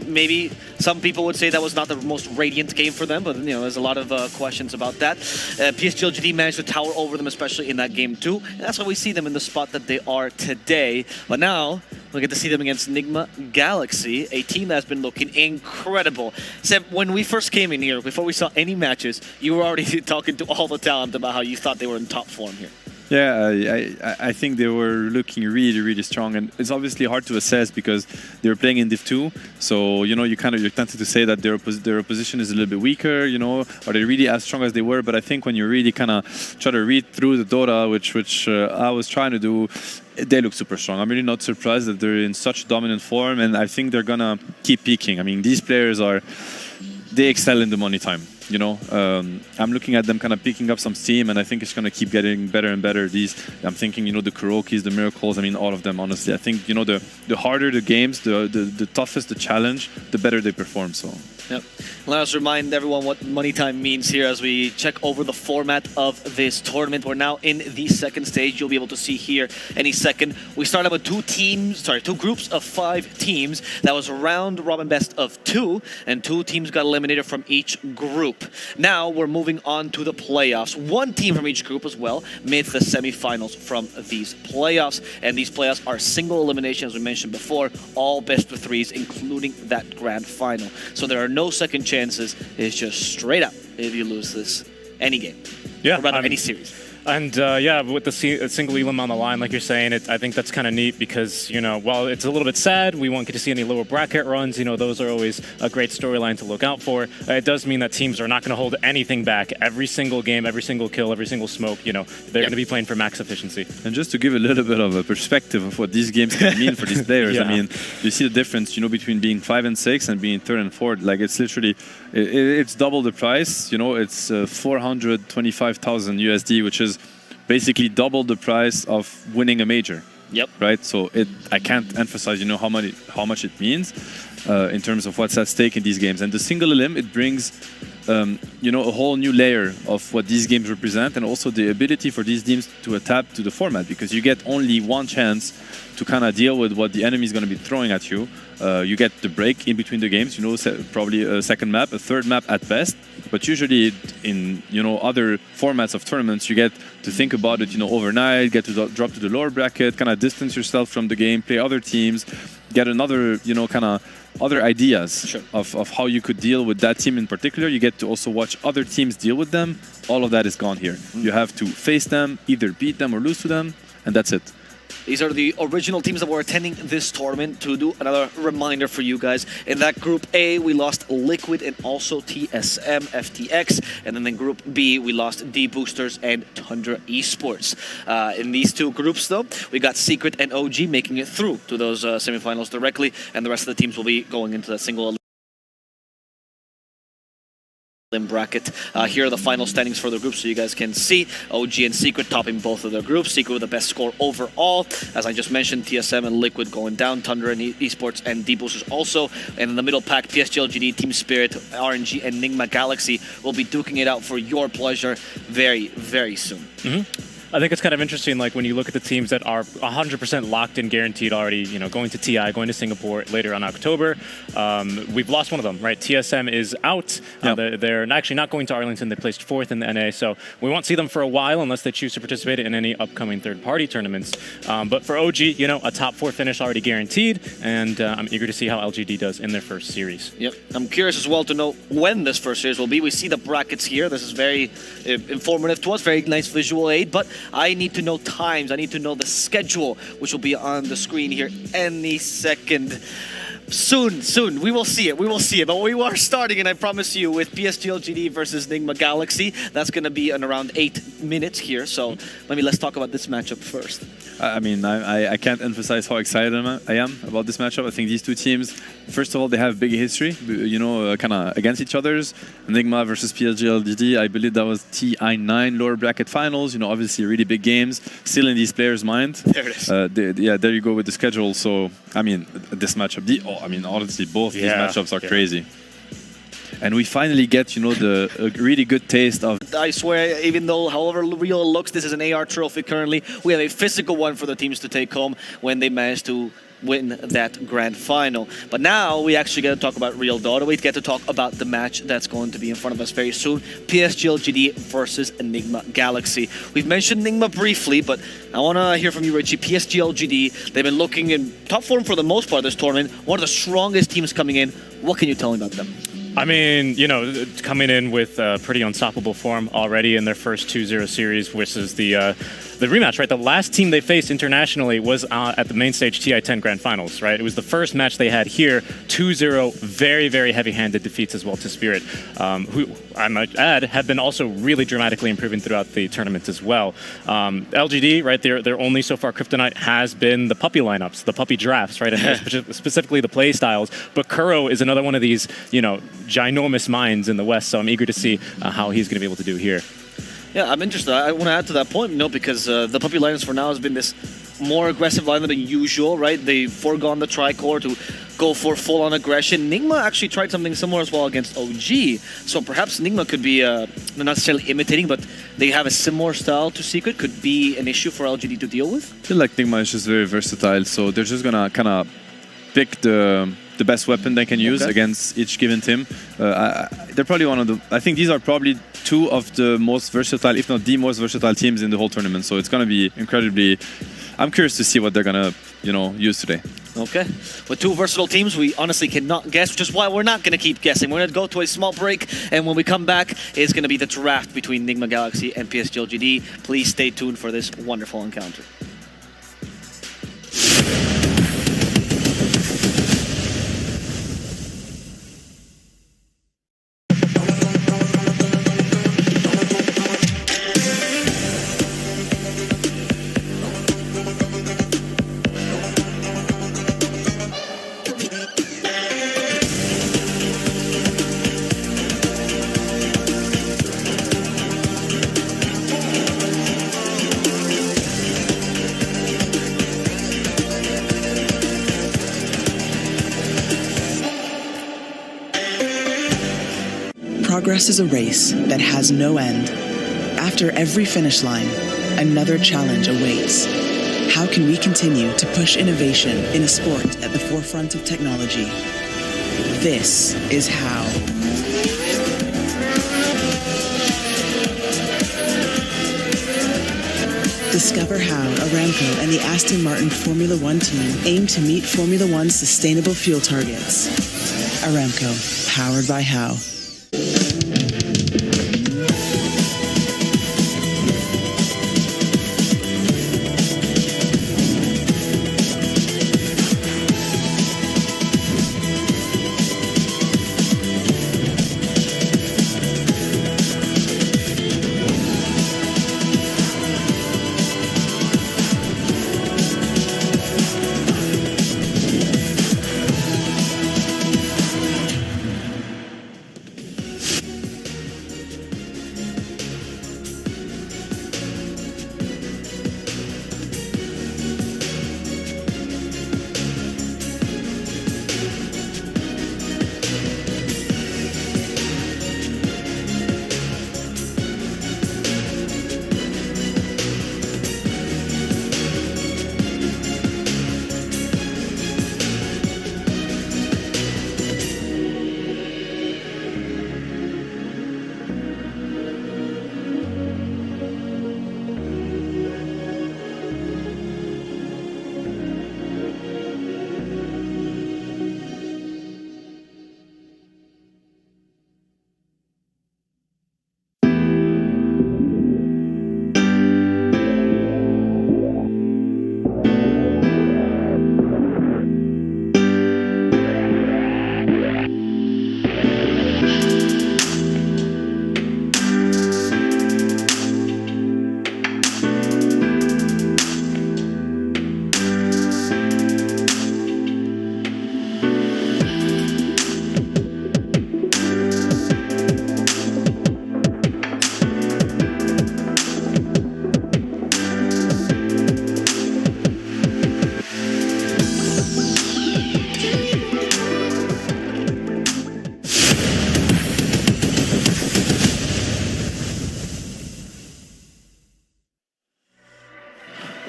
maybe some people would say that was not the most radiant game for them, but there's a lot of questions about that. PSG.LGD managed to tower over them, especially in that game too, and that's why we see them in the spot that they are today. But now we'll get to see them against Nigma Galaxy, a team that's been looking incredible. Seb, when we first came in here, before we saw any matches, you were already talking to all the talent about how you thought they were in top form here. Yeah, I think they were looking really, really strong, and it's obviously hard to assess because they were playing in Div 2. So you're tempted to say that their opposition is a little bit weaker. Are they really as strong as they were? But I think when you really kind of try to read through the DOTA, which I was trying to do, they look super strong. I'm really not surprised that they're in such dominant form, and I think they're gonna keep peaking. I mean, these players they excel in the money time. I'm looking at them kind of picking up some steam, and I think it's going to keep getting better and better. I'm thinking, the Kurokis, the Miracles, I mean, all of them, honestly. I think, the harder the games, the toughest the challenge, the better they perform, so. Yep. Let us remind everyone what money time means here as we check over the format of this tournament. We're now in the second stage. You'll be able to see here any second. We started with two groups of 5 teams. That was a round robin best of 2, and 2 teams got eliminated from each group. Now we're moving on to the playoffs. 1 team from each group as well made the semifinals from these playoffs, and these playoffs are single elimination, as we mentioned before, all best of 3s, including that grand final. So there are no second chances. It's just straight up if you lose this any game. Yeah, or rather any series. And yeah, with the single elim on the line, like you're saying, I think that's kind of neat because, while it's a little bit sad, we won't get to see any lower bracket runs. Those are always a great storyline to look out for. It does mean that teams are not going to hold anything back. Every single game, every single kill, every single smoke, they're going to be playing for max efficiency. And just to give a little bit of a perspective of what these games can mean for these players, I mean, you see the difference, between being 5 and 6 and being 3rd and 4th. Like, it's literally, it's double the price. It's 425,000 USD, which is basically double the price of winning a major. Yep. Right. So I can't emphasize, how much it means in terms of what's at stake in these games. And the single elim, it brings, a whole new layer of what these games represent, and also the ability for these teams to adapt to the format, because you get only one chance to kind of deal with what the enemy is going to be throwing at you. You get the break in between the games, probably a second map, a third map at best. But usually in, other formats of tournaments, you get to think about it, overnight, get to drop to the lower bracket, kind of distance yourself from the game, play other teams, get another, kind of other ideas of how you could deal with that team in particular. You get to also watch other teams deal with them. All of that is gone here. You have to face them, either beat them or lose to them, and that's it. These are the original teams that were attending this tournament. To do another reminder for you guys, in that Group A, we lost Liquid and also TSM, FTX. And then in Group B, we lost D-Boosters and Tundra Esports. In these 2 groups, though, we got Secret and OG making it through to those semifinals directly, and the rest of the teams will be going into that single bracket. Here are the final standings for the group, so you guys can see OG and Secret topping both of their groups. Secret with the best score overall. As I just mentioned, TSM and Liquid going down, Tundra and Esports and D-Boosters also. And in the middle pack, PSG.LGD, Team Spirit, RNG, and Nigma Galaxy will be duking it out for your pleasure very, very soon. I think it's kind of interesting, like when you look at the teams that are 100% locked and guaranteed already, going to TI, going to Singapore later on October. We've lost one of them, right? TSM is out. Yep. They're actually not going to Arlington. They placed 4th in the NA, so we won't see them for a while unless they choose to participate in any upcoming third-party tournaments. But for OG, a top 4 finish already guaranteed, and I'm eager to see how LGD does in their first series. Yep. I'm curious as well to know when this first series will be. We see the brackets here. This is very informative to us, very nice visual aid, but I need to know times. I need to know the schedule, which will be on the screen here any second. Soon. We will see it. But we are starting, and I promise you, with PSG.LGD versus Nigma Galaxy. That's going to be in around 8 minutes here. So let's talk about this matchup first. I mean, I can't emphasize how excited I am about this matchup. I think these 2 teams, first of all, they have big history, kind of against each other's. Nigma versus PSG.LGD, I believe that was TI9 lower bracket finals. Obviously really big games, still in these players' mind. There it is. There you go with the schedule. So, I mean, this matchup, honestly, both these matchups are crazy. And we finally get, a really good taste of... I swear, even though, however real it looks, this is an AR trophy currently. We have a physical one for the teams to take home when they manage to win that grand final. But now we actually get to talk about real DOTA. We get to talk about the match that's going to be in front of us very soon. PSG.LGD versus Nigma Galaxy. We've mentioned Nigma briefly, but I want to hear from you, Richie. PSG.LGD, they've been looking in top form for the most part of this tournament. One of the strongest teams coming in. What can you tell me about them? I mean, you know, coming in with pretty unstoppable form already in their first 2-0 series versus the rematch, right? The last team they faced internationally was at the main stage TI-10 Grand Finals, right? It was the first match they had here, 2-0, very, very heavy-handed defeats as well to Spirit, who, I might add, have been also really dramatically improving throughout the tournament as well. LGD, right, their only so far kryptonite has been the puppy lineups, the puppy drafts, right? And specifically the play styles. But Kuro is another one of these, you know, ginormous minds in the West, so I'm eager to see how he's going to be able to do here. Yeah, I'm interested. I want to add to that point, you know, because the puppy lineups for now has been this more aggressive lineup than usual, right? They've foregone the tricore to go for full-on aggression. Nigma actually tried something similar as well against OG, so perhaps Nigma could be not necessarily imitating, but they have a similar style to Secret, could be an issue for LGD to deal with. I feel like Nigma is just very versatile, so they're just gonna kind of pick the best weapon they can use against each given team. They're probably one of the... I think these are probably two of the most versatile, if not the most versatile teams in the whole tournament. So it's going to be incredibly... I'm curious to see what they're going to, you know, use today. Okay. With two versatile teams, we honestly cannot guess, which is why we're not going to keep guessing. We're going to go to a small break, and when we come back, it's going to be the draft between Nigma Galaxy and PSG.LGD. Please stay tuned for this wonderful encounter. Progress is a race that has no end. After every finish line, another challenge awaits. How can we continue to push innovation in a sport at the forefront of technology? This is how. Discover how Aramco and the Aston Martin Formula One team aim to meet Formula One's sustainable fuel targets. Aramco, powered by How.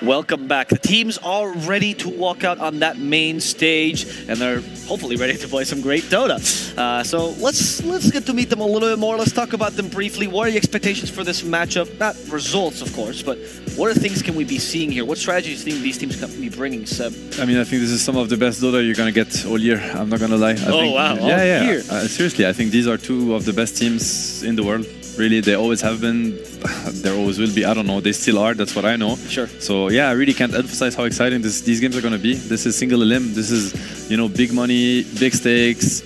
welcome back. The teams are ready to walk out on that main stage, and they're hopefully ready to play some great Dota. So let's get to meet them a little bit more. Let's talk about them briefly. What are your expectations for this matchup? Not results, of course, but what are things can we be seeing here? What strategies do you think these teams can be bringing, Seb? I mean, I think this is some of the best Dota you're gonna get all year. I'm not gonna lie. Wow! Yeah. Seriously, I think these are two of the best teams in the world. Really, they always have been. There always will be. I don't know. They still are. That's what I know. Sure. So yeah, I really can't emphasize how exciting these games are going to be. This is single elim. This is, big money, big stakes.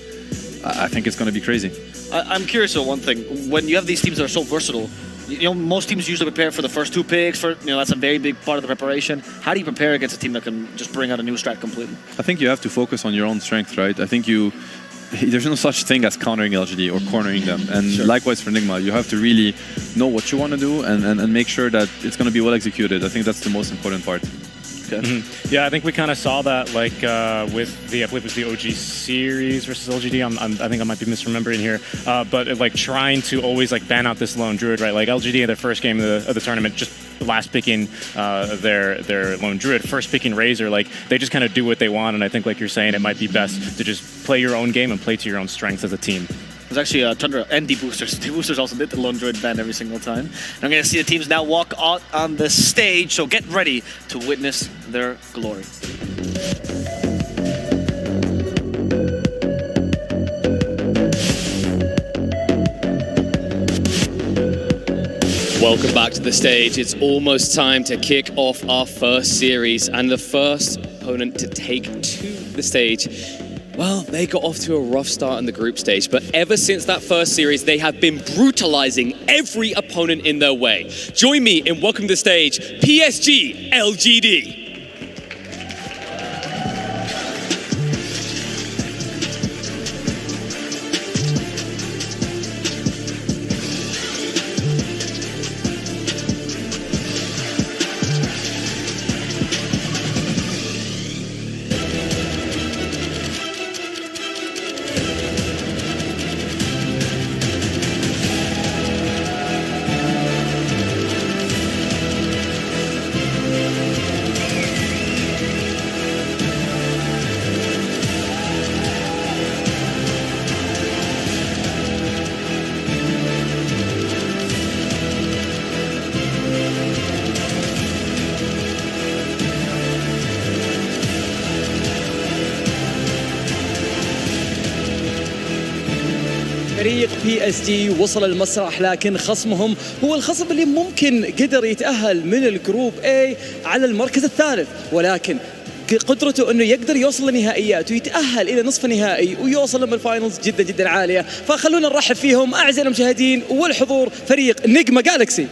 I think it's going to be crazy. I'm curious of one thing. When you have these teams that are so versatile, most teams usually prepare for the first two picks. That's a very big part of the preparation. How do you prepare against a team that can just bring out a new strat completely? I think you have to focus on your own strength, right? I think there's no such thing as countering LGD or cornering them. And sure. Likewise for Nigma, you have to really know what you want to do and make sure that it's going to be well executed. I think that's the most important part. Okay. Mm-hmm. Yeah, I think we kind of saw that with I believe it was the OG series versus LGD. I think I might be misremembering here, but trying to always ban out this lone druid, right? Like LGD in their first game of the tournament, just last picking their lone druid, first picking Razor, they just kind of do what they want. And I think, like you're saying, it might be best to just play your own game and play to your own strengths as a team. There's actually Tundra and D-Boosters. D-Boosters also did the lone druid ban every single time. And I'm going to see the teams now walk out on the stage, so get ready to witness their glory. Welcome back to the stage. It's almost time to kick off our first series, and the first opponent to take to the stage, well, they got off to a rough start in the group stage, but ever since that first series, they have been brutalizing every opponent in their way. Join me in welcoming to the stage PSG.LGD. فريق PSG وصل المسرح، لكن خصمهم هو الخصم اللي ممكن قدر يتأهل من الجروب A على المركز الثالث، ولكن قدرته انه يقدر يوصل للنهائيات ويتأهل الى نصف النهائي ويوصل لهم الفاينلز جدا جدا عالية. فخلونا نرحب فيهم اعزائي المشاهدين والحضور، فريق نيجما جالكسي.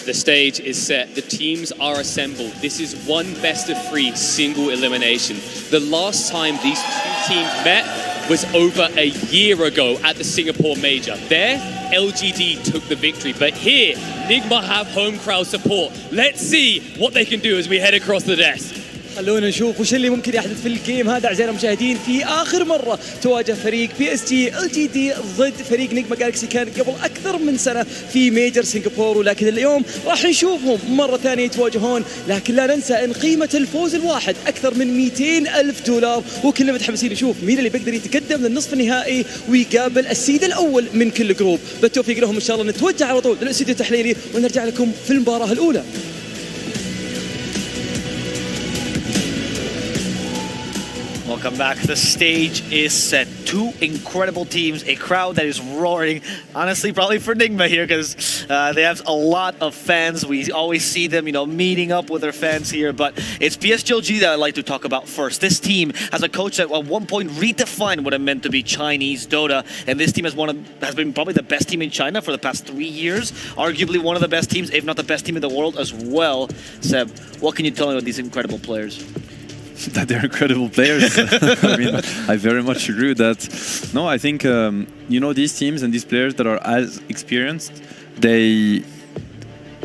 The stage is set, the teams are assembled. This is one best of 3 single elimination. The last time these two teams met was over a year ago at the Singapore Major. There, LGD took the victory, but here, Nigma have home crowd support. Let's see what they can do as we head across the desk. خلونا نشوف وش اللي ممكن يحدث في الجيم هذا اعزائنا المشاهدين. في اخر مره تواجه فريق PSG.LGD ضد فريق نيجما جالكسي كان قبل اكثر من سنه في ميجر سنغافورة، ولكن اليوم راح نشوفهم مره ثانيه يتواجهون. لكن لا ننسى ان قيمه الفوز الواحد اكثر من $200,000، وكلنا متحمسين نشوف مين اللي بيقدر يتقدم للنصف النهائي ويقابل السيد الاول من كل جروب. بالتوفيق لهم ان شاء الله. نتوجه على طول للاستوديو التحليلي ونرجع لكم في المباراه الاولى. welcome back. The stage is set. Two incredible teams, a crowd that is roaring. Honestly, probably for Nigma here, because they have a lot of fans. We always see them, meeting up with their fans here. But it's PSG.LGD that I'd like to talk about first. This team has a coach that at one point redefined what it meant to be Chinese Dota, and this team has been probably the best team in China for the past 3 years. Arguably one of the best teams, if not the best team in the world as well. Seb, what can you tell me about these incredible players? That they're incredible players. I mean, I very much agree with that. No, I think, these teams and these players that are as experienced, the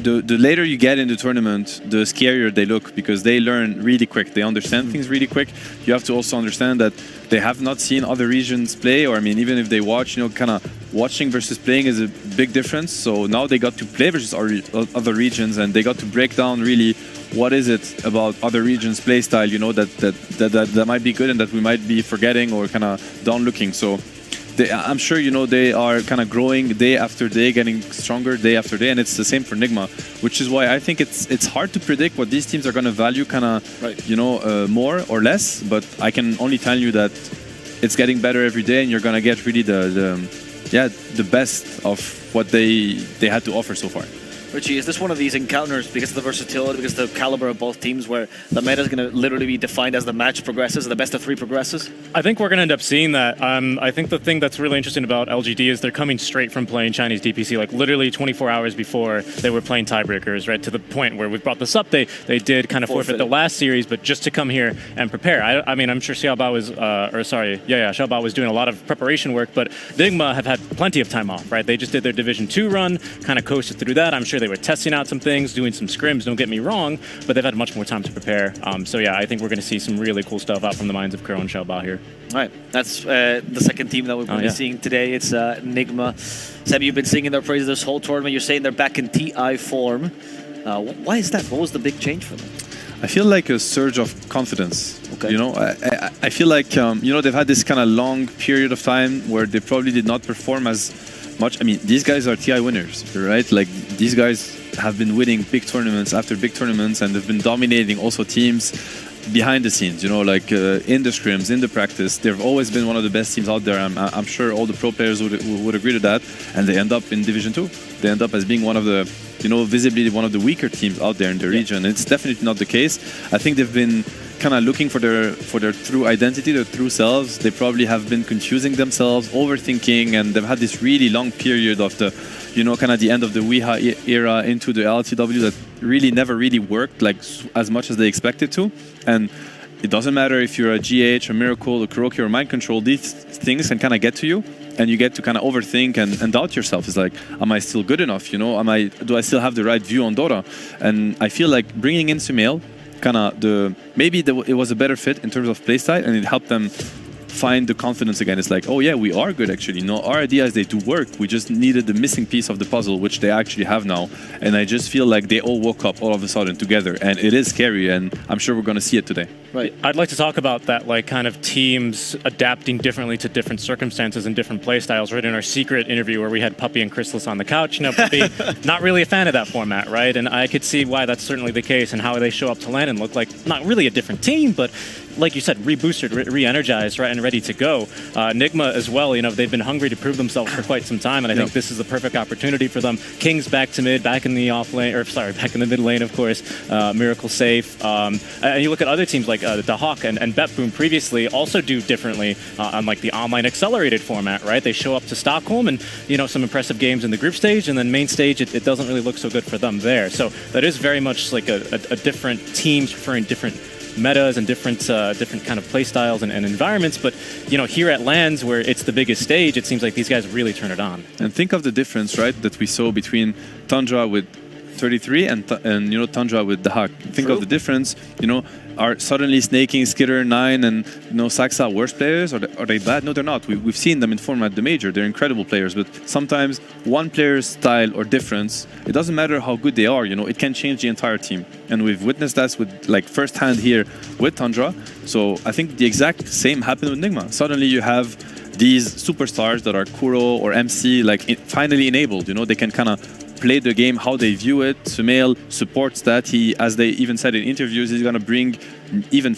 later you get in the tournament, the scarier they look, because they learn really quick. They understand things really quick. You have to also understand that they have not seen other regions play, or I mean, even if they watch, kind of watching versus playing is a big difference. So now they got to play versus other regions, and they got to break down really what is it about other regions' play style, that might be good and that we might be forgetting or kind of down looking. So I'm sure they are kind of growing day after day, getting stronger day after day, and it's the same for Nigma, which is why I think it's hard to predict what these teams are going to value, kind of more or less. But I can only tell you that it's getting better every day, and you're going to get really the best of what they had to offer so far. Richie, is this one of these encounters, because of the versatility, because of the caliber of both teams, where the meta is going to literally be defined as the match progresses, the best of 3 progresses? I think we're going to end up seeing that. I think the thing that's really interesting about LGD is they're coming straight from playing Chinese DPC, like literally 24 hours before they were playing tiebreakers, right? To the point where we brought this up, they did kind of forfeit the last series, but just to come here and prepare. I mean, I'm sure Xiaobao was, Xiaobao was doing a lot of preparation work, but Nigma have had plenty of time off, right? They just did their Division 2 run, kind of coasted through that. I'm sure they were testing out some things, doing some scrims, don't get me wrong, but they've had much more time to prepare. So yeah, I think we're going to see some really cool stuff out from the minds of Kuro and Xiaobao here. All right, that's the second team that we're going to be seeing today. It's Nigma. Seb, you've been singing their praises this whole tournament. You're saying they're back in TI form. Why is that? What was the big change for them? I feel like a surge of confidence. Okay. I feel like, they've had this kind of long period of time where they probably did not perform as much. I mean, these guys are TI winners, right? Like, these guys have been winning big tournaments after big tournaments, and they've been dominating also teams behind the scenes, in the scrims, in the practice. They've always been one of the best teams out there. I'm sure all the pro players would agree to that, and they end up in Division 2. They end up as being one of the, visibly one of the weaker teams out there in the region. It's definitely not the case. I think they've been kind of looking for their true identity, their true selves. They probably have been confusing themselves, overthinking, and they've had this really long period of the, kind of the end of the Weeha era into the LTW that really never really worked like as much as they expected to. And it doesn't matter if you're a GH, a Miracle, a Kuroki, or Mind Control, these things can kind of get to you, and you get to kind of overthink and doubt yourself. It's like, am I still good enough? Do I still have the right view on Dota? And I feel like bringing in Sumail, kind of it was a better fit in terms of playstyle, and it helped them find the confidence again. It's like, oh yeah, we are good actually. Our ideas, they do work. We just needed the missing piece of the puzzle, which they actually have now. And I just feel like they all woke up all of a sudden together, and it is scary, and I'm sure we're going to see it today. Right. I'd like to talk about that, like, kind of teams adapting differently to different circumstances and different play styles. Right, in our secret interview where we had Puppy and Chrysalis on the couch, Puppy, not really a fan of that format, right? And I could see why that's certainly the case, and how they show up to LAN and look like not really a different team, but like you said, reboosted, re-energized, right, and ready to go. Nigma as well, they've been hungry to prove themselves for quite some time, and I think this is the perfect opportunity for them. King's back to mid, back in the off lane, back in the mid lane, of course. Miracle safe. And you look at other teams like the Hawk and BetBoom previously also do differently on like the online accelerated format, right? They show up to Stockholm and, some impressive games in the group stage, and then main stage, it doesn't really look so good for them there. So that is very much like a different teams preferring different metas and different kind of play styles and environments. But here at LANs, where it's the biggest stage, it seems like these guys really turn it on. And think of the difference, right, that we saw between Tundra with 33 and Tundra with the Hawk. Think of the difference. Are suddenly Snaking, Skitter, Nine, and Saxa worse players? Are they bad? No, they're not. We've seen them in format the major. They're incredible players, but sometimes one player's style or difference, it doesn't matter how good they are. It can change the entire team, and we've witnessed that with like firsthand here with Tundra. So I think the exact same happened with Nigma. Suddenly you have these superstars that are Kuro or MC, like finally enabled. They can kind of play the game, how they view it. Sumail supports that. He, as they even said in interviews, he's gonna bring even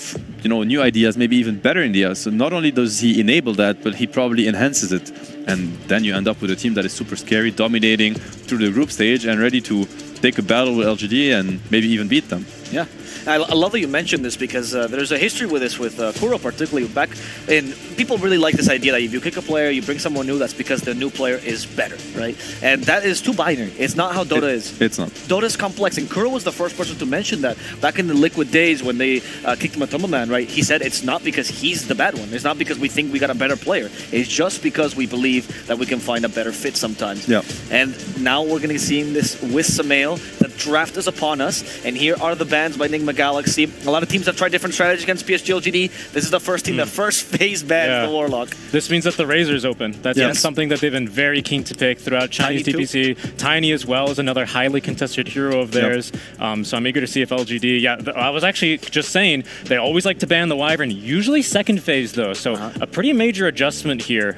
new ideas, maybe even better ideas. So not only does he enable that, but he probably enhances it, and then you end up with a team that is super scary, dominating through the group stage and ready to take a battle with LGD and maybe even beat them. Yeah. I love that you mentioned this because there's a history with this with Kuro particularly back in. People really like this idea that if you kick a player, you bring someone new, that's because the new player is better, right? And that is too binary. It's not how Dota is. It's not. Dota is complex, and Kuro was the first person to mention that back in the Liquid days when they kicked Matoma Man, right? He said it's not because he's the bad one. It's not because we think we got a better player. It's just because we believe that we can find a better fit sometimes. Yeah. And now we're going to be seeing this with Sumail. The draft is upon us, and here are the bans by Nigma Galaxy. A lot of teams have tried different strategies against PSG.LGD. This is the first team that first phase bans the Warlock. This means that the Razor's open. That's something that they've been very keen to pick throughout Chinese TPC. Tiny as well is another highly contested hero of theirs. So I'm eager to see if LGD... Yeah, I was actually just saying, they always like to ban the Wyvern, usually second phase though. So a pretty major adjustment here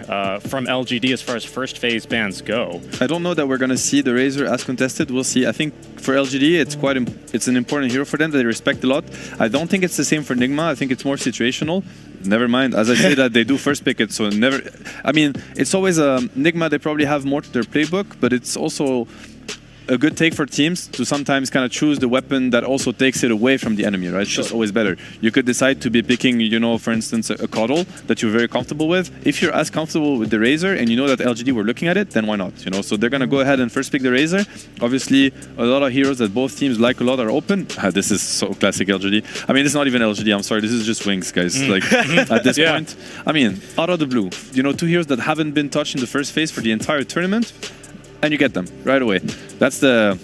from LGD as far as first phase bans go. I don't know that we're going to see the Razor as contested. We'll see. I think for LGD, it's an important hero for them that they respect a lot. I don't think it's the same for Nigma. I think it's more situational. Never mind. As I say that, they do first pick it, so never... I mean, it's always a... Nigma, they probably have more to their playbook, but it's also a good take for teams to sometimes kind of choose the weapon that also takes it away from the enemy, right? It's just always better. You could decide to be picking, for instance, a Coddle that you're very comfortable with. If you're as comfortable with the Razor and you know that LGD were looking at it, then why not? So they're going to go ahead and first pick the Razor. Obviously, a lot of heroes that both teams like a lot are open. This is so classic LGD. I mean, it's not even LGD, I'm sorry. This is just Wings, guys. Like, at this point, I mean, out of the blue, 2 heroes that haven't been touched in the first phase for the entire tournament, and you get them right away. That's the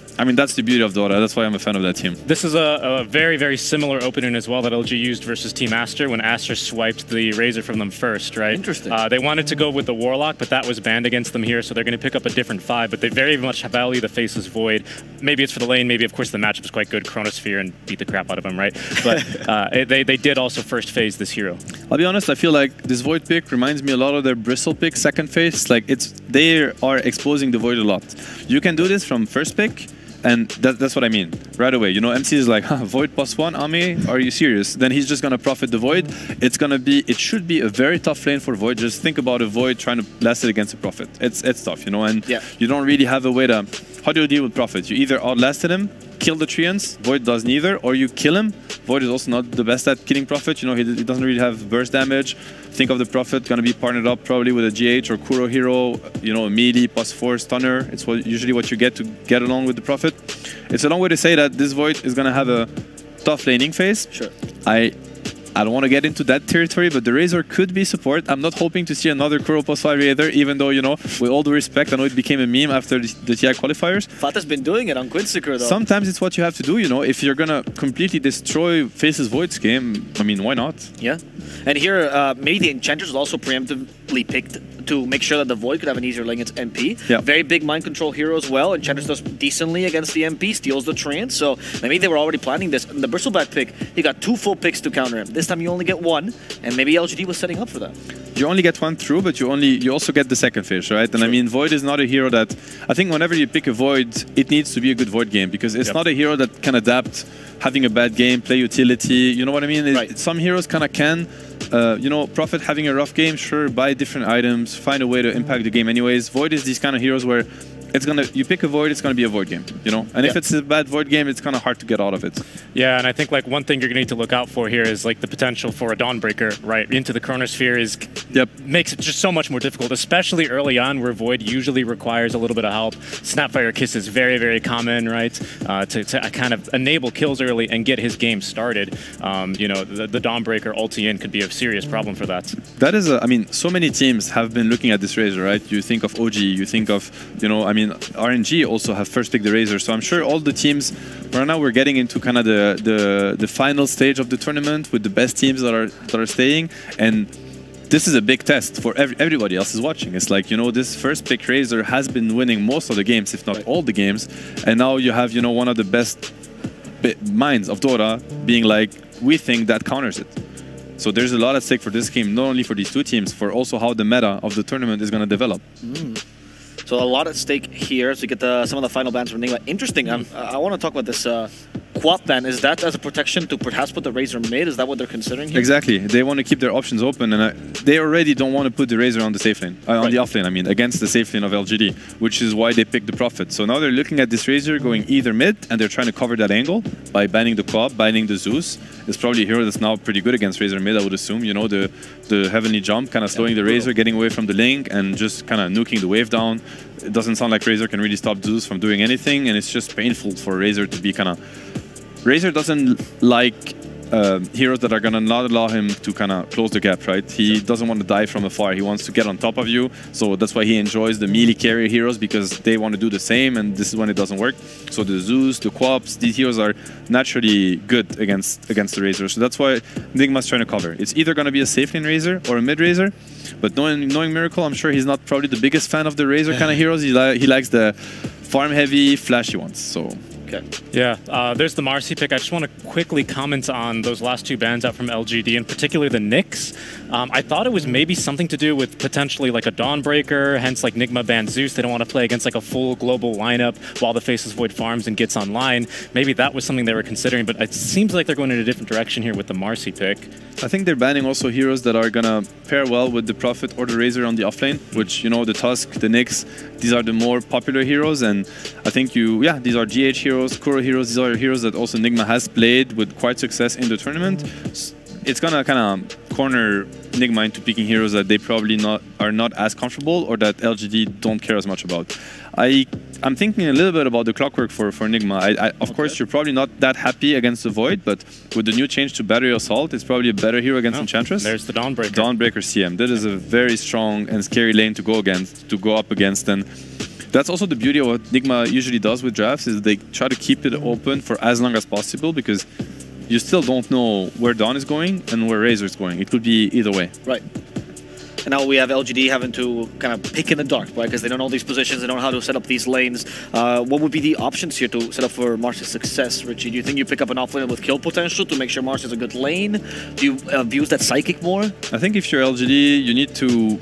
beauty of Dota. That's why I'm a fan of that team. This is a very, very similar opening as well that LG used versus Team Aster when Aster swiped the Razor from them first, right? Interesting. They wanted to go with the Warlock, but that was banned against them here, so they're going to pick up a different 5, but they very much value the Faceless Void. Maybe it's for the lane, maybe of course the matchup is quite good, Chronosphere, and beat the crap out of them, right? But they did also first phase this hero. I'll be honest, I feel like this Void pick reminds me a lot of their Bristle pick second phase. Like, they are exposing the Void a lot. You can do this from first pick, and that's what I mean. Right away, MC is like, Void +1, Ame, are you serious? Then he's just going to profit the Void. It should be a very tough lane for Void. Just think about a Void trying to blast it against a Prophet. It's tough, and you don't really have a way to... How do you deal with Prophet? You either outlasted him, kill the Treants, Void does neither, or you kill him. Void is also not the best at killing Prophet. He doesn't really have burst damage. Think of the Prophet going to be partnered up probably with a GH or Kuro hero, a melee +4 stunner. It's usually what you get to get along with the Prophet. It's a long way to say that this Void is going to have a tough laning phase. Sure. I don't want to get into that territory, but the Razor could be support. I'm not hoping to see another Kuro +5 Razor, even though, with all due respect, I know it became a meme after the TI qualifiers. Fata's been doing it on Quincycur, though. Sometimes it's what you have to do, If you're going to completely destroy Faceless Void's game, I mean, why not? Yeah. And here, maybe the Enchantress was also preemptively picked to make sure that the Void could have an easier lane against MP. Yeah. Very big mind control hero as well. Enchantress does decently against the MP, steals the Treant. So maybe they were already planning this. And the Bristleback pick, he got 2 full picks to counter him. This time you only get 1, and maybe LGD was setting up for that. You only get 1 through, but you also get the second fish, right? And I mean, Void is not a hero that... I think whenever you pick a Void, it needs to be a good Void game, because it's not a hero that can adapt having a bad game, play utility, you know what I mean? Some heroes kind of can. Prophet having a rough game, sure, buy different items, find a way to impact the game anyways. Void is these kind of heroes where you pick a Void, it's gonna be a Void game, And if it's a bad Void game, it's kind of hard to get out of it. Yeah, and I think one thing you're gonna need to look out for here is the potential for a Dawnbreaker right into the Chronosphere makes it just so much more difficult, especially early on where Void usually requires a little bit of help. Snapfire Kiss is very, very common, right? To kind of enable kills early and get his game started. The Dawnbreaker ulti in could be a serious problem for that. That is so many teams have been looking at this Razor, right? You think of OG, you think of, RNG also have first picked the Razor, so I'm sure all the teams right now we're getting into kind of the final stage of the tournament with the best teams that are staying, and this is a big test for everybody else is watching. It's like, this first pick Razor has been winning most of the games, if not all the games, and now you have one of the best minds of Dota being like, we think that counters it. So there's a lot at stake for this game, not only for these two teams, for also how the meta of the tournament is going to develop. So a lot at stake here as we get some of the final bans from Nigma. Interesting. I want to talk about this Quap ban. Is that as a protection to perhaps put the Razor mid? Is that what they're considering here? Exactly. They want to keep their options open, and they already don't want to put the Razor on the safe lane, on the off lane, I mean, against the safe lane of LGD, which is why they picked the Prophet. So now they're looking at this Razor going either mid, and they're trying to cover that angle by banning the Quap, banning the Zeus. It's probably a hero that's now pretty good against Razor mid, I would assume. You know, the Heavenly Jump, kind of slowing the Razor, getting away from the link, and just kind of nuking the wave down. It doesn't sound like Razor can really stop Zeus from doing anything, and it's just painful for Razor to be kind of... Razor doesn't like heroes that are going to not allow him to kind of close the gap, right? He doesn't want to die from afar. He wants to get on top of you. So that's why he enjoys the melee carrier heroes, because they want to do the same, and this is when it doesn't work. So the Zeus, the Quaps, these heroes are naturally good against the Razor. So that's why Nigma's trying to cover. It's either going to be a safe lane Razor or a mid Razor. But knowing Miracle, I'm sure he's not probably the biggest fan of the Razor kind of heroes. He likes the farm-heavy, flashy ones. So... Okay. Yeah, there's the Marcy pick. I just want to quickly comment on those last two bans out from LGD, in particular the Nyx. I thought it was maybe something to do with potentially like a Dawnbreaker, hence like Nigma banned Zeus. They don't want to play against like a full global lineup while the Faceless Void farms and gets online. Maybe that was something they were considering, but it seems like they're going in a different direction here with the Marcy pick. I think they're banning also heroes that are gonna pair well with the Prophet or the Razor on the offlane, which, you know, the Tusk, the Nyx, these are the more popular heroes, and I think these are GH heroes, Kuro heroes, these are heroes that also Nigma has played with quite success in the tournament. It's gonna kind of corner Nigma into picking heroes that they probably are not as comfortable, or that LGD don't care as much about. I'm thinking a little bit about the clockwork for Nigma. Of course, you're probably not that happy against the Void, but with the new change to Battery Assault, it's probably a better hero against Enchantress. There's the Dawnbreaker. Dawnbreaker CM. That is a very strong and scary lane to go up against, and that's also the beauty of what Nigma usually does with drafts, is they try to keep it open for as long as possible, because you still don't know where Dawn is going and where Razor is going. It could be either way. Right. And now we have LGD having to kind of pick in the dark, right? Because they don't know these positions, they don't know how to set up these lanes. What would be the options here to set up for Marcy's success, Richie? Do you think you pick up an offlane with kill potential to make sure Marcy's a good lane? Do you use that Psychic more? I think if you're LGD, you need to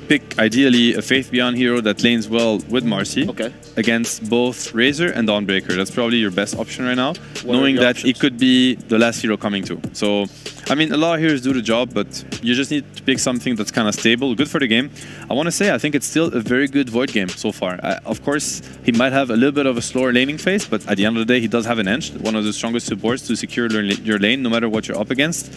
pick ideally a Faith Beyond hero that lanes well with Marcy against both Razor and Dawnbreaker. That's probably your best option right now, knowing that it could be the last hero coming too. So, I mean, a lot of heroes do the job, but you just need to pick something that's kind of stable, good for the game. I want to say, I think it's still a very good Void game so far. Of course, he might have a little bit of a slower laning phase, but at the end of the day, he does have an edge, one of the strongest supports to secure your lane, no matter what you're up against.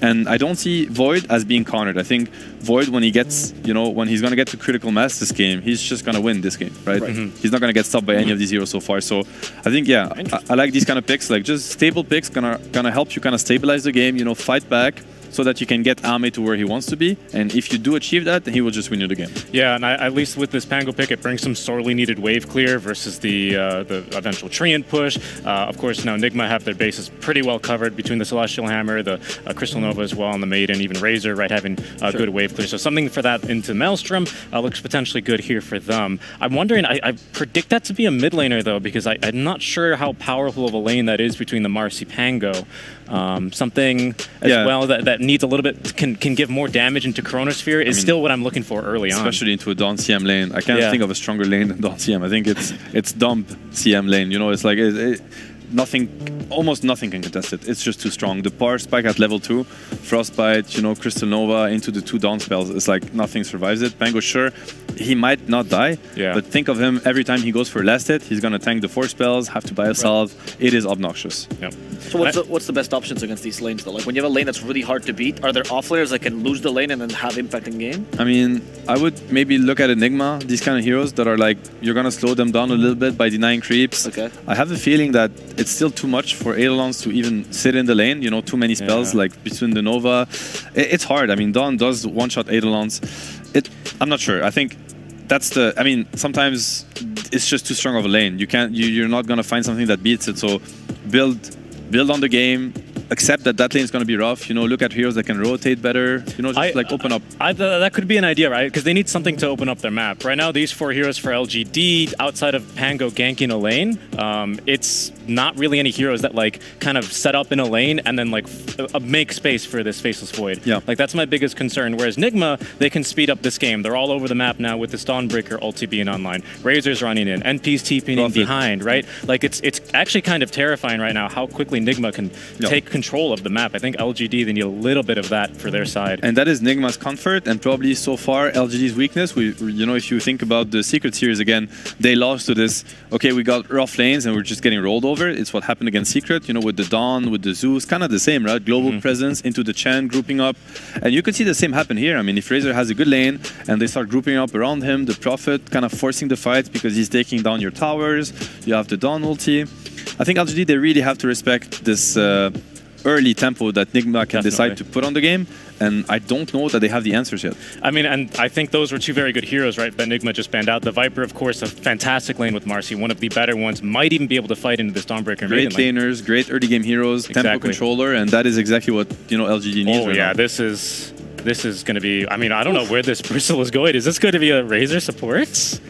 And I don't see Void as being countered. I think Void, when he gets, when he's going to get to critical mass this game, he's just going to win this game, right? He's not going to get stopped by any of these heroes so far. So I think, I like these kind of picks, like just stable picks, gonna help you kind of stabilize the game, fight back, so that you can get Ame to where he wants to be. And if you do achieve that, then he will just win you the game. Yeah, and at least with this Pango pick, it brings some sorely needed wave clear versus the eventual Treant push. Of course, now Nigma have their bases pretty well covered between the Celestial Hammer, the Crystal Nova as well, and the Maiden, even Razor, right, having good wave clear. So something for that into Maelstrom looks potentially good here for them. I'm wondering, I predict that to be a mid laner though, because I'm not sure how powerful of a lane that is between the Marcy Pango. Something as well that needs a little bit, can give more damage into Chronosphere is still what I'm looking for early on. Especially into a Dawn CM lane. I can't think of a stronger lane than Dawn CM. I think it's dump CM lane. It's like almost nothing can contest it. It's just too strong. The power spike at level 2, Frostbite, Crystal Nova into the 2 Dawn spells. It's like nothing survives it. Pango, sure, he might not die, but think of him every time he goes for last hit, he's gonna tank the 4 spells, have to buy a salve. It is obnoxious. So what's the best options against these lanes though? Like when you have a lane that's really hard to beat, are there offlaners that can lose the lane and then have impact in game? I mean, I would maybe look at Enigma, these kind of heroes that are like, you're gonna slow them down a little bit by denying creeps. I have the feeling that it's still too much for Eidolons to even sit in the lane, too many spells like between the Nova. It's hard. I mean, Dawn does one-shot Eidolons. I'm not sure. I think that's sometimes it's just too strong of a lane. You're not gonna find something that beats it. So build on the game, accept that that lane is going to be rough. You know, look at heroes that can rotate better. You know, just like open up. That could be an idea, right? Because they need something to open up their map. Right now, these 4 heroes for LGD, outside of Pango ganking a lane, it's not really any heroes that like kind of set up in a lane and then like make space for this Faceless Void. Yeah. Like that's my biggest concern. Whereas Nigma, they can speed up this game. They're all over the map now with this Dawnbreaker ulti being online. Razor's running in, NP's TPing in behind, right? Like it's actually kind of terrifying right now how quickly Nigma can take control of the map. I think LGD, they need a little bit of that for their side. And that is Nigma's comfort and probably so far LGD's weakness. You know, if you think about the Secret Series again, they lost to this, okay, we got rough lanes and we're just getting rolled over. It's what happened against Secret, you know, with the Dawn, with the Zeus, kind of the same, right? Global presence into the Chen, grouping up. And you could see the same happen here. I mean, if Razor has a good lane and they start grouping up around him, the Prophet kind of forcing the fight because he's taking down your towers, you have the Dawn ulti. I think LGD, they really have to respect this early tempo that Nigma can decide to put on the game, and I don't know that they have the answers yet. I mean, and I think those were 2 very good heroes, right, that Nigma just banned out. The Viper, of course, a fantastic lane with Marcy, one of the better ones, might even be able to fight into this Dawnbreaker. Great laners, great early game heroes, tempo controller, and that is exactly what, you know, LGD needs right now. This is going to be, I mean, I don't know where this Bristle is going. Is this going to be a Razor support?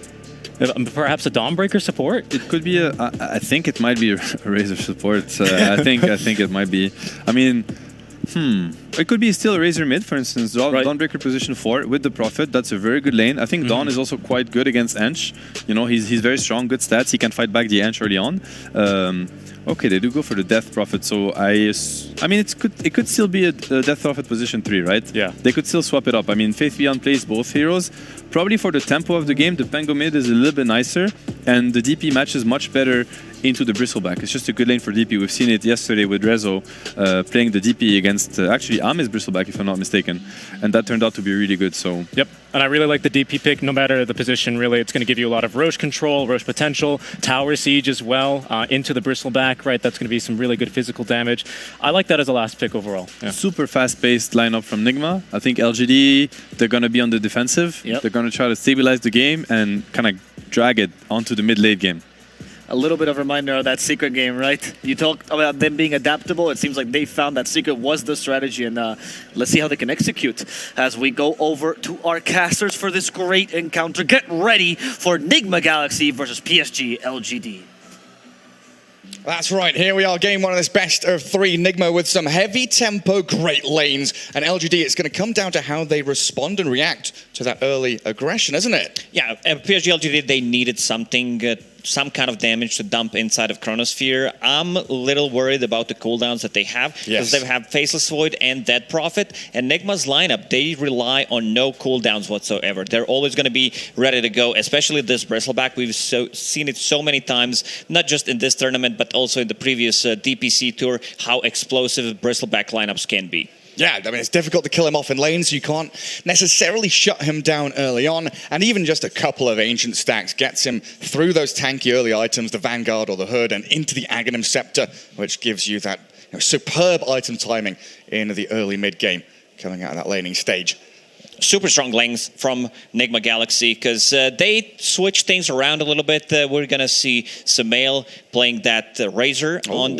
Perhaps a Dawnbreaker support? It could be I think it might be a Razor support. I think it might be. I mean, it could be still a Razor mid, for instance. Dawnbreaker position 4 with the Prophet. That's a very good lane. I think Dawn is also quite good against Ench. You know, he's very strong, good stats. He can fight back the Ench early on. Okay, they do go for the Death Prophet, so I mean, it could still be a Death Prophet position 3, right? Yeah. They could still swap it up. I mean, Faith Beyond plays both heroes. Probably for the tempo of the game, the Pango mid is a little bit nicer, and the DP matches much better into the Bristleback. It's just a good lane for DP. We've seen it yesterday with Rezo playing the DP against actually Ame's Bristleback, if I'm not mistaken, and that turned out to be really good. So yep, and I really like the DP pick. No matter the position, really, it's going to give you a lot of Roche control, Roche potential, tower siege as well into the Bristleback. Right, that's going to be some really good physical damage. I like that as a last pick overall. Yeah. Super fast-paced lineup from Nigma. I think LGD, they're going to be on the defensive. They're going to try to stabilize the game and kind of drag it onto the mid-late game. A little bit of a reminder of that Secret game, right? You talked about them being adaptable. It seems like they found that Secret was the strategy, and let's see how they can execute as we go over to our casters for this great encounter. Get ready for Nigma Galaxy versus PSG.LGD. That's right, here we are, game 1 of this best of 3. Nigma with some heavy tempo, great lanes. And LGD, it's going to come down to how they respond and react to that early aggression, isn't it? Yeah, PSG.LGD, they needed something, some kind of damage to dump inside of Chronosphere. I'm a little worried about the cooldowns that they have, because they have Faceless Void and Dead Prophet. And Nigma's lineup, they rely on no cooldowns whatsoever. They're always going to be ready to go, especially this Bristleback. We've seen it so many times, not just in this tournament, but also in the previous DPC tour, how explosive Bristleback lineups can be. Yeah, I mean, it's difficult to kill him off in lanes. You can't necessarily shut him down early on. And even just a couple of Ancient stacks gets him through those tanky early items, the Vanguard or the Hood, and into the Aghanim Scepter, which gives you that superb item timing in the early mid-game coming out of that laning stage. Super strong lanes from Nigma Galaxy, because they switch things around a little bit. We're going to see Samael playing that Razor on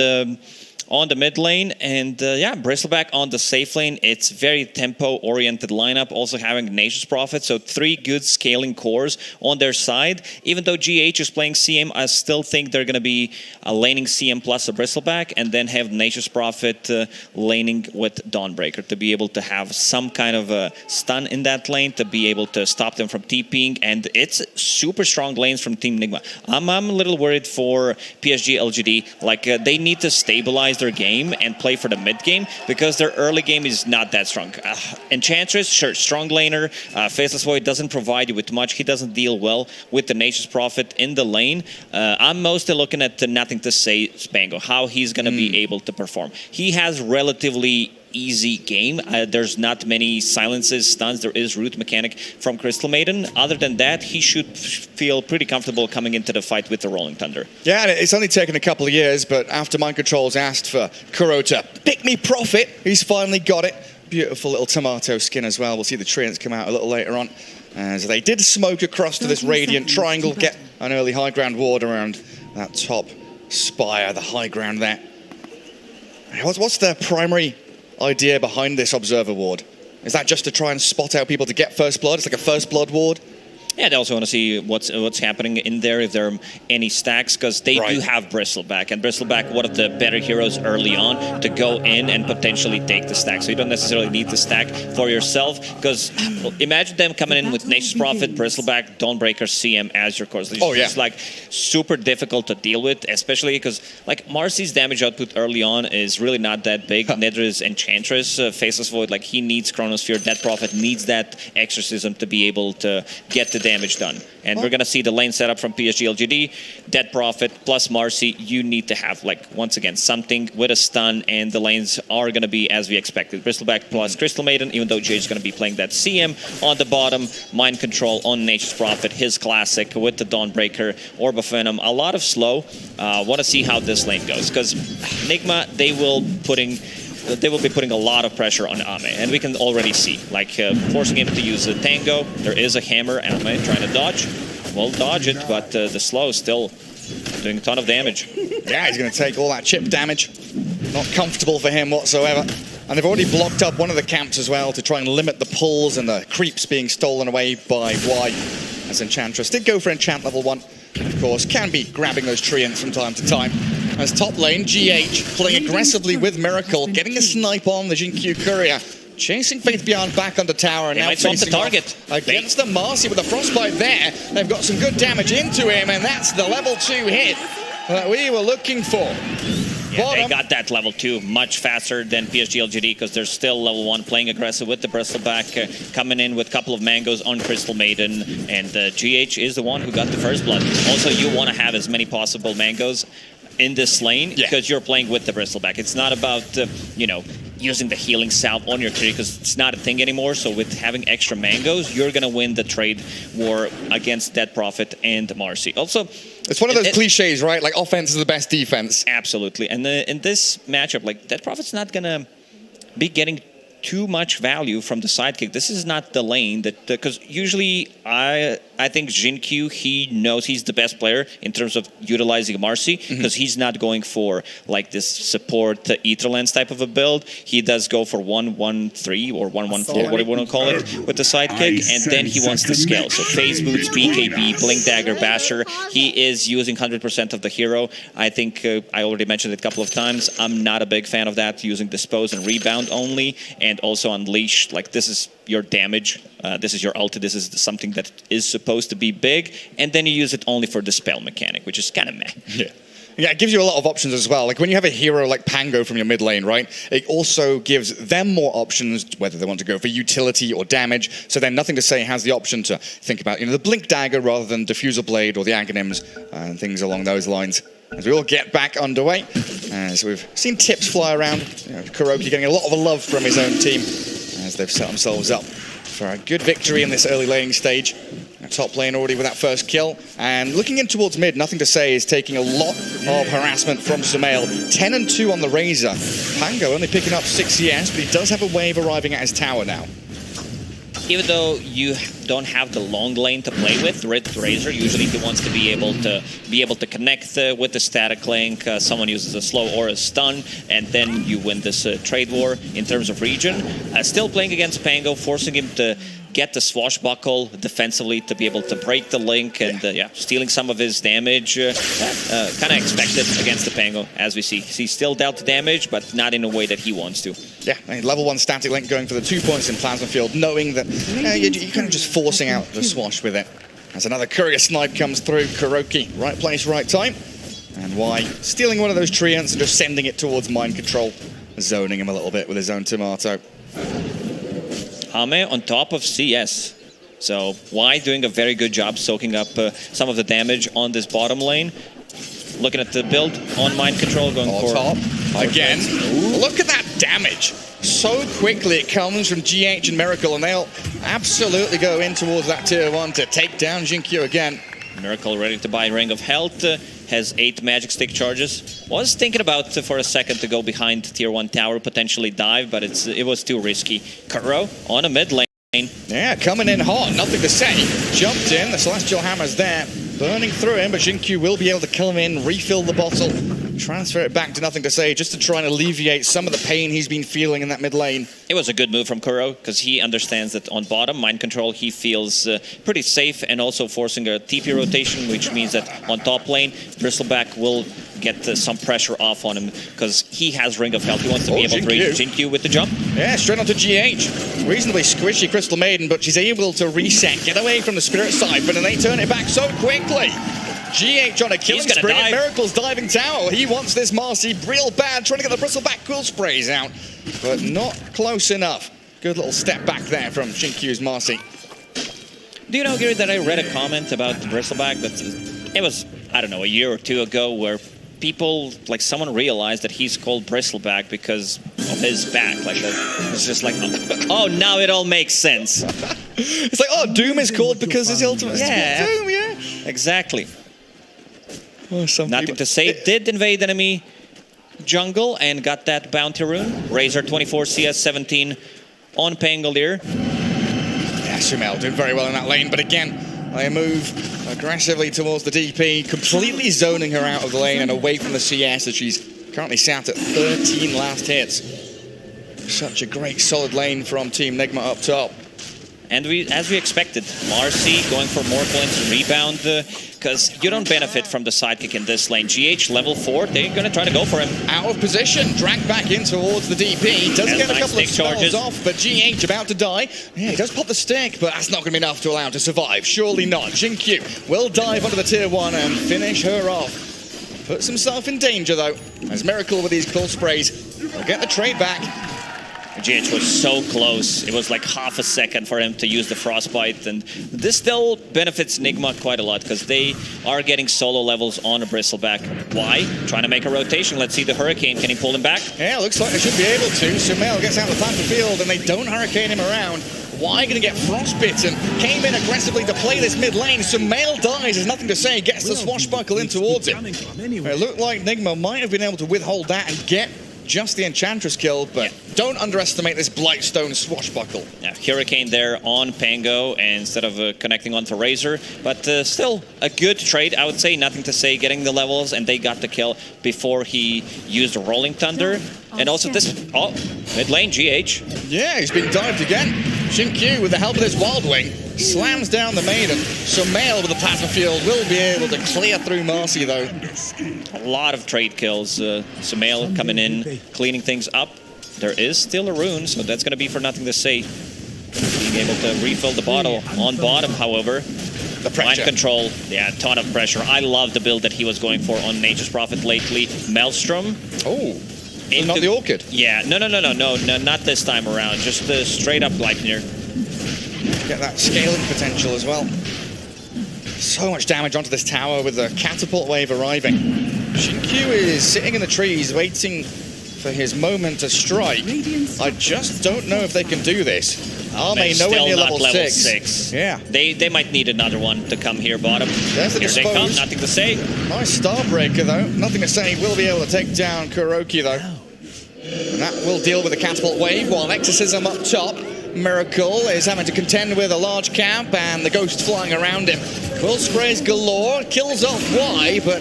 the mid lane, and yeah, Bristleback on the safe lane. It's very tempo-oriented lineup, also having Nature's Prophet, so 3 good scaling cores on their side. Even though GH is playing CM, I still think they're going to be laning CM plus a Bristleback, and then have Nature's Prophet laning with Dawnbreaker to be able to have some kind of a stun in that lane, to be able to stop them from TPing, and it's super strong lanes from Team Nigma. I'm a little worried for PSG.LGD, like they need to stabilize their game and play for the mid game, because their early game is not that strong. Enchantress, sure, strong laner. Faceless Void doesn't provide you with much. He doesn't deal well with the Nature's Prophet in the lane. I'm mostly looking at the Nothing to Say Spango, how he's going to be able to perform. He has relatively easy game. There's not many silences, stuns. There is root mechanic from Crystal Maiden. Other than that, he should feel pretty comfortable coming into the fight with the Rolling Thunder. Yeah, and it's only taken a couple of years, but after Mind Control's asked for Kuro to pick me Prophet, he's finally got it. Beautiful little tomato skin as well. We'll see the treants come out a little later on, as they did smoke across to this Radiant Triangle, get an early high ground ward around that top spire, the high ground there. What's the primary idea behind this Observer Ward? Is that just to try and spot out people to get First Blood? It's like a First Blood Ward? Yeah, they also want to see what's happening in there, if there are any stacks, because they do have Bristleback, and Bristleback, one of the better heroes early on to go in and potentially take the stack. So you don't necessarily need the stack for yourself, because imagine them coming in with Nature's Prophet, Bristleback, Dawnbreaker, CM as your cores. It's like super difficult to deal with, especially because like Marcy's damage output early on is really not that big. Nedra's Enchantress, Faceless Void, like he needs Chronosphere, Dead Prophet needs that Exorcism to be able to get the damage done. And we're going to see the lane setup from PSG.LGD. Dead Prophet plus Marcy, you need to have, like, once again, something with a stun, and the lanes are going to be as we expected. Bristleback plus Crystal Maiden, even though Jay is going to be playing that CM on the bottom. Mind Control on Nature's Prophet, his classic with the Dawnbreaker, Orb of Venom. A lot of slow. Want to see how this lane goes, because Nigma, they will be putting a lot of pressure on Ame, and we can already see, like, forcing him to use a Tango. There is a hammer, Ame trying to dodge. Will dodge it, but the slow is still doing a ton of damage. Yeah, he's going to take all that chip damage. Not comfortable for him whatsoever. And they've already blocked up one of the camps as well to try and limit the pulls and the creeps being stolen away by Y. As Enchantress did go for Enchant level 1. Of course, can be grabbing those treants from time to time. As top lane, GH playing aggressively with Miracle, getting a snipe on the Jinkyu Courier. Chasing Faith Beyond back onto tower and now facing the target against the Marcy with the Frostbite there. They've got some good damage into him, and that's the level 2 hit that we were looking for. Yeah, they got that level 2 much faster than PSG.LGD, because they're still level 1 playing aggressive with the Bristleback, coming in with a couple of mangoes on Crystal Maiden, and GH is the one who got the first blood. Also, you want to have as many possible mangoes in this lane, because you're playing with the Bristleback. It's not about, you know, using the healing salve on your tree, because it's not a thing anymore. So with having extra mangoes, you're going to win the trade war against Dead Prophet and Marcy. Also, it's one of those cliches, right? Like, offense is the best defense. Absolutely. And in this matchup, like, Dead Prophet's not going to be getting too much value from the sidekick. This is not the lane that, because usually I think Jinkyu, he knows he's the best player in terms of utilizing Marcy, because he's not going for like this support Etherlands type of a build. He does go for 1-1-3 or 1-1-4, what do you want to call it, with the sidekick, and then he wants to scale. So Phase Boots, BKB, Blink Dagger, Basher, he is using 100% of the hero. I think I already mentioned it a couple of times. I'm not a big fan of that, using Dispose and Rebound only, and also Unleash. Like, this is your damage, this is your ulti, this is something that is supposed to be big, and then you use it only for the spell mechanic, which is kind of meh. Yeah, it gives you a lot of options as well. Like, when you have a hero like Pango from your mid lane, right, it also gives them more options, whether they want to go for utility or damage. So then Nothing to Say has the option to think about, you know, the Blink Dagger rather than Diffuser Blade or the Aghanims and things along those lines. As we all get back underway, as we've seen tips fly around, you know, Kuroki getting a lot of love from his own team as they've set themselves up for a good victory in this early laning stage. Top lane already with that first kill, and looking in towards mid, Nothing to Say is taking a lot of harassment from Sumail. 10 and 2 on the Razor. Pango only picking up 6 CS, but he does have a wave arriving at his tower now. Even though you don't have the long lane to play with Razor, usually he wants to be able to connect with the static link. Someone uses a slow or a stun, and then you win this trade war in terms of region. Still playing against Pango, forcing him to get the swashbuckle defensively to be able to break the link, and stealing some of his damage. Kind of expected against the Pango, as we see. He still dealt damage, but not in a way that he wants to. Yeah, level 1 static link going for the 2 points in Plasma Field, knowing that you're kind of just forcing out the swash with it. As another courier snipe comes through, Kuroki, right place, right time. And Y stealing one of those treants and just sending it towards Mind Control, zoning him a little bit with his own tomato. Ame on top of CS. So Y doing a very good job soaking up some of the damage on this bottom lane. Looking at the build on Mind Control, going for top again. Look at that damage. So quickly it comes from GH and Miracle, and they'll absolutely go in towards that tier 1 to take down Jinkyu again. Miracle ready to buy Ring of Health. Has 8 magic stick charges. Was thinking about for a second to go behind tier 1 tower, potentially dive, but it was too risky. Kuro on a mid lane. Yeah, coming in hot, Nothing to Say. Jumped in, the Celestial Hammer's there, burning through him, but Jinkyu will be able to come in, refill the bottle, transfer it back to nothing to say, just to try and alleviate some of the pain he's been feeling in that mid lane. It was a good move from Kuro because he understands that on bottom, mind control, he feels pretty safe, and also forcing a TP rotation, which means that on top lane, Bristleback will get some pressure off on him because he has Ring of Health. He wants to be able to reach Jin-Q with the jump. Yeah, straight onto GH. Reasonably squishy Crystal Maiden, but she's able to reset, get away from the Spirit Siphon, and they turn it back so quickly. GH on a killing spree. Miracle's diving tower. He wants this Marcy real bad, trying to get the Bristleback cool sprays out, but not close enough. Good little step back there from Jin-Q's Marcy. Do you know, Gary, that I read a comment about the Bristleback that it was, I don't know, a year or two ago, where people, like someone realized that he's called Bristleback because of his back. Like that. It's just like, oh, now it all makes sense. It's like, oh, Doom is called because his ultimate is Doom, yeah. Exactly. Oh, nothing to say. Did invade enemy jungle and got that bounty rune. Razor 24 CS 17 on Pangolier. Yeah, Sumail doing very well in that lane, but again, they move aggressively towards the DP, completely zoning her out of the lane and away from the CS as she's currently sat at 13 last hits. Such a great solid lane from Team Nigma up top. And as we expected, Marcy going for more points and rebound, because you don't benefit from the sidekick in this lane. GH level 4, they're going to try to go for him. Out of position, dragged back in towards the DP. Does get a couple of spells off, but GH about to die. Yeah, he does pop the stick, but that's not going to be enough to allow him to survive. Surely not. Jin-Q will dive onto the tier 1 and finish her off. Puts himself in danger, though, as Miracle with these cool sprays will get the trade back. GH was so close. It was like half a second for him to use the Frostbite, and this still benefits Nigma quite a lot because they are getting solo levels on a Bristleback. Why? Trying to make a rotation. Let's see the Hurricane. Can he pull him back? Yeah, looks like they should be able to. Sumail gets out of the plant field and they don't Hurricane him around. Why going to get frostbitten? Came in aggressively to play this mid lane. Sumail dies, there's nothing to say. Gets the swashbuckle in towards him. It looked like Nigma might have been able to withhold that and get just the Enchantress kill, but don't underestimate this Blightstone swashbuckle. Yeah, Hurricane there on Pango instead of connecting onto Razor, but still a good trade, I would say. Nothing to say, getting the levels, and they got the kill before he used Rolling Thunder. And also this, mid lane, GH. Yeah, he's been dived again. Jin-Q, with the help of this Wild Wing, slams down the Maiden. Sumail with the plasma field will be able to clear through Marcy, though. A lot of trade kills. Sumail coming in, cleaning things up. There is still a rune, so that's going to be for nothing to say. Being able to refill the bottle on bottom, however. The pressure. Mind control, yeah, a ton of pressure. I love the build that he was going for on Nature's Prophet lately. Maelstrom. Oh. Not the Orchid? Yeah, no, not this time around. Just the straight up Gleipnir. Get that scaling potential as well. So much damage onto this tower with the catapult wave arriving. Jin-Q is sitting in the trees waiting for his moment to strike. I just don't know if they can do this. Arme nowhere near level 6. Yeah. They might need another one to come here bottom. There's the here they come, nothing to say. Nice Starbreaker though. Nothing to say. Will be able to take down Kuroki though. And that will deal with the catapult wave while Exorcism up top. Miracle is having to contend with a large camp and the ghost flying around him. Quill sprays galore, kills off Y, but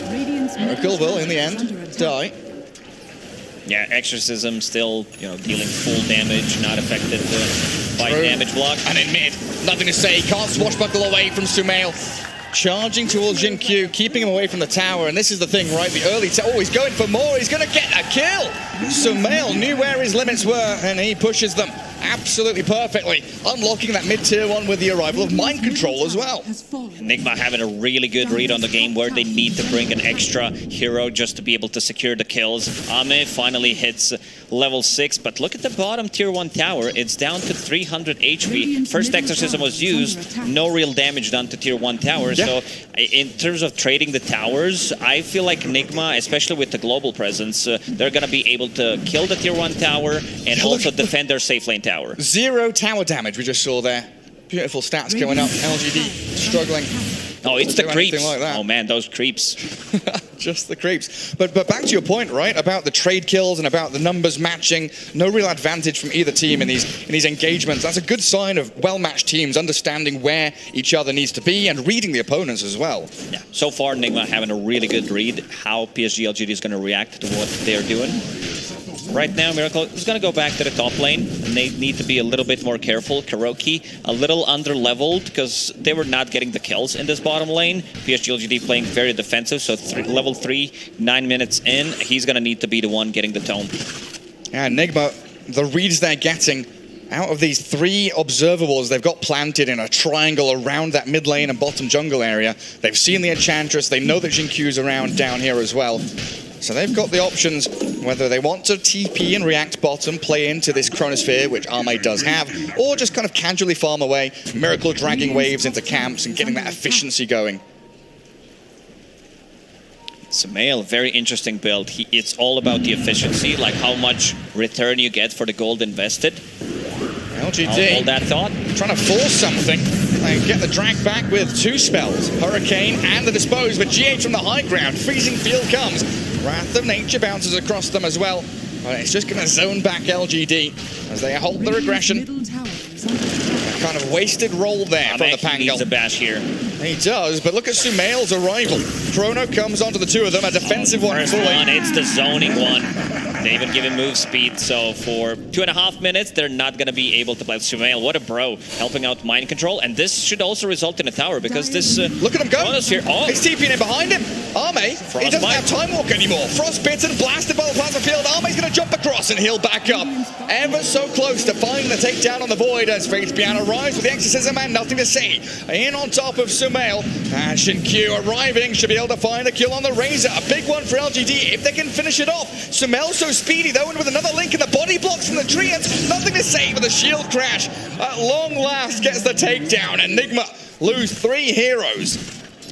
Miracle will in the end die. Yeah, Exorcism still, dealing full damage, not affected by damage block. And in mid, nothing to say, can't swashbuckle away from Sumail. Charging towards Jin-Q, keeping him away from the tower, and this is the thing, right? The early he's going for more, he's going to get a kill! Sumail knew where his limits were, and he pushes them absolutely perfectly, unlocking that mid-tier 1 with the arrival of Mind Control as well. Nigma having a really good read on the game where they need to bring an extra hero just to be able to secure the kills. Ame finally hits level 6, but look at the bottom tier 1 tower, it's down to 300 HP. First Exorcism was used, no real damage done to tier 1 towers. So in terms of trading the towers, I feel like Nigma, especially with the global presence, they're going to be able to kill the tier 1 tower and also defend their safe lane tower. 0 tower damage we just saw there. Beautiful stats going up. LGD struggling. Oh, it's to the do creeps. anything like that. Oh man, those creeps. Just the creeps. But back to your point, right, about the trade kills and about the numbers matching. No real advantage from either team in these engagements. That's a good sign of well-matched teams understanding where each other needs to be and reading the opponents as well. Yeah. So far, Nigma having a really good read how PSG.LGD is going to react to what they're doing. Right now, Miracle is going to go back to the top lane, and they need to be a little bit more careful. Kuroki, a little under-leveled because they were not getting the kills in this bottom lane. PSG.LGD playing very defensive, so level 3, 9 minutes in, he's going to need to be the one getting the tome. Yeah, Nigma, the reads they're getting out of these 3 observables they've got planted in a triangle around that mid lane and bottom jungle area. They've seen the Enchantress, they know that Jinkyu's around down here as well. So they've got the options, whether they want to TP and react bottom, play into this Chronosphere, which Arme does have, or just kind of casually farm away, Miracle dragging waves into camps and getting that efficiency going. Sumail, very interesting build. It's all about the efficiency, like how much return you get for the gold invested. LGD, all that thought. Trying to force something and get the drag back with 2 spells. Hurricane and the Dispose, but GH from the high ground. Freezing Field comes. Wrath of Nature bounces across them as well. But it's just going to zone back LGD as they hold their aggression. A kind of wasted roll there from the Pango. He needs a bash here. He does, but look at Sumail's arrival. Chrono comes onto the 2 of them, a defensive one. First one, it's the zoning one. They even give him move speed, so for 2.5 minutes, they're not going to be able to play Sumail. What a bro, helping out mind control, and this should also result in a tower, because this... look at him go! Here. Oh. He's TPing in behind him. Arme, he doesn't have Time Walk anymore. Frostbitten, blasted by the plasma field. Arme's going to jump across and he'll back up. Ever so close to finding the takedown on the Void as Fate's Piano arrives with the Exorcism and nothing to say. In on top of Sumail, and Shinkyu arriving, should be able to find a kill on the Razor. A big one for LGD if they can finish it off. Sumail so speedy though, and with another link in the body blocks from the Treants, nothing to say with a shield crash. At long last gets the takedown, and Nigma lose 3 heroes.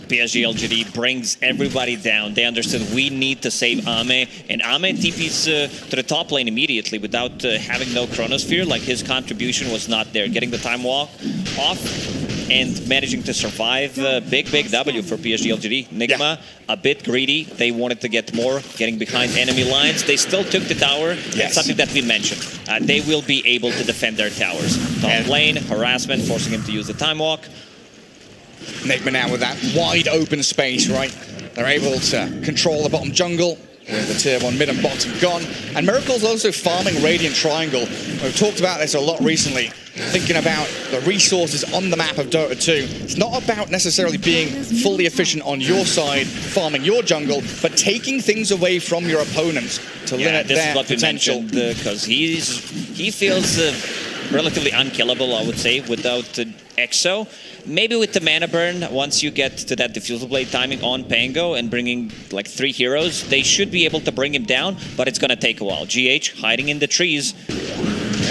PSG.LGD brings everybody down. They understood we need to save Ame, and Ame TPs to the top lane immediately without having no Chronosphere. Like, his contribution was not there. Getting the time walk off and managing to survive. Big W for PSG.LGD. Nigma, a bit greedy. They wanted to get more, getting behind enemy lines. They still took the tower. Yes. That's something that we mentioned. They will be able to defend their towers. Top lane, harassment, forcing him to use the time walk. Nigma now with that wide open space, right? They're able to control the bottom jungle with the tier 1 mid and bottom gone. And Miracle's also farming Radiant Triangle. We've talked about this a lot recently, thinking about the resources on the map of Dota 2. It's not about necessarily being fully efficient on your side, farming your jungle, but taking things away from your opponents to limit their potential. Because he feels relatively unkillable, I would say, without Exo. Maybe with the mana burn, once you get to that Diffusal Blade timing on Pango and bringing like 3 heroes, they should be able to bring him down, but it's going to take a while. GH hiding in the trees.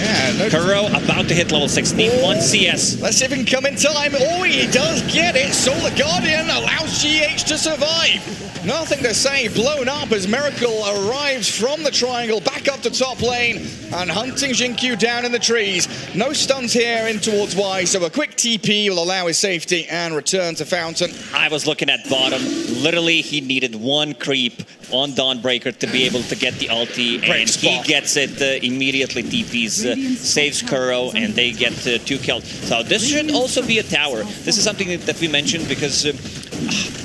Yeah, Kuro about to hit level 16, 1 CS. Let's see if he can come in time. Oh, he does get it. Solar Guardian allows GH to survive. Nothing to say, blown up as Miracle arrives from the triangle back up to top lane and hunting Jinkyu down in the trees. No stuns here in towards Y, so a quick TP will allow his safety and return to Fountain. I was looking at bottom. Literally, he needed 1 creep on Dawnbreaker to be able to get the ulti, and he gets it immediately. TPs, saves Kuro, and they get 2 kills. So this should also be a tower. This is something that we mentioned because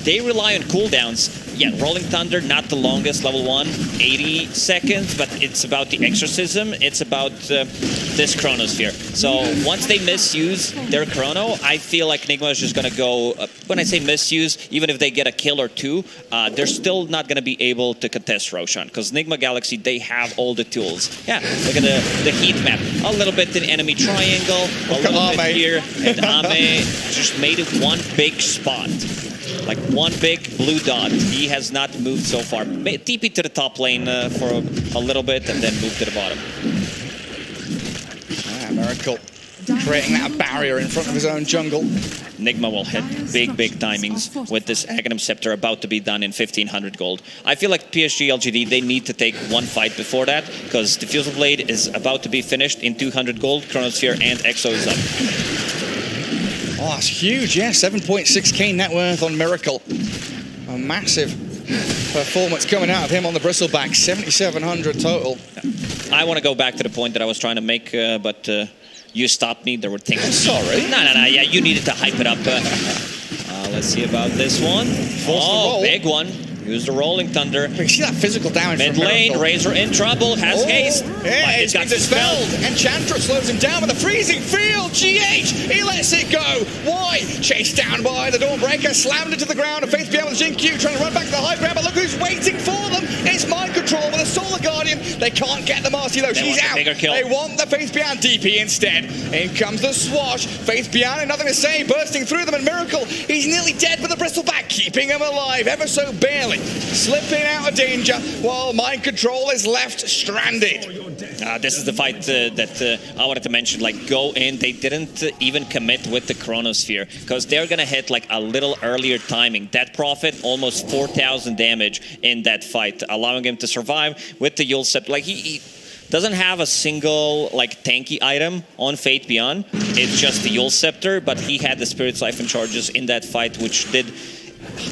they rely on cooldowns. Yeah, Rolling Thunder, not the longest, level 1, 80 seconds, but it's about the Exorcism, it's about this Chronosphere. So once they misuse their Chrono, I feel like Nigma is just going to go, when I say misuse, even if they get a kill or 2, they're still not going to be able to contest Roshan, because Nigma Galaxy, they have all the tools. Yeah, look at the heat map. A little bit in enemy triangle, a little bit here, and Ame just made it 1 big spot. Like 1 big blue dot. He has not moved so far. TP to the top lane for a little bit and then move to the bottom. Miracle creating that barrier in front of his own jungle. Nigma will hit big timings with this Aghanim Scepter about to be done in 1500 gold. I feel like PSG.LGD, they need to take 1 fight before that, because Diffusal Blade is about to be finished in 200 gold, Chronosphere and Exo is up. Oh, that's huge, yeah. 7.6k net worth on Miracle. A massive performance coming out of him on the bristleback. 7,700 total. I want to go back to the point that I was trying to make, but you stopped me. There were things. Sorry. No. Yeah, you needed to hype it up. Let's see about this one. Oh, big one. Use the Rolling Thunder. You see that physical damage Mid from lane, Miracle. Razor in trouble, has haste. Yeah, but it's been dispelled. Enchantress slows him down with a freezing field. GH, he lets it go. Why? Chased down by the Dawnbreaker, slammed into the ground. A Faith Beyond with Jin-Q trying to run back to the high ground, but look who's waiting for them. It's Mind Control with a Solar Guardian. They can't get the Master though. She's out. They want the Faith Beyond DP instead. In comes the Swash. Faith Beyond and nothing to say, bursting through them, and Miracle, he's nearly dead with the bristleback, keeping him alive ever so barely. Slipping out of danger while Mind Control is left stranded. This is the fight that I wanted to mention. Like, go in. They didn't even commit with the Chronosphere because they're going to hit like a little earlier timing. That Prophet, almost 4,000 damage in that fight, allowing him to survive with the Yule Scepter. Like, he doesn't have a single like tanky item on Fate Beyond. It's just the Yule Scepter, but he had the Spirit Siphon charges in that fight, which did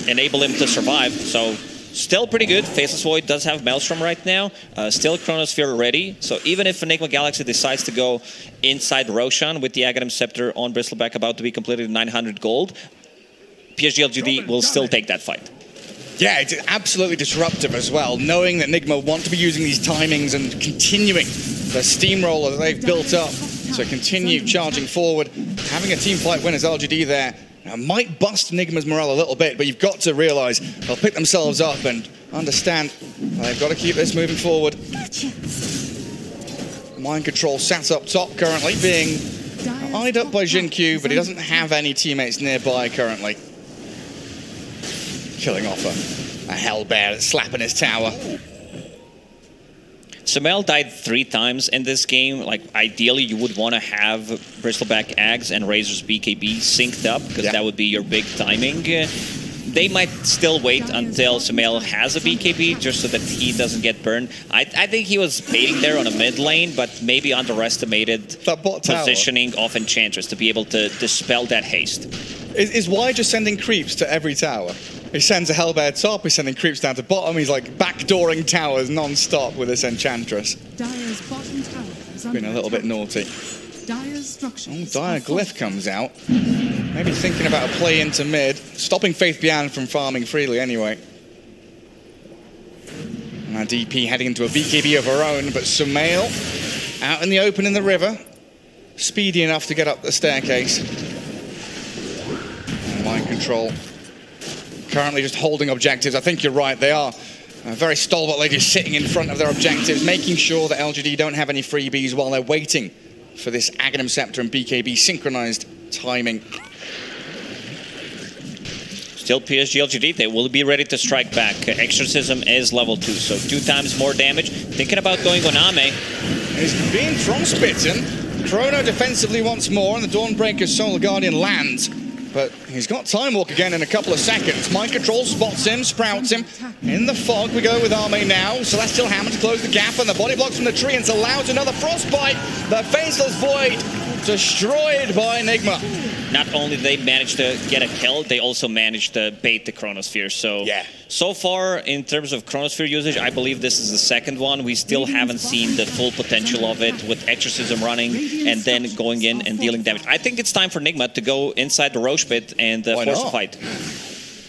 enable him to survive. So still pretty good. Faceless Void does have Maelstrom right now. Still Chronosphere ready. So even if Nigma Galaxy decides to go inside Roshan with the Aghanim Scepter on Bristleback about to be completed in 900 gold, PSG.LGD will still take that fight. Yeah, it's absolutely disruptive as well, knowing that Nigma want to be using these timings and continuing the steamroller that they've built up. So continue charging forward. Having a team fight win as LGD there might bust Nigma's morale a little bit, but you've got to realize they'll pick themselves up and understand they've got to keep this moving forward. Mind Control sat up top currently, being eyed up by Jin-Q, but he doesn't have any teammates nearby currently. Killing off a Hellbear that's slapping his tower. Sumail died 3 times in this game. Like, ideally, you would want to have Bristleback Ags and Razor's BKB synced up, because that would be your big timing. They might still wait until Sumail has a BKB, just so that he doesn't get burned. I think he was baiting there on a mid lane, but maybe underestimated positioning of Enchantress to be able to dispel that haste. Is Y just sending creeps to every tower? He sends a Hellbear top, he's sending creeps down to bottom, he's like backdooring towers non-stop with this Enchantress. Dire's bottom tower is Been a little bit naughty. Dire's structure. Oh, Dire Glyph comes out. Maybe thinking about a play into mid, stopping Faith Beyond from farming freely anyway. And our DP heading into a BKB of her own, but Sumail out in the open in the river, speedy enough to get up the staircase. And Mind Control currently just holding objectives. I think you're right, they are very stalwart ladies sitting in front of their objectives, making sure that LGD don't have any freebies while they're waiting for this Aghanim Scepter and BKB synchronized timing. Still PSG.LGD, they will be ready to strike back. Exorcism is level 2, so 2 times more damage. Thinking about going on Ame. He's being frostbitten. Chrono defensively once more, and the Dawnbreaker's Solar Guardian lands. But he's got Time Walk again in a couple of seconds. Mind Control spots him, sprouts him. In the fog, we go with Ame now. Celestial Hammer to close the gap, and the body blocks from the tree and allows another Frostbite. The Faceless Void destroyed by Nigma. Not only did they manage to get a kill, they also managed to bait the Chronosphere. So, so far, in terms of Chronosphere usage, I believe this is the second one. We still haven't seen the full potential of it with Exorcism running and then going in and dealing damage. I think it's time for Nigma to go inside the Roche Pit and force a fight.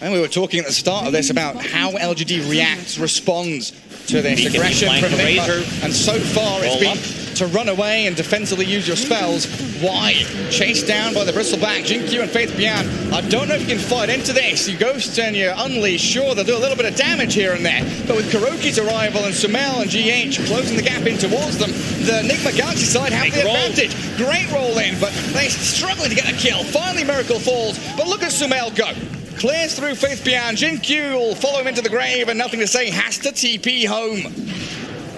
And we were talking at the start of this about how LGD reacts, responds to this aggression from Nigma. And so far it's been to run away and defensively use your spells. Why? Chased down by the Bristleback, Jin-Q and Faith Beyond. I don't know if you can fight into this. You Ghost and you Unleash, sure, they'll do a little bit of damage here and there. But with Kuroki's arrival and Sumail and GH closing the gap in towards them, the Nigma Galaxy side have the advantage. Great roll in, but they're struggling to get a kill. Finally, Miracle falls, but look at Sumail go. Clears through Faith Beyond. Jin-Q will follow him into the grave, and nothing to say, has to TP home.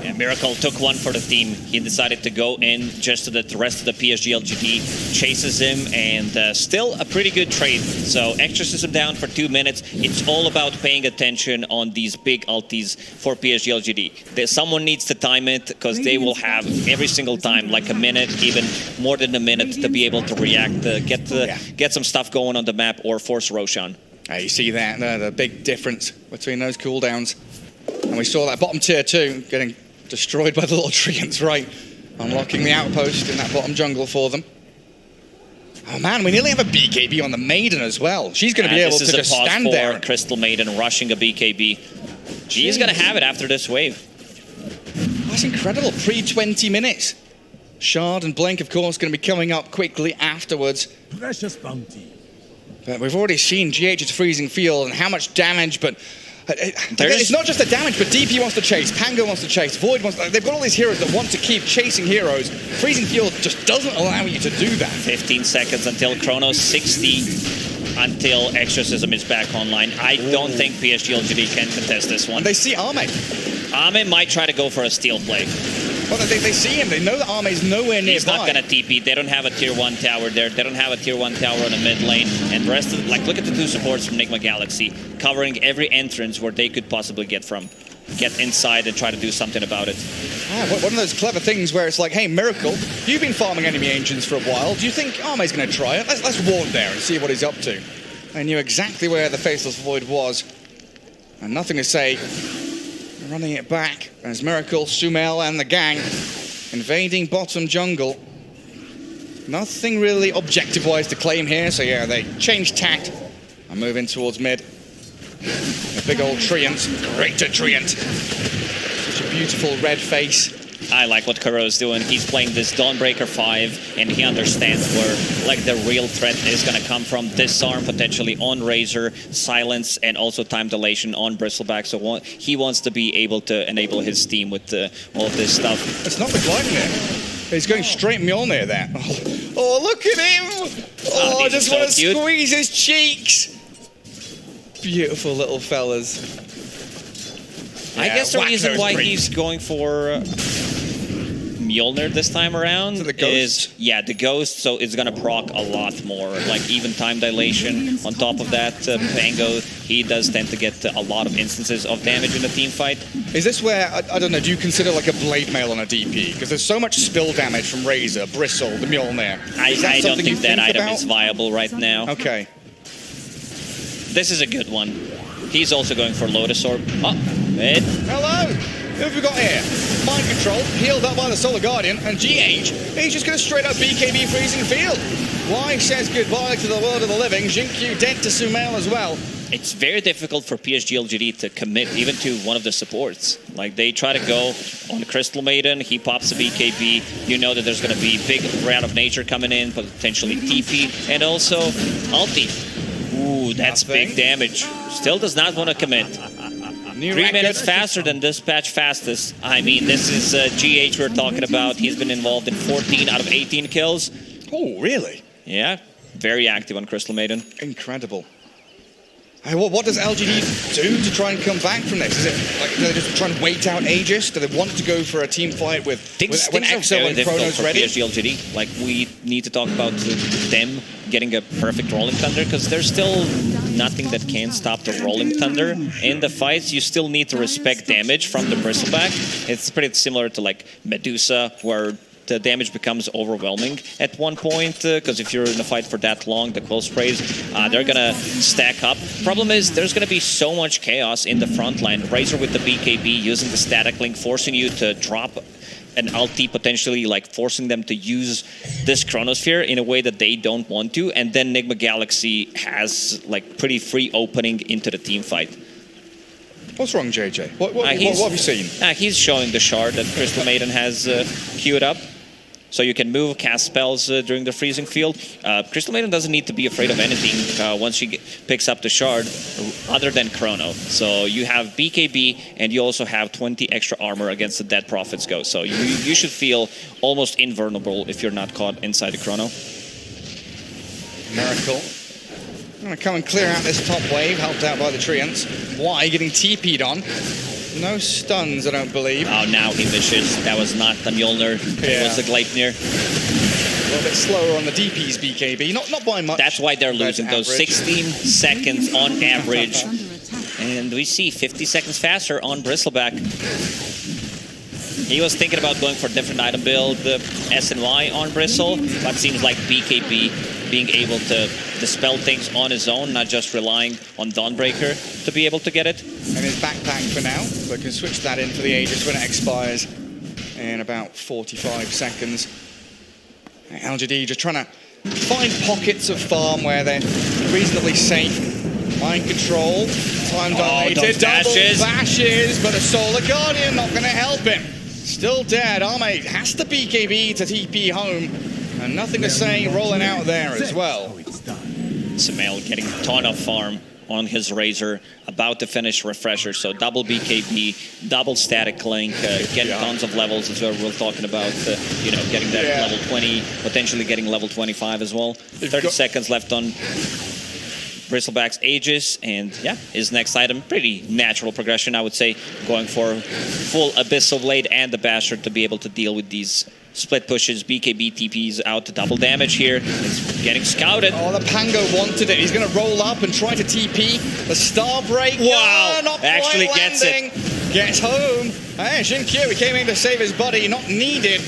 Yeah, Miracle took one for the team. He decided to go in just so that the rest of the PSG.LGD chases him, and still a pretty good trade. So exorcism down for 2 minutes. It's all about paying attention on these big ultis for PSG.LGD. Someone needs to time it, because they will have every single time like a minute, even more than a minute, to be able to react, get some stuff going on the map or force Roshan. You see that, the big difference between those cooldowns. And we saw that bottom tier 2 getting destroyed by the little treants, right? Unlocking the outpost in that bottom jungle for them. Oh man, we nearly have a BKB on the Maiden as well. She's going to be able to just stand there. Crystal Maiden rushing a BKB. She's going to have it after this wave. That's incredible. Pre-20 minutes. Shard and Blink, of course, going to be coming up quickly afterwards. Precious bounty. But we've already seen GH's freezing field and how much damage, but it's not just the damage, but DP wants to chase, Pango wants to chase, Void wants to, they've got all these heroes that want to keep chasing heroes. Freezing field just doesn't allow you to do that. 15 seconds until Chronos, 60 until Exorcism is back online. I don't think PSG.LGD can contest this one. And they see Arme. Arme might try to go for a steal play. Well, they see him. They know that Arme is nowhere nearby. He's not going to TP. They don't have a tier 1 tower there. They don't have a tier 1 tower on the mid lane. And the rest of like, look at the 2 supports from Nigma Galaxy, covering every entrance where they could possibly get from. Get inside and try to do something about it. One of those clever things where it's like, hey, Miracle, you've been farming enemy engines for a while. Do you think Arme's going to try it? Let's ward there and see what he's up to. I knew exactly where the Faceless Void was. And nothing to say. Running it back as Miracle, Sumail and the gang invading bottom jungle. Nothing really objective-wise to claim here, so yeah, they change tact and move in towards mid. A big old Treant, greater Treant. Such a beautiful red face. I like what Kuro is doing. He's playing this Dawnbreaker 5, and he understands where like the real threat is going to come from. Disarm potentially on Razor, silence, and also time dilation on Bristleback. So he wants to be able to enable his team with all of this stuff. It's not the Gleipnir. He's going straight Mjolnir there. Oh, look at him! Oh, I just want to squeeze his cheeks. Beautiful little fellas. I guess the reason why he's going for Mjolnir this time around is, yeah, the Ghost, so it's going to proc a lot more. Like, even time dilation. On top of that, Pango, he does tend to get a lot of instances of damage in the team fight. Is this where, I don't know, do you consider like a Blade Mail on a DP? Because there's so much spill damage from Razor, Bristle, the Mjolnir. I don't think that item is viable right now. Okay. This is a good one. He's also going for Lotus Orb. Oh, mid. Hello! Who have we got here? Mind Control, healed up by the Solar Guardian, and GH, he's just going to straight up BKB freezing field. Y says goodbye to the world of the living. Jinkyu dead to Sumail as well. It's very difficult for PSG.LGD to commit even to one of the supports. Like, they try to go on Crystal Maiden, he pops a BKB, you know that there's going to be big Round of Nature coming in, potentially TP, and also ulti. Ooh, that's big damage. Still does not want to commit. 3 minutes faster than Dispatch fastest. I mean, this is GH we're talking about. He's been involved in 14 out of 18 kills. Oh, really? Yeah, very active on Crystal Maiden. Incredible. Hey, what does LGD do to try and come back from this? Is it like they're just trying to wait out Aegis? Do they want to go for a team fight when Exo and Chrono's ready? PSG.LGD. Like, we need to talk about them getting a perfect Rolling Thunder, because there's still nothing that can stop the Rolling Thunder. In the fights, you still need to respect damage from the Bristleback. It's pretty similar to like Medusa, where the damage becomes overwhelming at one point, because if you're in a fight for that long, the close sprays, they're gonna stack up. Problem is, there's gonna be so much chaos in the front line. Razor with the BKB, using the static link, forcing you to drop an ulti, potentially like forcing them to use this Chronosphere in a way that they don't want to, and then Nigma Galaxy has like pretty free opening into the team fight. What's wrong, JJ? What have you seen? He's showing the shard that Crystal Maiden has queued up. So you can move, cast spells during the freezing field. Crystal Maiden doesn't need to be afraid of anything once she picks up the shard, other than Chrono. So you have BKB, and you also have 20 extra armor against the Dead Prophet's Ghost. So you should feel almost invulnerable if you're not caught inside the Chrono. Miracle. I'm going to come and clear out this top wave, helped out by the Treants. Y getting TP'd on. No stuns, I don't believe. Oh, now he wishes. That was not the Mjolnir. It was the Gleipnir. A little bit slower on the DP's BKB, not by much. That's why they're losing those average. 16 seconds on average. Under attack. And we see 50 seconds faster on Bristleback. He was thinking about going for a different item build, SNY on Bristle, but seems like BKB being able to dispel things on his own, not just relying on Dawnbreaker to be able to get it. And his backpack for now, but can switch that in for the Aegis when it expires in about 45 seconds. LGD just trying to find pockets of farm where they're reasonably safe. Mind control, time dilated, those double bashes. bashes, but a Solar Guardian not going to help him. Still dead. Arme has to BKB to TP home, and nothing to say rolling out there as well. Sumail getting a ton of farm on his Razor, about to finish Refresher, so double BKB, double Static Link, getting tons of levels as well. We're talking about, you know, getting that level 20, potentially getting level 25 as well. 30 seconds left on Bristleback's Aegis, and yeah, his next item, pretty natural progression, I would say, going for full Abyssal Blade and the Bastard to be able to deal with these split pushes. BKB TPs out to double damage here. It's getting scouted. Oh, the Pango wanted it. He's going to roll up and try to TP. The Starbreaker, Wow, not actually quite gets landing. Gets home. Hey, Xinkyu, he came in to save his buddy, not needed.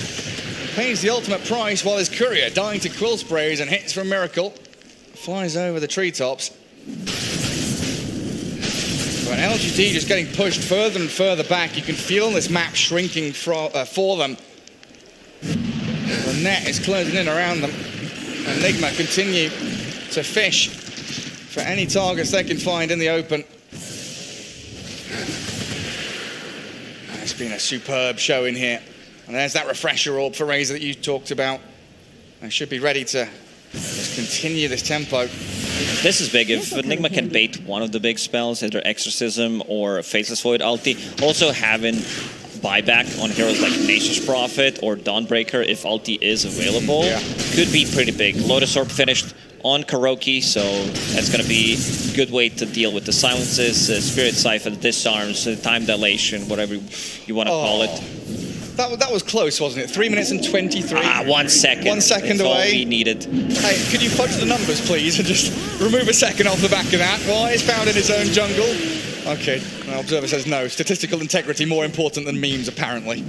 Pays the ultimate price while his courier dying to Quill Sprays and hits from Miracle. Flies over the treetops. But LGD just getting pushed further and further back. You can feel this map shrinking for them. The net is closing in around them. And Nigma continue to fish for any targets they can find in the open. It's been a superb showing here. And there's that Refresher Orb for Razor that you talked about. They should be ready to just continue this tempo. This is big. If Nigma can bait one of the big spells, either Exorcism or Faceless Void ulti, also having buyback on heroes like Nation's Prophet or Dawnbreaker if ulti is available, could be pretty big. Lotus Orb finished on Kuroki, so that's going to be a good way to deal with the silences, Spirit Siphon, disarms, time dilation, whatever you want to call it. That was close, wasn't it? 3 minutes and 23. 1 second. 1 second That's away. all we needed. Hey, could you fudge the numbers, please, and just remove a second off the back of that? Well, he's found in his own jungle. Okay, the observer says no. Statistical integrity more important than memes, apparently.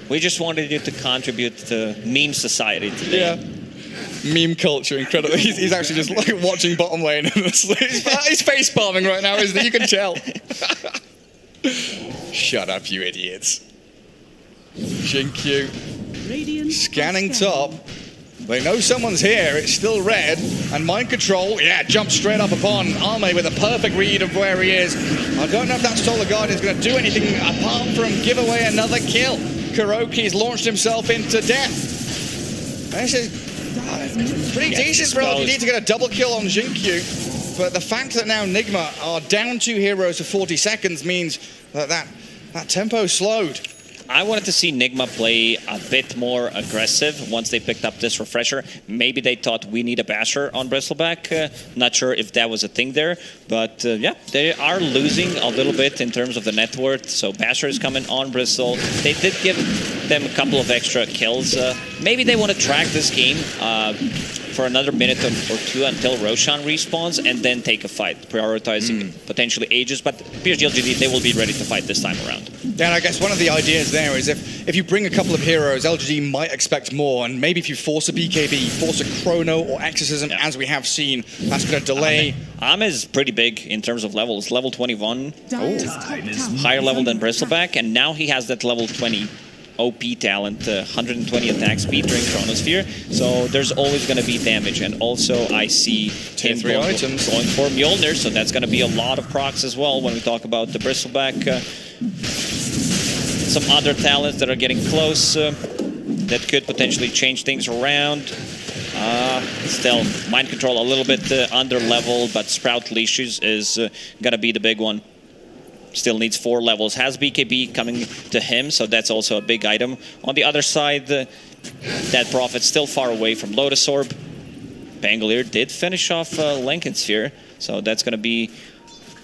We just wanted you to contribute to meme society today. Meme culture, incredible. He's actually just like watching bottom lane. He's face palming right now, isn't he? You can tell. Shut up, you idiots. Xinkyu scanning top. They know someone's here. It's still red. And mind control, jumps straight up upon Arme with a perfect read of where he is. I don't know if that Solar Guardian is going to do anything apart from give away another kill. Kuroki's launched himself into death. This is pretty decent for LGD to get a double kill on Xinkyu. But the fact that now Nigma are down 2 heroes for 40 seconds means that tempo slowed. I wanted to see Nigma play a bit more aggressive once they picked up this Refresher. Maybe they thought we need a Basher on Bristleback. Not sure if that was a thing there. But yeah, they are losing a little bit in terms of the net worth. So Basher is coming on Bristle. They did give them a couple of extra kills. Maybe they want to track this game for another minute or two until Roshan respawns and then take a fight, prioritizing potentially Aegis. But PSG.LGD, they will be ready to fight this time around. Yeah, and I guess one of the ideas there is if you bring a couple of heroes, LGD might expect more, and maybe if you force a BKB, force a Chrono or Exorcism, as we have seen, that's going to delay. Ame is pretty big in terms of levels, level 21, higher level than Bristleback, and now he has that level 20 OP talent, 120 attack speed during Chronosphere, so there's always going to be damage. And also I see him going for Mjolnir, so that's going to be a lot of procs as well when we talk about the Bristleback. Some other talents that are getting close that could potentially change things around. Still, mind control a little bit under level, but Sprout Leashes is going to be the big one. Still needs 4 levels. Has BKB coming to him, so that's also a big item. On the other side, that Prophet's still far away from Lotus Orb. Bangalore did finish off Lincoln Sphere, so that's going to be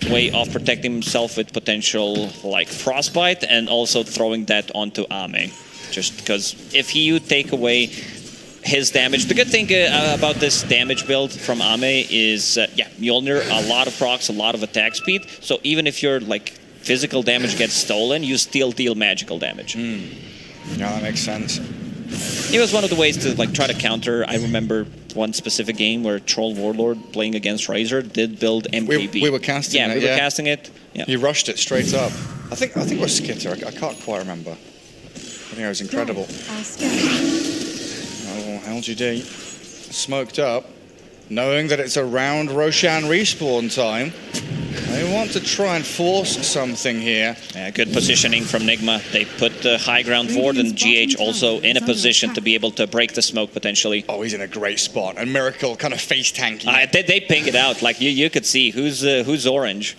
way of protecting himself with potential like frostbite, and also throwing that onto Ame. Just because if you take away his damage, the good thing about this damage build from Ame is, yeah, Mjolnir, a lot of procs, a lot of attack speed. So even if your like physical damage gets stolen, you still deal magical damage. Yeah, that makes sense. It was one of the ways to like try to counter. I remember one specific game where Troll Warlord playing against Razor did build MKB. We were casting it. Yeah, we were casting it. Yeah. He rushed it straight up. I think it was Skitter. I can't quite remember. I think it was incredible. Are scattered. Oh, LGD smoked up, knowing that it's around Roshan respawn time. They want to try and force something here. Yeah, good positioning from Nigma. They put the high ground forward, and GH also in a position to be able to break the smoke potentially. Oh, he's in a great spot. And Miracle kind of face tanking. They ping it out. Like you could see who's orange.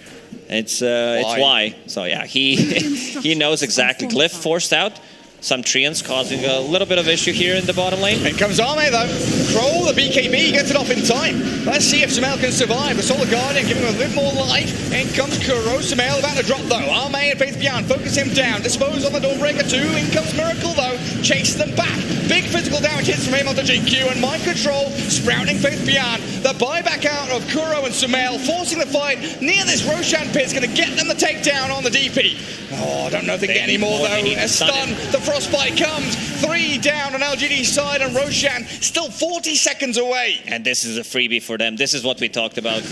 It's Y. So yeah, he knows exactly. Glyph forced out. Some Treants causing a little bit of issue here in the bottom lane. In comes Ame though. Kroll, the BKB, gets it off in time. Let's see if Sumail can survive. The Solar Guardian giving him a bit more life. In comes Kuro. Sumail about to drop though. Ame and Faith Beyond focus him down. Dispose on the Dawnbreaker too. In comes Miracle though. Chase them back. Big physical damage hits from him onto GQ, and Mind Control sprouting Faith Beyond. The buyback out of Kuro and Sumail, forcing the fight near this Roshan pit is going to get them the takedown on the DP. Oh, I don't know if they can get any more though. A stun. The Frostbite comes. 3 down on LGD's side, and Roshan still 40 seconds away. And this is a freebie for them. This is what we talked about,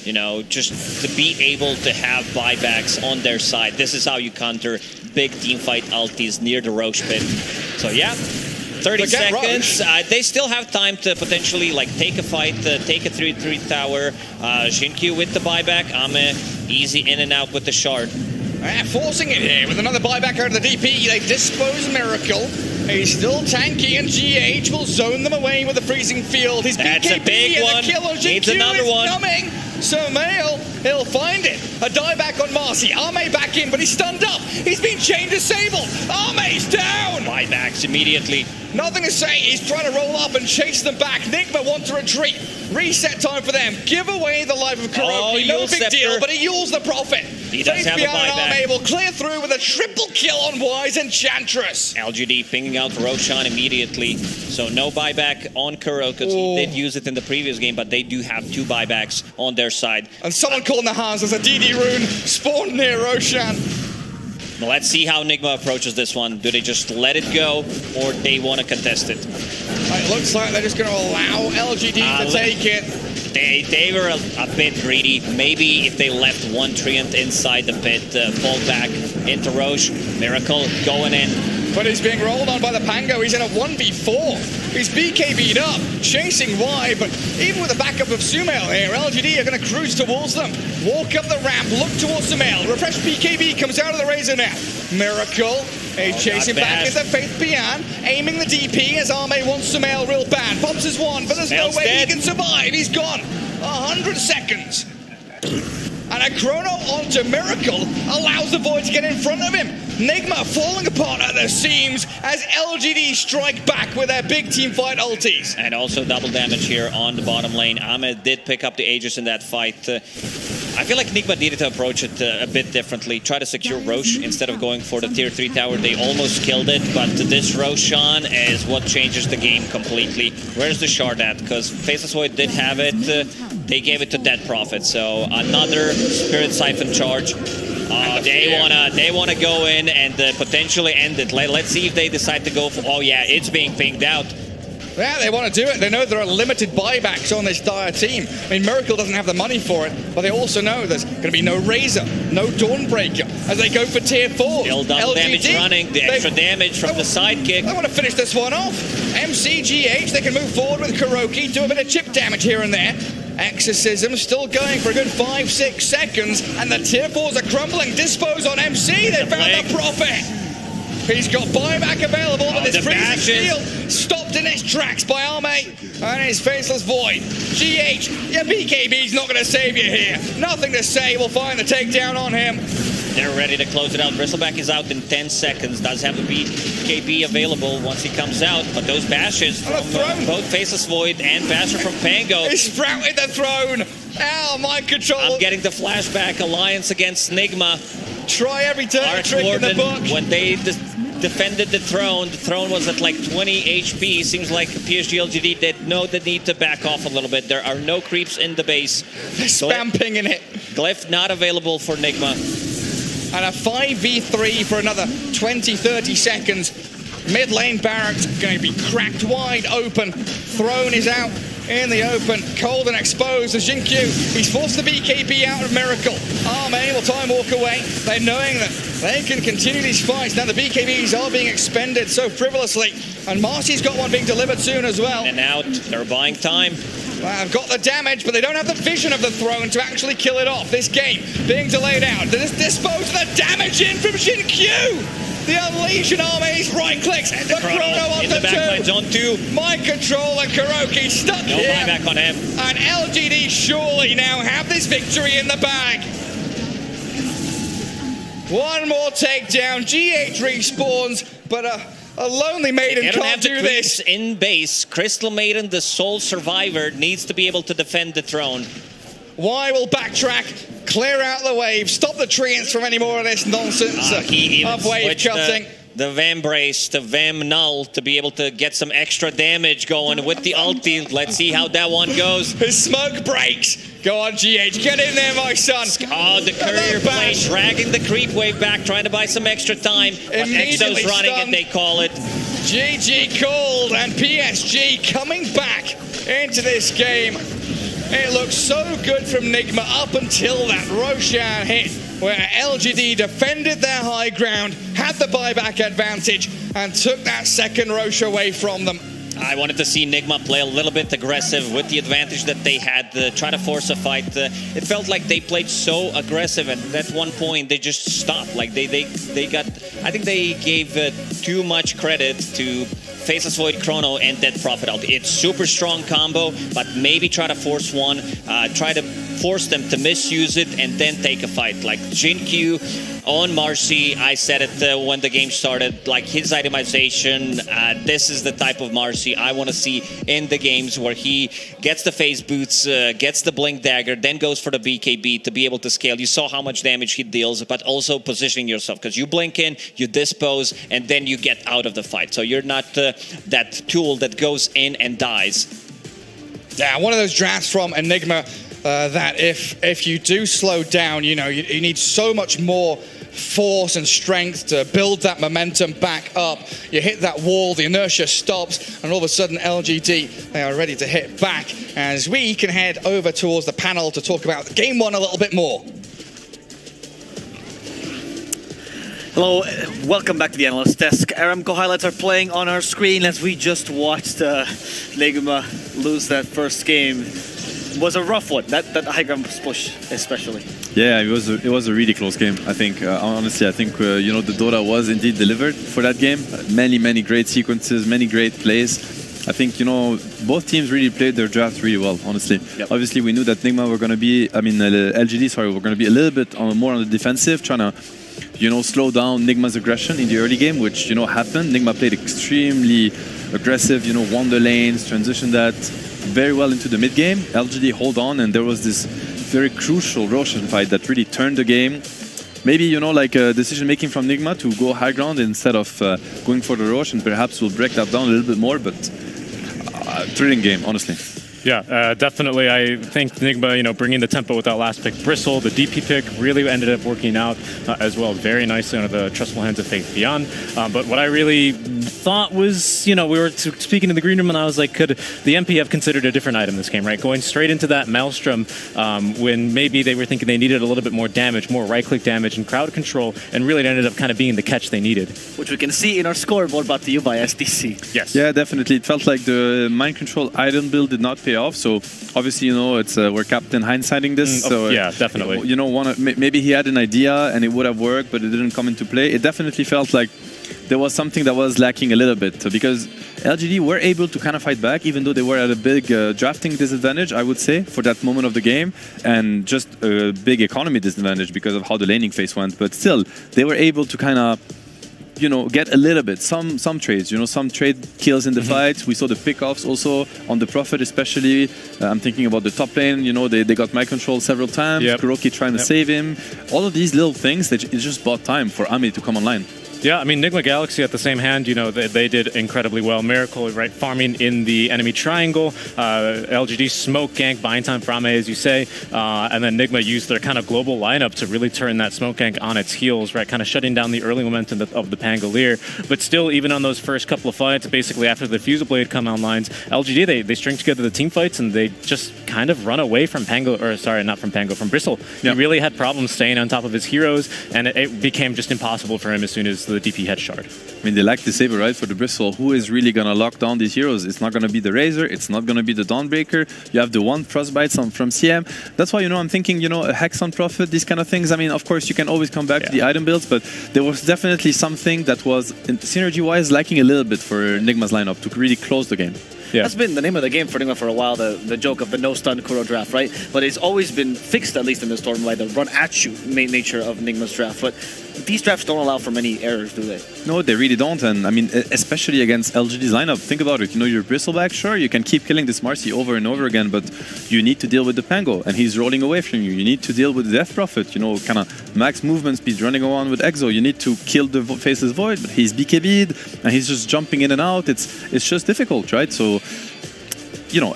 you know, just to be able to have buybacks on their side. This is how you counter big teamfight ultis near the Roche pit. So yeah, 30 seconds. They still have time to potentially like take a fight, take a 3-3 tower. Jinkyu with the buyback. Ame easy in and out with the shard. Forcing it here with another buyback out of the DP. They dispose Miracle. He's still tanky, and GH will zone them away with the freezing field. His That's BKB a big one. And the kill on Needs another one. Coming. Sumail, he'll find it. A dieback on Marcy. Ame back in, but he's stunned up. He's been chain disabled. Ame's down. Buybacks immediately. Nothing to say. He's trying to roll up and chase them back. Nigma wants to retreat. Reset time for them. Give away the life of Kuroki. Oh, no big Scepter. deal, but he yules the profit. He does have a buyback. Ame will clear through with a triple kill on Wise Enchantress. LGD pinging out Roshan immediately. So no buyback on Kuro, because he did use it in the previous game, but they do have 2 buybacks on their side. And someone calling the hands as a DD rune spawned near Roshan. Let's see how Nigma approaches this one. Do they just let it go, or they want to contest it? It looks like they're just going to allow LGD to take it. They were a bit greedy. Maybe if they left one Treant inside the pit, fall back into Roche. Miracle going in. But he's being rolled on by the Pango. He's in a 1v4. He's BKB'd up, chasing Y, but even with the backup of Sumail here, LGD are going to cruise towards them. Walk up the ramp, look towards Sumail. Refresh BKB comes out of the Razor now. Miracle, chasing back as a Faith Beyond, aiming the DP as Ame wants Sumail real bad. Pops his one, but there's no way he can survive. He's gone. 100 seconds. And a chrono onto Miracle allows the Void to get in front of him. Nigma falling apart at the seams as LGD strike back with their big team fight ultis. And also double damage here on the bottom lane. Ahmed did pick up the Aegis in that fight. I feel like Nigma needed to approach it a bit differently. Try to secure Roche instead of going for the tier 3 tower. They almost killed it, but this Roshan is what changes the game completely. Where's the shard at? Because Faceless Void did have it. They gave it to Dead Prophet, so another Spirit Siphon charge. They wanna go in and potentially end it. Let's see if they decide to go for. Oh yeah, it's being pinged out. Yeah, they want to do it. They know there are limited buybacks on this dire team. I mean, Miracle doesn't have the money for it, but they also know there's going to be no Razor, no Dawnbreaker as they go for tier 4. Still double damage running, the extra damage from the sidekick. They want to finish this one off. MCGH, they can move forward with Kuroki, do a bit of chip damage here and there. Exorcism still going for a good 5-6 seconds, and the tier 4s are crumbling. Dispose on MC, they found the profit. He's got buyback available, but this freezing field stopped in its tracks by Ame and his Faceless Void. GH, your BKB's not going to save you here. Nothing to say, we'll find the takedown on him. They're ready to close it out. Bristleback is out in 10 seconds. Does have a BKB available once he comes out, but those bashes from both Faceless Void and Basher from Pango. He sprouted the throne. Ow, mind control. I'm getting the flashback. Alliance against Nigma. Try every dirty Arch trick in the Warden, book. when they defended the throne was at like 20 HP. Seems like PSG.LGD did know the need to back off a little bit. There are no creeps in the base. They're spam pinging it. Glyph not available for Nigma. And a 5v3 for another 20-30 seconds. Mid lane barracks going to be cracked wide open. Throne is out in the open, cold and exposed as Jinkyu. He's forced the BKB out of Miracle. Arme will time walk away. They're knowing that they can continue these fights. Now the BKBs are being expended so frivolously. And Marcy's got one being delivered soon as well. And out, they're buying time. I've got the damage, but they don't have the vision of the throne to actually kill it off. This game being delayed out. They just dispose of the damage in from Jinkyu. The Unleashed Army's right clicks. The Chrono on in the backline zone 2. Mind control and Kuroki stuck No here. buyback on him. And LGD surely now have this victory in the bag. One more takedown. GH respawns, but a lonely maiden They don't can't have the do creeps this. in base. Crystal Maiden, the sole survivor, needs to be able to defend the throne. Y will backtrack, clear out the wave, stop the treants from any more of this nonsense He even of wave switched cutting. the Vambrace to Vam Null to be able to get some extra damage going with the ulti. Let's see how that one goes. His smoke breaks. Go on, GH, get in there, my son. Oh, the courier play, dragging the creep wave back, trying to buy some extra time. But Immediately Exo's running stunned. it, they call it. GG called, and PSG coming back into this game. It looks so good from Nigma up until that Roshan hit, where LGD defended their high ground, had the buyback advantage, and took that second Rosh away from them. I wanted to see Nigma play a little bit aggressive with the advantage that they had, try to force a fight. It felt like they played so aggressive, and at one point they just stopped. Like they got, I think they gave too much credit to Faceless Void Chrono and Dead Prophet out. It's super strong combo, but maybe try to force one, try to force them to misuse it and then take a fight. Like Jinkyu on Marcy, I said it when the game started, like his itemization, this is the type of Marcy I want to see in the games, where he gets the phase boots, gets the blink dagger, then goes for the BKB to be able to scale. You saw how much damage he deals, but also positioning yourself, because you blink in, you dispose, and then you get out of the fight. So you're not that tool that goes in and dies. Yeah, one of those drafts from Enigma that if you do slow down, you know, you need so much more force and strength to build that momentum back up. You hit that wall, the inertia stops, and all of a sudden LGD, they are ready to hit back, as we can head over towards the panel to talk about game one a little bit more. Hello, welcome back to the Analyst Desk. Aramco highlights are playing on our screen as we just watched Nigma lose that first game. It was a rough one, that high ground push especially. Yeah, it was a really close game. I think, honestly, I think you know, the DOTA was indeed delivered for that game. Many great sequences, many great plays. I think, you know, both teams really played their draft really well, honestly. Yep. Obviously, we knew that Nigma were going to be, LGD, sorry, were going to be a little bit more on the defensive, trying to, you know, slow down Nigma's aggression in the early game, which, you know, happened. Nigma played extremely aggressive, you know, won the lanes, transitioned that very well into the mid game. LGD hold on, and there was this very crucial Roshan fight that really turned the game. Maybe, you know, like a decision making from Nigma to go high ground instead of going for the Rosh, and perhaps we'll break that down a little bit more, but thrilling game, honestly. Yeah, definitely. I think Nigma, you know, bringing the tempo with that last pick, Bristle, the DP pick, really ended up working out as well, very nicely under the trustful hands of Faith Beyond. But what I really thought was, you know, we were speaking in the green room, and I was like, could the MP have considered a different item this game, right? Going straight into that Maelstrom when maybe they were thinking they needed a little bit more damage, more right-click damage and crowd control, and really it ended up kind of being the catch they needed. Which we can see in our scoreboard brought to you by SDC. Yes. Yeah, definitely. It felt like the mind control item build did not pay off. So obviously, you know, it's we're Captain hindsighting this. So yeah, definitely. You know, maybe he had an idea and it would have worked, but it didn't come into play. It definitely felt like there was something that was lacking a little bit, because LGD were able to kind of fight back, even though they were at a big drafting disadvantage, I would say, for that moment of the game, and just a big economy disadvantage because of how the laning phase went. But still, they were able to kind of, get a little bit, some trades, some trade kills in the fights. We saw the pickoffs also on the Prophet especially. I'm thinking about the top lane, they got my control several times, Kuroki trying to save him. All of these little things that it just bought time for Ame to come online. Yeah, I mean, Nigma Galaxy at the same hand, they did incredibly well. Miracle, right, farming in the enemy triangle. LGD smoke gank, buying time for Ame, as you say. And then Nigma used their kind of global lineup to really turn that smoke gank on its heels, right, kind of shutting down the early momentum of the Pangolier. But still, even on those first couple of fights, basically after the Fusel Blade come online, LGD, they string together the team fights and they just kind of run away from from Bristle. He really had problems staying on top of his heroes, and it became just impossible for him as soon as the DP had shard. I mean, they lack the saber, right, for the Bristle. Who is really going to lock down these heroes? It's not going to be the Razor. It's not going to be the Dawnbreaker. You have the one Frostbite from CM. That's why, I'm thinking, a Hex on Prophet, these kind of things. I mean, of course, you can always come back to the item builds, but there was definitely something that was, synergy-wise, lacking a little bit for Nigma's lineup to really close the game. Yeah. That's been the name of the game for Nigma for a while, the joke of the no-stun Kuro draft, right? But it's always been fixed, at least in this tournament, by the run-at-you nature of Nigma's draft. But these drafts don't allow for many errors, do they? No, they really don't. And I mean, especially against LGD's lineup, think about it. Your Bristleback, sure, you can keep killing this Marcy over and over again, but you need to deal with the Pango, and he's rolling away from you. You need to deal with the Death Prophet, kind of max movement speed, running around with Exo. You need to kill the Faceless Void, but he's BKB'd, and he's just jumping in and out. It's just difficult, right? So,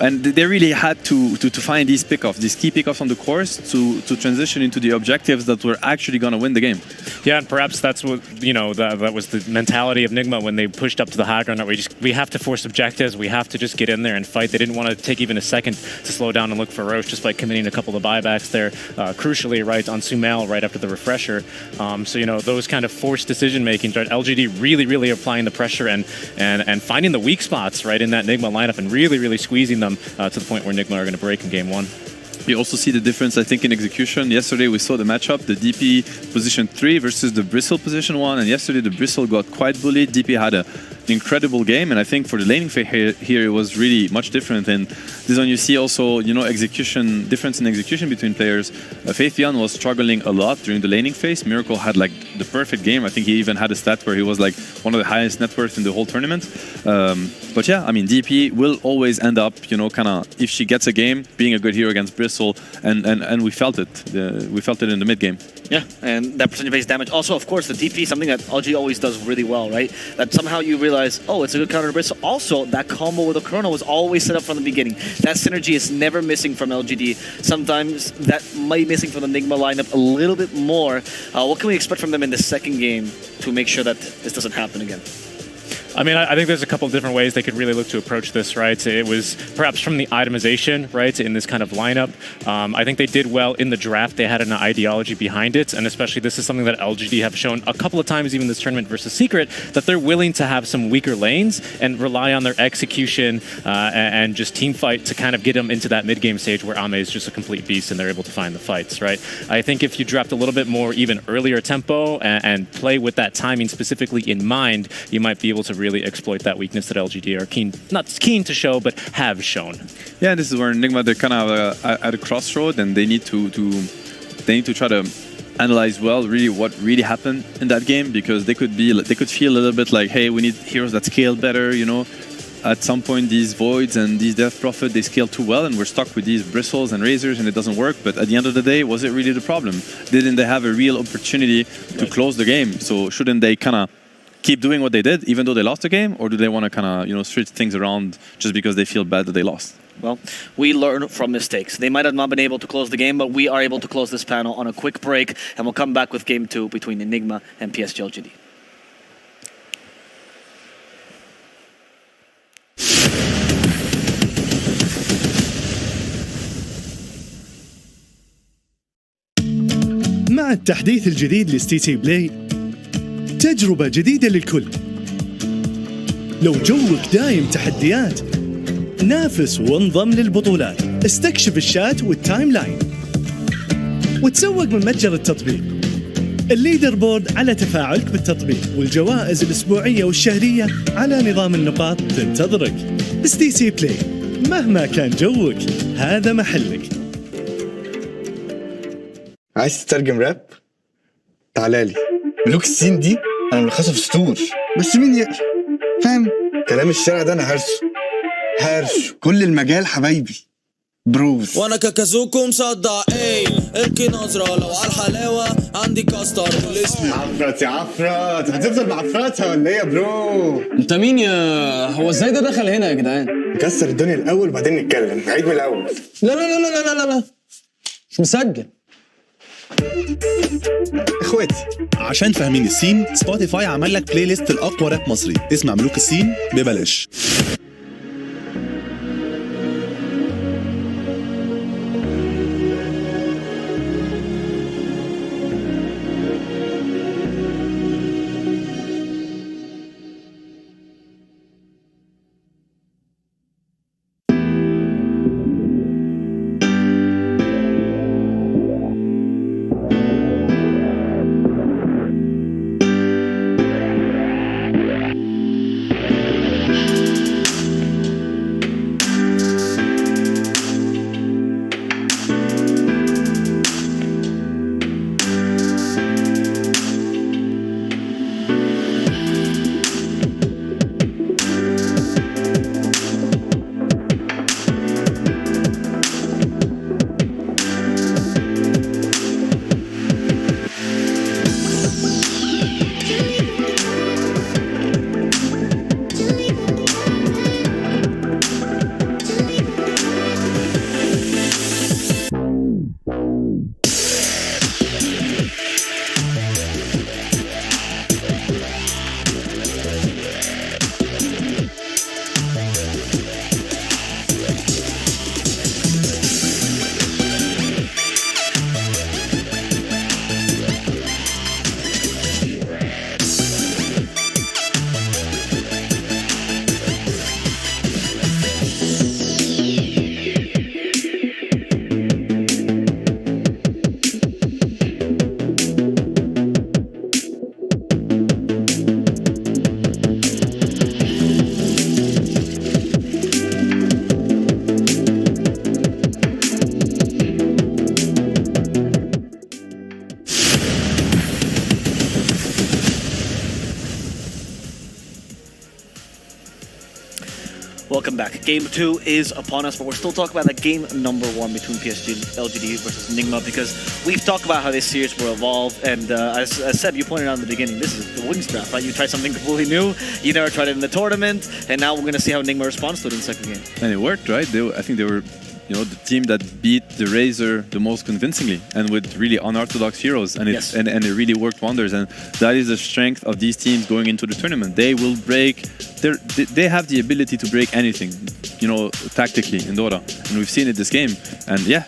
and they really had to find these pickoffs, these key pickoffs on the course to transition into the objectives that were actually going to win the game. Yeah, and perhaps that's what, that was the mentality of Nigma when they pushed up to the high ground. We have to force objectives. We have to just get in there and fight. They didn't want to take even a second to slow down and look for Roche just by committing a couple of buybacks there, crucially, right, on Sumail right after the refresher. So, those kind of forced decision-making, right, LGD really applying the pressure and finding the weak spots, right, in that Nigma lineup and really squeezing them to the point where Nigma are going to break in game one. You also see the difference, I think, in execution. Yesterday we saw the matchup, the DP position 3 versus the Bristle position 1, and yesterday the Bristle got quite bullied. DP had an incredible game, and I think for the laning phase here it was really much different. And this one you see also, difference in execution between players. Faithian was struggling a lot during the laning phase. Miracle had like the perfect game. I think he even had a stat where he was like one of the highest net worth in the whole tournament. But yeah, I mean, DP will always end up, kind of, if she gets a game, being a good hero against Bristle, and we felt it. We felt it in the mid game. Yeah, and that percentage-based damage. Also, of course, the DP, something that LG always does really well, right? That somehow you realize, oh, it's a good counter to Bristle. Also, that combo with the Chrono was always set up from the beginning. That synergy is never missing from LGD. Sometimes that might be missing from the Nigma lineup a little bit more. What can we expect from them in the second game to make sure that this doesn't happen again? I mean, I think there's a couple of different ways they could really look to approach this, right? It was perhaps from the itemization, right, in this kind of lineup. I think they did well in the draft. They had an ideology behind it, and especially this is something that LGD have shown a couple of times, even this tournament versus Secret, that they're willing to have some weaker lanes and rely on their execution and just team fight to kind of get them into that mid-game stage where Ame is just a complete beast and they're able to find the fights, right? I think if you draft a little bit more even earlier tempo and play with that timing specifically in mind, you might be able to really exploit that weakness that LGD are not keen to show, but have shown. Yeah, this is where Nigma, they're kind of at a crossroad, and they need to try to analyze well really what really happened in that game, because they could feel a little bit like, hey, we need heroes that scale better, At some point, these Voids and these Death Prophet, they scale too well, and we're stuck with these Bristles and Razors, and it doesn't work. But at the end of the day, was it really the problem? Didn't they have a real opportunity to close the game? So shouldn't they kind of keep doing what they did, even though they lost the game, or do they want to kind of, switch things around just because they feel bad that they lost? Well, we learn from mistakes. They might have not been able to close the game, but we are able to close this panel on a quick break, and we'll come back with Game 2 between Nigma and PSG.LGD. مع التحديث الجديد لستي سي بلاي، تجربة جديدة للكل. لو جوك دايم تحديات، نافس وانضم للبطولات، استكشف الشات والتايم لاين، وتسوق من متجر التطبيق. الليدر بورد على تفاعلك بالتطبيق، والجوائز الأسبوعية والشهرية على نظام النقاط تنتظرك. ستي سي بلاي، مهما كان جوك هذا محلك. عايز تترجم راب؟ تعالالي. ملوك الصين دي انا ملخصه في سطور بس مين يقرا فاهم كلام الشارع ده انا هرش كل المجال حبايبي بروز وانا كاكازوكو مصدع ايه الكي نظرة لو على الحلاوة عندي كاستر والاسم عفرت يا عفرت هتفضل معفرتها ولا ايه يا برو انت مين يا هو ازاي ده دخل هنا يا جدعان نكسر الدنيا الاول وبعدين نتكلم نعيد من الاول لا لا لا لا لا لا لا مش مسجل اخواتي عشان فاهمين السين سبوتيفاي عمل لك بلاي ليست الأقوى راب مصري اسمع ملوك السين ببلاش. Welcome back. Game 2 is upon us, but we're still talking about the game number 1 between PSG.LGD versus Nigma because we've talked about how this series will evolve. And as Seb, you pointed out in the beginning, this is the wings draft, right? You tried something completely new. You never tried it in the tournament, and now we're going to see how Nigma responds to it in the second game. And it worked, right? I think they were, the team that beat the Razor the most convincingly and with really unorthodox heroes, and it really worked wonders. And that is the strength of these teams going into the tournament. They will break. They have the ability to break anything, tactically in Dota, and we've seen it this game. And yeah,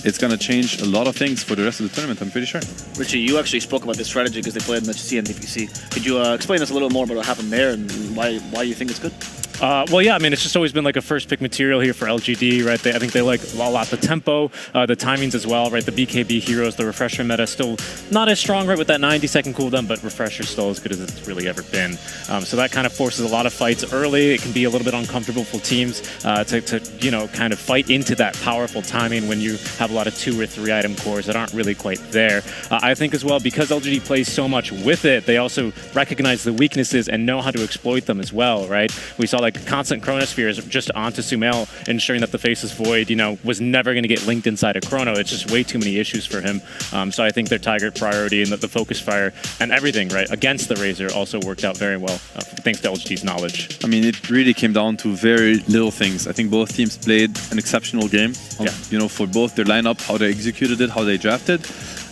it's going to change a lot of things for the rest of the tournament, I'm pretty sure. Richie, you actually spoke about this strategy because they played in the HC and DPC. Could you explain us a little more about what happened there and why you think it's good? Well, yeah, I mean, it's just always been like a first pick material here for LGD, right? I think they like a lot the tempo, the timings as well, right? The BKB heroes, the refresher meta still not as strong, right, with that 90-second cooldown, but refresher's still as good as it's really ever been. So that kind of forces a lot of fights early. It can be a little bit uncomfortable for teams to kind of fight into that powerful timing when you have a lot of 2 or 3 item cores that aren't really quite there. I think as well, because LGD plays so much with it, they also recognize the weaknesses and know how to exploit them as well, right? We saw like constant Chronospheres just onto Sumail, ensuring that the Faceless Void, was never going to get linked inside a Chrono. It's just way too many issues for him. So I think their Tiger priority and the focus fire and everything, right, against the Razor also worked out very well, thanks to LGD's knowledge. I mean, it really came down to very little things. I think both teams played an exceptional game, for both their lineup, how they executed it, how they drafted.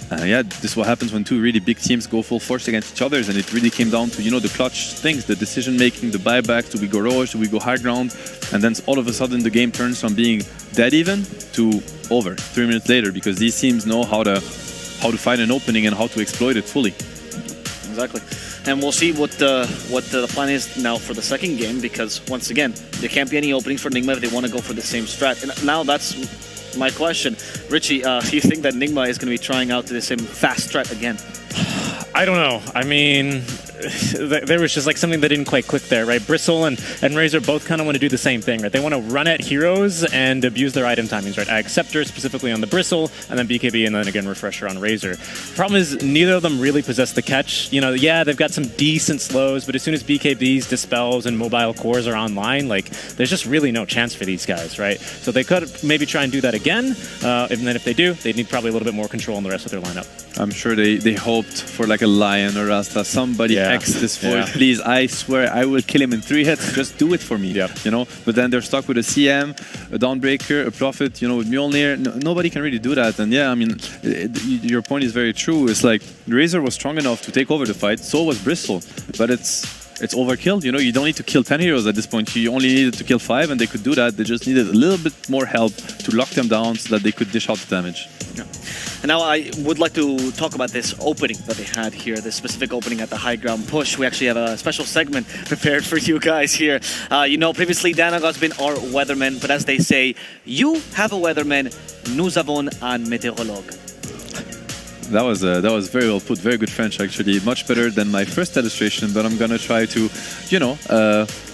This is what happens when 2 really big teams go full force against each other, and it really came down to, the clutch things, the decision making, the buybacks, do we go Roche, do we go high ground, and then all of a sudden the game turns from being dead even to over 3 minutes later, because these teams know how to find an opening and how to exploit it fully. Exactly. And we'll see what the plan is now for the second game, because once again, there can't be any openings for Nigma if they want to go for the same strat. And now that's my question. Richie, do you think that Nigma is going to be trying out the same fast strat again? I don't know. I mean, there was just like something that didn't quite click there, right? Bristle and Razor both kind of want to do the same thing, right? They want to run at heroes and abuse their item timings, right? Acceptor specifically on the Bristle, and then BKB, and then again Refresher on Razor. Problem is, neither of them really possess the catch. You know, yeah, they've got some decent slows, but as soon as BKBs, Dispels, and Mobile Cores are online, like, there's just really no chance for these guys, right? So they could maybe try and do that again, and then if they do, they'd need probably a little bit more control on the rest of their lineup. I'm sure they hoped for like a Lion or Rasta. Somebody X this void, please. I swear I will kill him in 3 hits. Just do it for me. You know. But then they're stuck with a CM, a Dawnbreaker, a Prophet. You know, with Mjolnir. Nobody can really do that. And yeah, I mean, your point is very true. It's like Razor was strong enough to take over the fight. So was Bristle. But it's overkill. You know, you don't need to kill 10 heroes at this point. You only needed to kill 5, and they could do that. They just needed a little bit more help to lock them down so that they could dish out the damage. Yeah. And now I would like to talk about this opening that they had here, this specific opening at the high ground push. We actually have a special segment prepared for you guys here. You know, previously Danag's been our weatherman, but as they say, you have a weatherman, nous avons un météorologue. That was very well put. Very good French, actually. Much better than my first illustration, but I'm gonna try to, you know,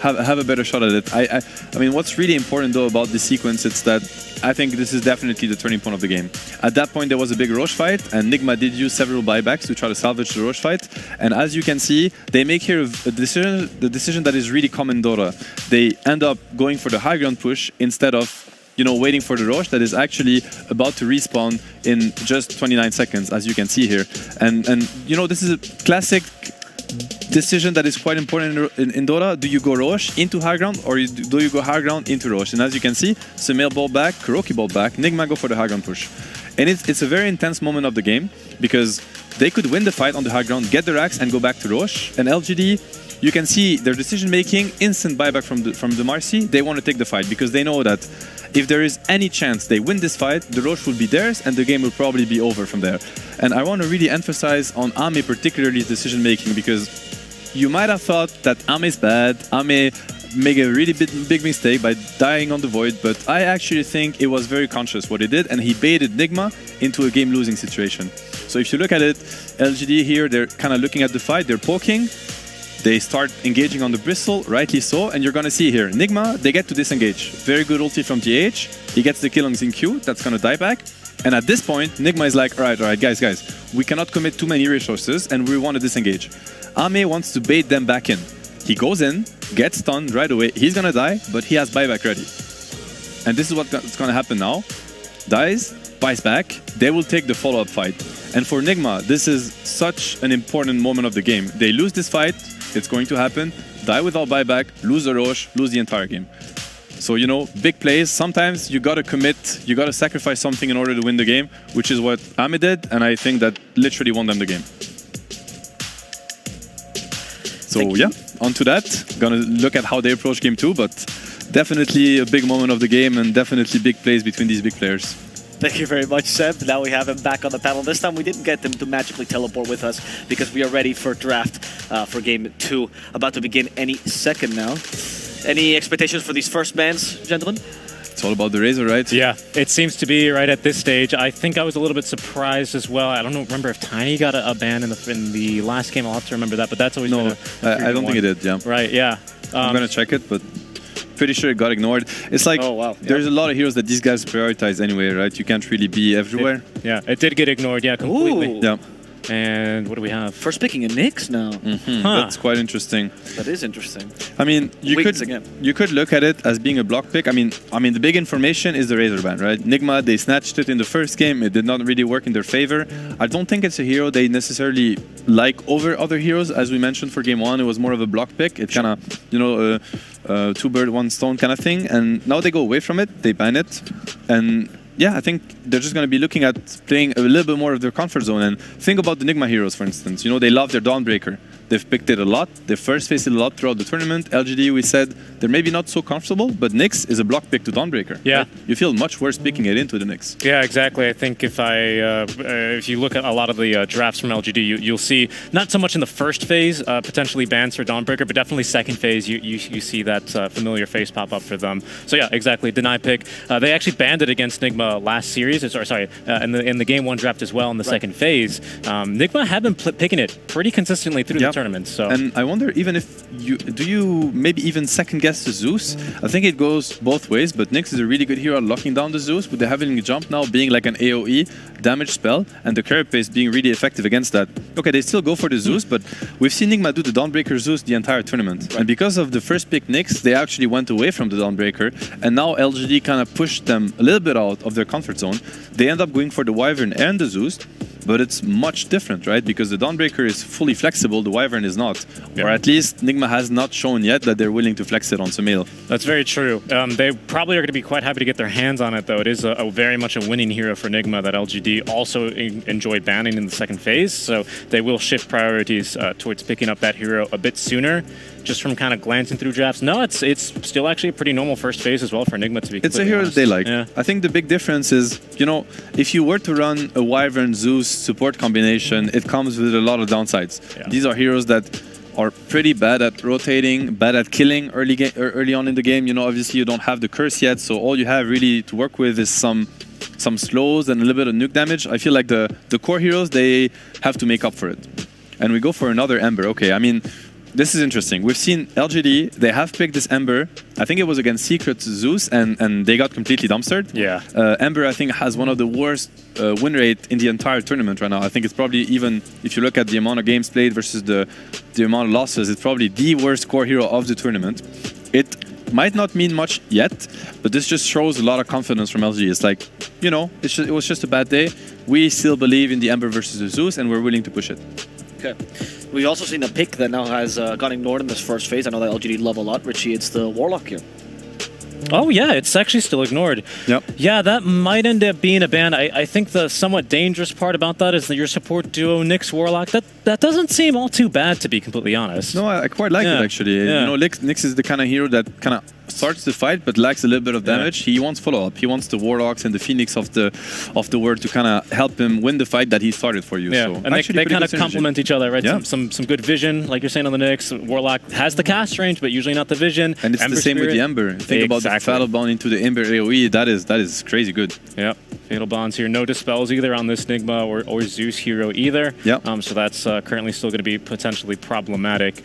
have a better shot at it. I mean, what's really important though about this sequence is that I think this is definitely the turning point of the game. At that point, there was a big Roche fight, and Nigma did use several buybacks to try to salvage the Roche fight. And as you can see, they make here the decision that is really common in Dota. They end up going for the high ground push instead of, you know, waiting for the Roche that is actually about to respawn in just 29 seconds, as you can see here. And you know, this is a classic decision that is quite important in Dota. Do you go Roche into high ground, or do you go high ground into Roche? And as you can see, Sumail ball back, Kuroki ball back, Nigma go for the high ground push. And it's a very intense moment of the game, because they could win the fight on the high ground, get the racks, and go back to Roche. And LGD, you can see their decision making, instant buyback from the Marcy. They want to take the fight because they know that if there is any chance they win this fight, the Roche will be theirs and the game will probably be over from there. And I want to really emphasize on Ame particularly decision making, because you might have thought that Ame is bad, Ame made a really big mistake by dying on the Void, but I actually think it was very conscious what he did, and he baited Nigma into a game losing situation. So if you look at it, LGD here, they're kind of looking at the fight, they're poking, they start engaging on the Bristle, rightly so, and you're gonna see here, Nigma, they get to disengage. Very good ulti from DH, he gets the kill on Q, that's gonna die back. And at this point, Nigma is like, all right, guys, we cannot commit too many resources and we want to disengage. Ame wants to bait them back in. He goes in, gets stunned right away, he's gonna die, but he has buyback ready. And this is what's gonna happen now. Dies, buys back, they will take the follow-up fight. And for Nigma, this is such an important moment of the game. They lose this fight, it's going to happen, die without buyback, lose the Roche, lose the entire game. So, you know, big plays, sometimes you gotta commit, you gotta sacrifice something in order to win the game, which is what Ame did, and I think that literally won them the game. So yeah, on to that. Gonna look at how they approach game 2, but definitely a big moment of the game and definitely big plays between these big players. Thank you very much, Seb. Now we have him back on the panel. This time we didn't get him to magically teleport with us because we are ready for draft for game 2. About to begin any second now. Any expectations for these first bans, gentlemen? It's all about the Razor, right? Yeah, it seems to be right at this stage. I think I was a little bit surprised as well. I don't remember if Tiny got a ban in the last game. I'll have to remember that, but that's always been I don't think it did, yeah. Right, yeah. I'm going to check it, but pretty sure it got ignored. It's like, there's a lot of heroes that these guys prioritize anyway, right? You can't really be everywhere. It did get ignored, yeah, completely. Ooh. Yeah. And what do we have? First picking a Nyx now. That's quite interesting. That is interesting. I mean, you could look at it as being a block pick. I mean, the big information is the Razor ban, right? Nigma, they snatched it in the first game. It did not really work in their favor. I don't think it's a hero they necessarily like over other heroes. As we mentioned for game 1, it was more of a block pick. It kind of, you know, 2 bird 1 stone kind of thing. And now they go away from it. They ban it. And yeah, I think they're just going to be looking at playing a little bit more of their comfort zone. And think about the Nigma heroes, for instance. You know, they love their Dawnbreaker. They've picked it a lot. They first faced it a lot throughout the tournament. LGD, we said, they're maybe not so comfortable, but Nyx is a block pick to Dawnbreaker. Yeah. Right? You feel much worse picking it into the Nyx. Yeah, exactly. I think if you look at a lot of the drafts from LGD, you'll see not so much in the first phase, potentially bans for Dawnbreaker, but definitely second phase, you see that familiar face pop up for them. So yeah, exactly. Deny pick. They actually banned it against Nigma last series, in the game 1 draft as well in the second phase. Nigma have been picking it pretty consistently through the tournament. So. And I wonder, even if you maybe even second guess the Zeus? I think it goes both ways, but Nyx is a really good hero at locking down the Zeus, with the having a jump now being like an AoE damage spell, and the carapace being really effective against that. Okay, they still go for the Zeus, but we've seen Nigma do the Dawnbreaker Zeus the entire tournament. Right. And because of the first pick Nyx, they actually went away from the Dawnbreaker, and now LGD kind of pushed them a little bit out of their comfort zone. They end up going for the Wyvern and the Zeus, but it's much different, right? Because the Dawnbreaker is fully flexible, the Wyvern is not. Or at least Nigma has not shown yet that they're willing to flex it on Sumail. That's very true. They probably are going to be quite happy to get their hands on it, though. It is a very much a winning hero for Nigma that LGD also enjoyed banning in the second phase, so they will shift priorities towards picking up that hero a bit sooner. Just from kind of glancing through drafts, no, it's still actually a pretty normal first phase as well for Nigma to be. It's a hero honest. that they like. Yeah. I think the big difference is, you know, if you were to run a Wyvern Zeus support combination, it comes with a lot of downsides. Yeah. These are heroes that are pretty bad at rotating, bad at killing early on in the game. You know, obviously you don't have the curse yet, so all you have really to work with is some slows and a little bit of nuke damage. I feel like the core heroes, they have to make up for it. And we go for another Ember. Okay, I mean, this is interesting. We've seen LGD, they have picked this Ember. I think it was against Secret Zeus, and they got completely dumpstered. Yeah. Ember, I think, has one of the worst win rate in the entire tournament right now. I think it's probably, even if you look at the amount of games played versus the amount of losses, it's probably the worst core hero of the tournament. It might not mean much yet, but this just shows a lot of confidence from LG. It's like, you know, it was just a bad day. We still believe in the Ember versus the Zeus, and we're willing to push it. Okay. We've also seen a pick that now has gone ignored in this first phase. I know that LGD love a lot. Richie, it's the Warlock here. Oh yeah, it's actually still ignored. Yep. Yeah, that might end up being a ban. I think the somewhat dangerous part about that is that your support duo Nyx Warlock, that doesn't seem all too bad, to be completely honest. No, I quite like it actually. Yeah. You know, Nyx is the kind of hero that kind of starts the fight but lacks a little bit of damage. He wants follow-up. He wants the Warlocks and the Phoenix of the world to kind of help him win the fight that he started for you. Yeah, so and they kind of complement each other, right? Yeah. Some good vision, like you're saying on the Nyx. Warlock has the cast range, but usually not the vision. And it's Ember the same Spirit. with the Ember. Think about the Fatal Bond into the Ember AoE. That is crazy good. Yeah, Fatal Bonds here. No dispels either on this Nigma or Zeus hero either. Yeah. So that's currently still going to be potentially problematic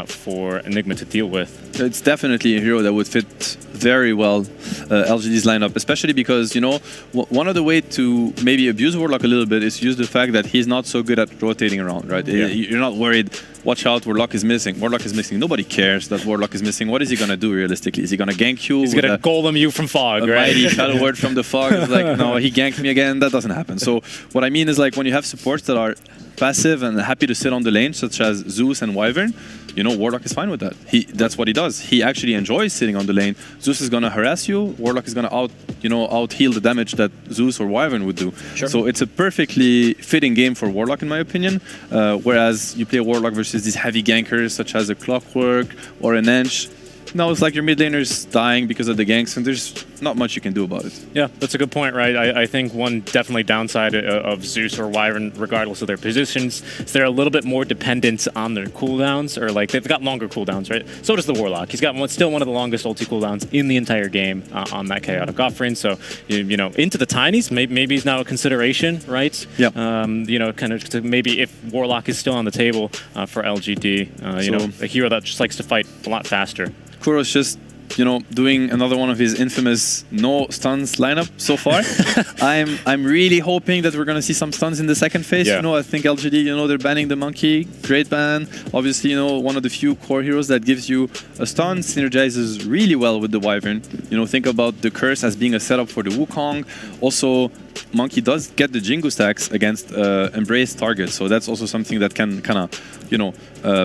for Enigma to deal with. It's definitely a hero that would fit very well LGD's lineup, especially because, you know, one of the way to maybe abuse Warlock a little bit is use the fact that he's not so good at rotating around, right? Yeah. You're not worried, watch out, Warlock is missing. Warlock is missing. Nobody cares that Warlock is missing. What is he going to do realistically? Is he going to gank you? He's going to golem you from fog, right? Mighty Shadow Word from the fog. It's like, no, he ganked me again. That doesn't happen. So what I mean is, like, when you have supports that are passive and happy to sit on the lane, such as Zeus and Wyvern, you know, Warlock is fine with that. That's what he does. He actually enjoys sitting on the lane. Zeus is gonna harass you. Warlock is gonna out heal the damage that Zeus or Wyvern would do. Sure. So it's a perfectly fitting game for Warlock, in my opinion. Whereas you play Warlock versus these heavy gankers, such as a Clockwork or an Ench. Now it's like your mid laner's dying because of the ganks, and there's not much you can do about it. Yeah, that's a good point, right? I think one definitely downside of Zeus or Wyvern, regardless of their positions, is they're a little bit more dependent on their cooldowns, or like they've got longer cooldowns, right? So does the Warlock. He's got still one of the longest ulti cooldowns in the entire game on that chaotic offering. So you know, into the tinies, maybe he's now a consideration, right? Yeah. You know, kind of maybe if Warlock is still on the table for LGD, you know, a hero that just likes to fight a lot faster. Kuro's just, you know, doing another one of his infamous no stuns lineup so far. I'm really hoping that we're going to see some stuns in the second phase. Yeah. You know, I think LGD, you know, they're banning the monkey. Great ban. Obviously, you know, one of the few core heroes that gives you a stun, synergizes really well with the Wyvern. You know, think about the curse as being a setup for the Wukong. Also, Monkey does get the Jingu stacks against Embrace targets, so that's also something that can kind of, you know,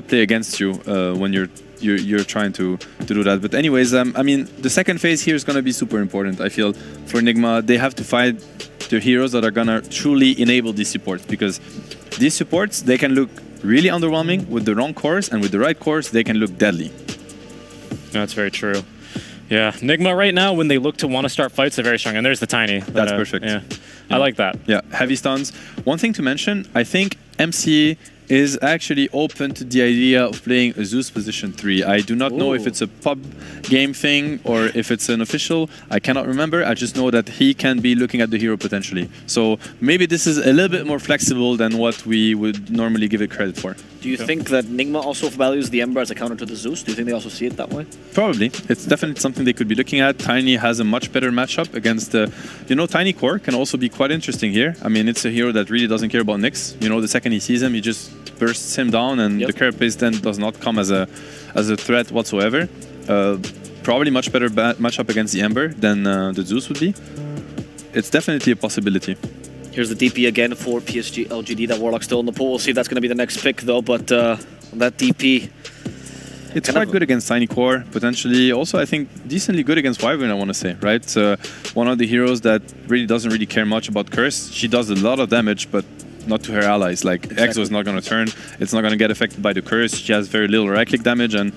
play against you when you're trying to do that. But anyways, I mean, the second phase here is going to be super important, I feel, for Nigma. They have to find their heroes that are going to truly enable these supports, because these supports, they can look really underwhelming with the wrong cores, and with the right cores, they can look deadly. That's very true. Yeah, Nigma right now, when they look to want to start fights, they're very strong. And there's the tiny. That's perfect. Yeah. I like that. Yeah, heavy stuns. One thing to mention, I think MC is actually open to the idea of playing a Zeus position 3. I do not know if it's a pub game thing or if it's an official. I cannot remember. I just know that he can be looking at the hero potentially. So maybe this is a little bit more flexible than what we would normally give it credit for. Do you think that Nigma also values the Ember as a counter to the Zeus? Do you think they also see it that way? Probably. It's definitely something they could be looking at. Tiny has a much better matchup against the... Tiny Core can also be quite interesting here. I mean, it's a hero that really doesn't care about Nyx. The second he sees him, he just bursts him down, and the Carapace then does not come as a threat whatsoever. Probably much better matchup against the Ember than the Zeus would be. It's definitely a possibility. Here's the DP again for PSG.LGD. That Warlock's still in the pool. We'll see if that's going to be the next pick, though. But that DP... It's quite good against Tiny Core, potentially. Also, I think decently good against Wyvern, I want to say, right? One of the heroes that really doesn't really care much about Curse. She does a lot of damage, but not to her allies. Like, Exo is not going to turn. It's not going to get affected by the Curse. She has very little right-click damage. And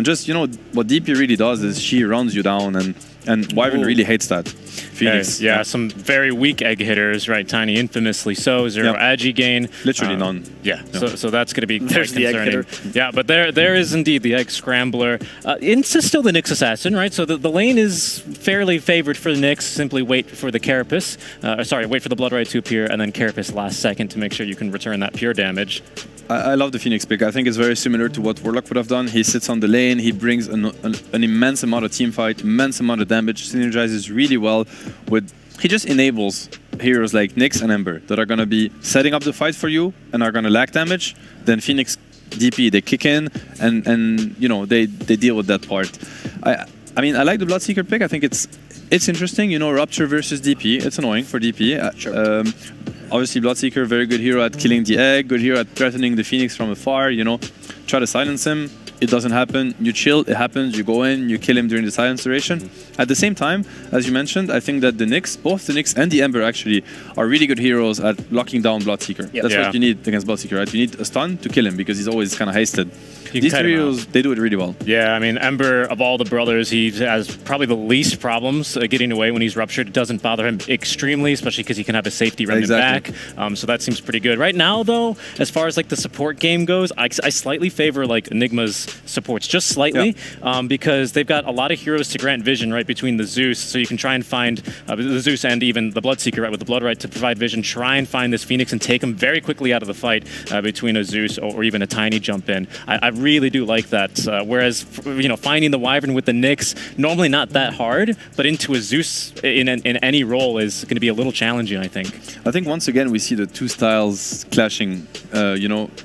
just, what DP really does is she runs you down, and Wyvern really hates that. Phoenix. Yeah, some very weak egg hitters, right? Tiny infamously so. Zero agi gain. Literally none. Yeah, so that's going to be quite concerning. Yeah, but there is indeed the egg scrambler. It's still the Nyx assassin, right? So the lane is fairly favored for the Nyx. Simply wait for the Carapace. Wait for the Blood Rite to appear, and then Carapace last second to make sure you can return that pure damage. I love the Phoenix pick. I think it's very similar to what Warlock would have done. He sits on the lane, he brings an immense amount of team fight, immense amount of damage, synergizes really well with... He just enables heroes like Nyx and Ember that are going to be setting up the fight for you and are going to lack damage. Then Phoenix DP, they kick in and they deal with that part. I mean, I like the Bloodseeker pick. I think it's interesting. Rupture versus DP. It's annoying for DP. Sure. Obviously, Bloodseeker, very good hero at killing the egg, good hero at threatening the Phoenix from afar, Try to silence him. It doesn't happen. You chill, it happens. You go in, you kill him during the silence duration. At the same time, as you mentioned, I think that both the Nyx and the Ember actually are really good heroes at locking down Bloodseeker. That's what you need against Bloodseeker, right? You need a stun to kill him because he's always kind of hasted. These three heroes, they do it really well. Yeah, I mean, Ember, of all the brothers, he has probably the least problems getting away when he's ruptured. It doesn't bother him extremely, especially because he can have his safety remnant back. So that seems pretty good. Right now, though, as far as like the support game goes, I slightly favor like Nigma's supports, just slightly, because they've got a lot of heroes to grant vision right between the Zeus, so you can try and find the Zeus and even the Bloodseeker, right, with the Blood Rite to provide vision, try and find this Phoenix and take him very quickly out of the fight between a Zeus or even a Tiny jump in. I really do like that. Whereas, finding the Wyvern with the Nyx, normally not that hard, but into a Zeus in any role is going to be a little challenging, I think. I think once again we see the two styles clashing,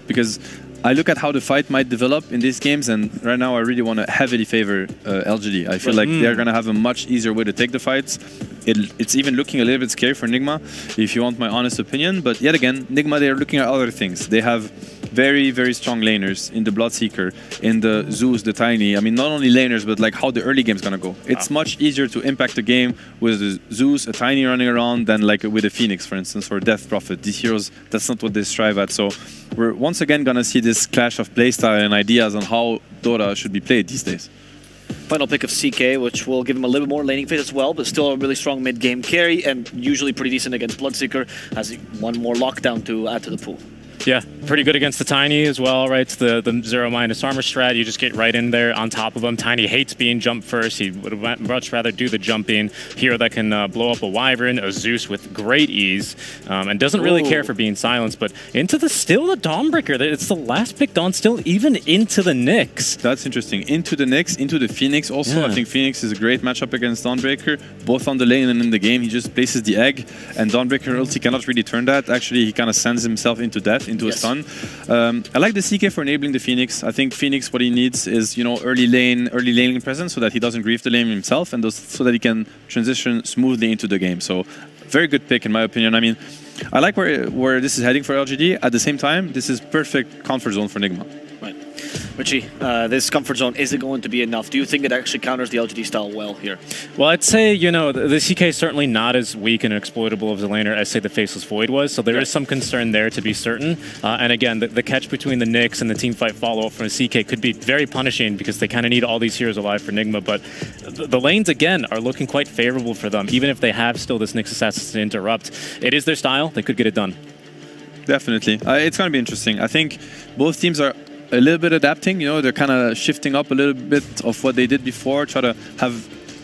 because I look at how the fight might develop in these games, and right now I really want to heavily favor LGD. I feel like they're going to have a much easier way to take the fights. It's even looking a little bit scary for Nigma, if you want my honest opinion. But yet again, Nigma, they're looking at other things. They have very, very strong laners in the Bloodseeker, in the Zeus, the Tiny. I mean, not only laners, but like how the early game's going to go. It's much easier to impact the game with a Zeus, a Tiny running around than like with a Phoenix, for instance, or Death Prophet. These heroes, that's not what they strive at. So we're once again going to see this clash of playstyle and ideas on how Dota should be played these days. Final pick of CK, which will give him a little bit more laning phase as well, but still a really strong mid-game carry, and usually pretty decent against Bloodseeker, has one more lockdown to add to the pool. Yeah, pretty good against the Tiny as well, right? It's the 0- armor strat. You just get right in there on top of him. Tiny hates being jumped first. He would much rather do the jumping. Hero that can blow up a Wyvern, a Zeus with great ease, and doesn't really care for being silenced. But into the Dawnbreaker. It's the last pick, Dawn, still even into the Nyx. That's interesting. Into the Nyx, into the Phoenix also. I think Phoenix is a great matchup against Dawnbreaker, both on the lane and in the game. He just places the egg, and Dawnbreaker ulti cannot really turn that. Actually, he kind of sends himself into death, into a stun. I like the CK for enabling the Phoenix. I think Phoenix, what he needs is, early laning presence so that he doesn't grief the lane himself, and so that he can transition smoothly into the game. So, very good pick in my opinion. I mean, I like where this is heading for LGD. At the same time, this is perfect comfort zone for Nigma. Right. Richie, this comfort zone, is it going to be enough? Do you think it actually counters the LGD style well here? Well, I'd say, the CK is certainly not as weak and exploitable of a laner as, say, the Faceless Void was, so there is some concern there to be certain. And again, the catch between the Nyx and the teamfight follow-up from a CK could be very punishing because they kind of need all these heroes alive for Nigma, but the lanes, again, are looking quite favorable for them, even if they have still this Nyx Assassin to interrupt. It is their style. They could get it done. definitely. It's going to be interesting. I think both teams are a little bit adapting. You know, they're kind of shifting up a little bit of what they did before, try to have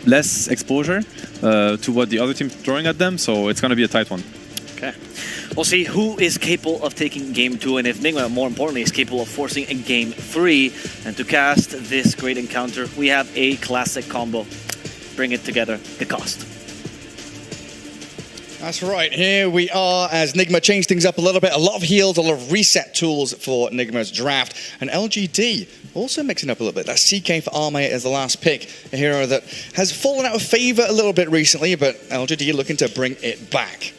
less exposure to what the other team's throwing at them. So it's going to be a tight one. Okay. We'll see who is capable of taking game 2 and if Nigma, more importantly, is capable of forcing a game 3. And to cast this great encounter, we have a classic combo. Bring it together, the cost. That's right, here we are as Nigma changed things up a little bit. A lot of heals, a lot of reset tools for Nigma's draft. And LGD also mixing up a little bit. That's CK for Armay as the last pick. A hero that has fallen out of favor a little bit recently, but LGD looking to bring it back.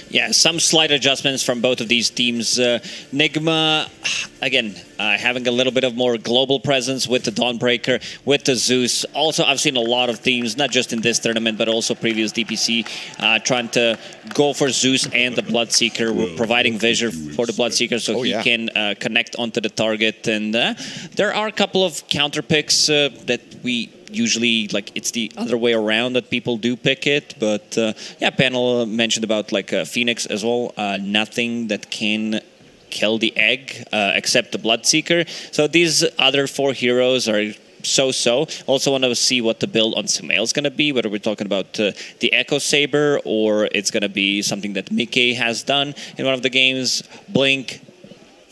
Yeah, some slight adjustments from both of these teams. Nigma, again, having a little bit of more global presence with the Dawnbreaker, with the Zeus. Also, I've seen a lot of teams, not just in this tournament, but also previous DPC, trying to go for Zeus and the Bloodseeker, providing vision for the Bloodseeker so he can connect onto the target. And there are a couple of counter picks that we usually, like, it's the other way around that people do pick it, but yeah, panel mentioned about like Phoenix as well. Nothing that can kill the egg except the Bloodseeker. So these other 4 heroes are so-so. Also want to see what the build on Sumail is going to be, whether we're talking about the Echo Saber or it's going to be something that Mickey has done in one of the games. Blink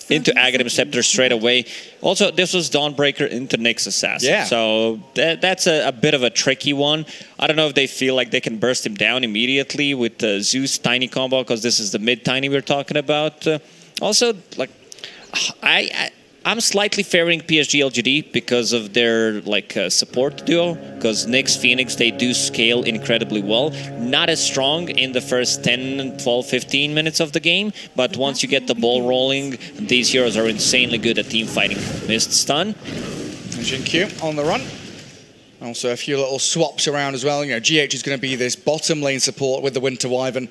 into Aghanim Scepter straight away. Also, this was Dawnbreaker into Nyx Assassin. Yeah. So that's a bit of a tricky one. I don't know if they feel like they can burst him down immediately with the Zeus Tiny combo, because this is the mid-Tiny we're talking about. Also, like, I'm slightly favoring PSG.LGD because of their like support duo, because Nyx, Phoenix, they do scale incredibly well. Not as strong in the first 10, 12, 15 minutes of the game, but once you get the ball rolling, these heroes are insanely good at team fighting. Missed stun. Jinkyu on the run. Also a few little swaps around as well. You know, GH is going to be this bottom lane support with the Winter Wyvern.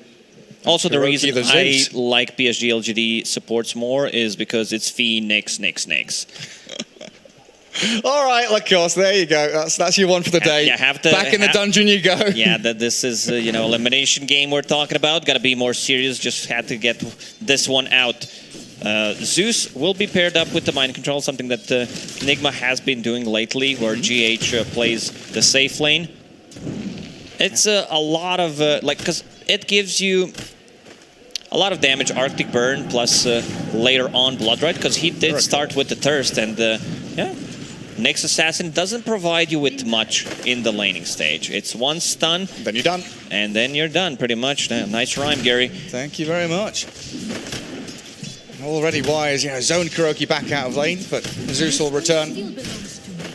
Also, the reason I like PSG.LGD supports more is because it's Phoenix, Nyx. All right, of course, there you go. That's your one for the day. Back in the dungeon you go. Yeah, this is, you know, elimination game we're talking about. Got to be more serious. Just had to get this one out. Zeus will be paired up with the Mind Control, something that Nigma has been doing lately, where GH plays the safe lane. It's a lot of, like, because it gives you a lot of damage, Arctic Burn, plus later on Blood Rite, because he did start with the Thirst, and yeah, Nyx Assassin doesn't provide you with much in the laning stage. It's one stun. Then you're done. And then you're done, pretty much. Nice rhyme, Gary. Thank you very much. Already Wise, you know, zone Kuroki back out of lane, but Zeus will return.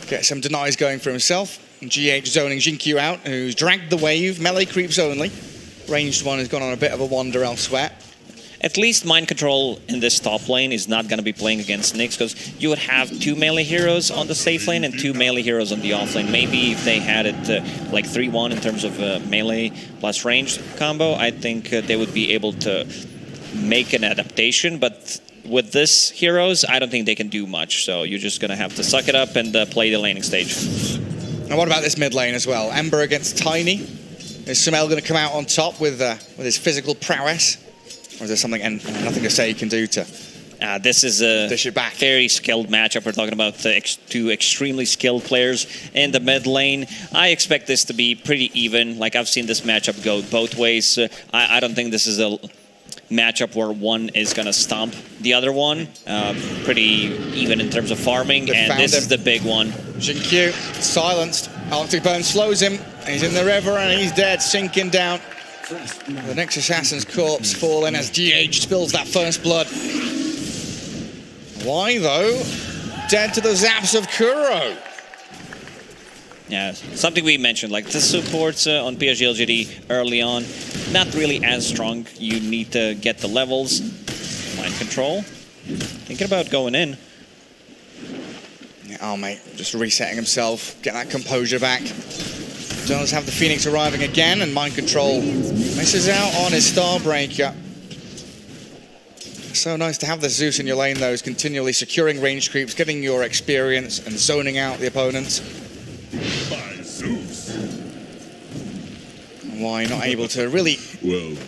Get some denies going for himself. GH zoning Jinkyu out, who's dragged the wave. Melee creeps only. Ranged one has gone on a bit of a wander elsewhere. At least Mind Control in this top lane is not going to be playing against Nyx, because you would have 2 melee heroes on the safe lane and 2 melee heroes on the off lane. Maybe if they had it like 3-1 in terms of melee plus range combo, I think they would be able to make an adaptation. But with this heroes, I don't think they can do much. So you're just going to have to suck it up and play the laning stage. And what about this mid lane as well? Ember against Tiny. Is Sumail going to come out on top with his physical prowess? Or is there something and nothing to say he can do to this is a dish it back? Very skilled matchup. We're talking about 2 extremely skilled players in the mid lane. I expect this to be pretty even. Like, I've seen this matchup go both ways. I don't think this is a matchup where one is going to stomp the other one. Pretty even in terms of farming, and this is the big one. Jinkyu silenced. Arctic Burn slows him. He's in the river and he's dead, sinking down. The next Assassin's corpse falling as GH spills that first blood. Why, though? Dead to the zaps of Kuro. Yeah, something we mentioned, like the supports on PSG.LGD early on, not really as strong. You need to get the levels. Mind Control. Thinking about going in. Oh, mate, just resetting himself, get that composure back. Does have the Phoenix arriving again, and Mind Control misses out on his Starbreaker. So nice to have the Zeus in your lane, though, is continually securing range creeps, getting your experience, and zoning out the opponents. Why not able to really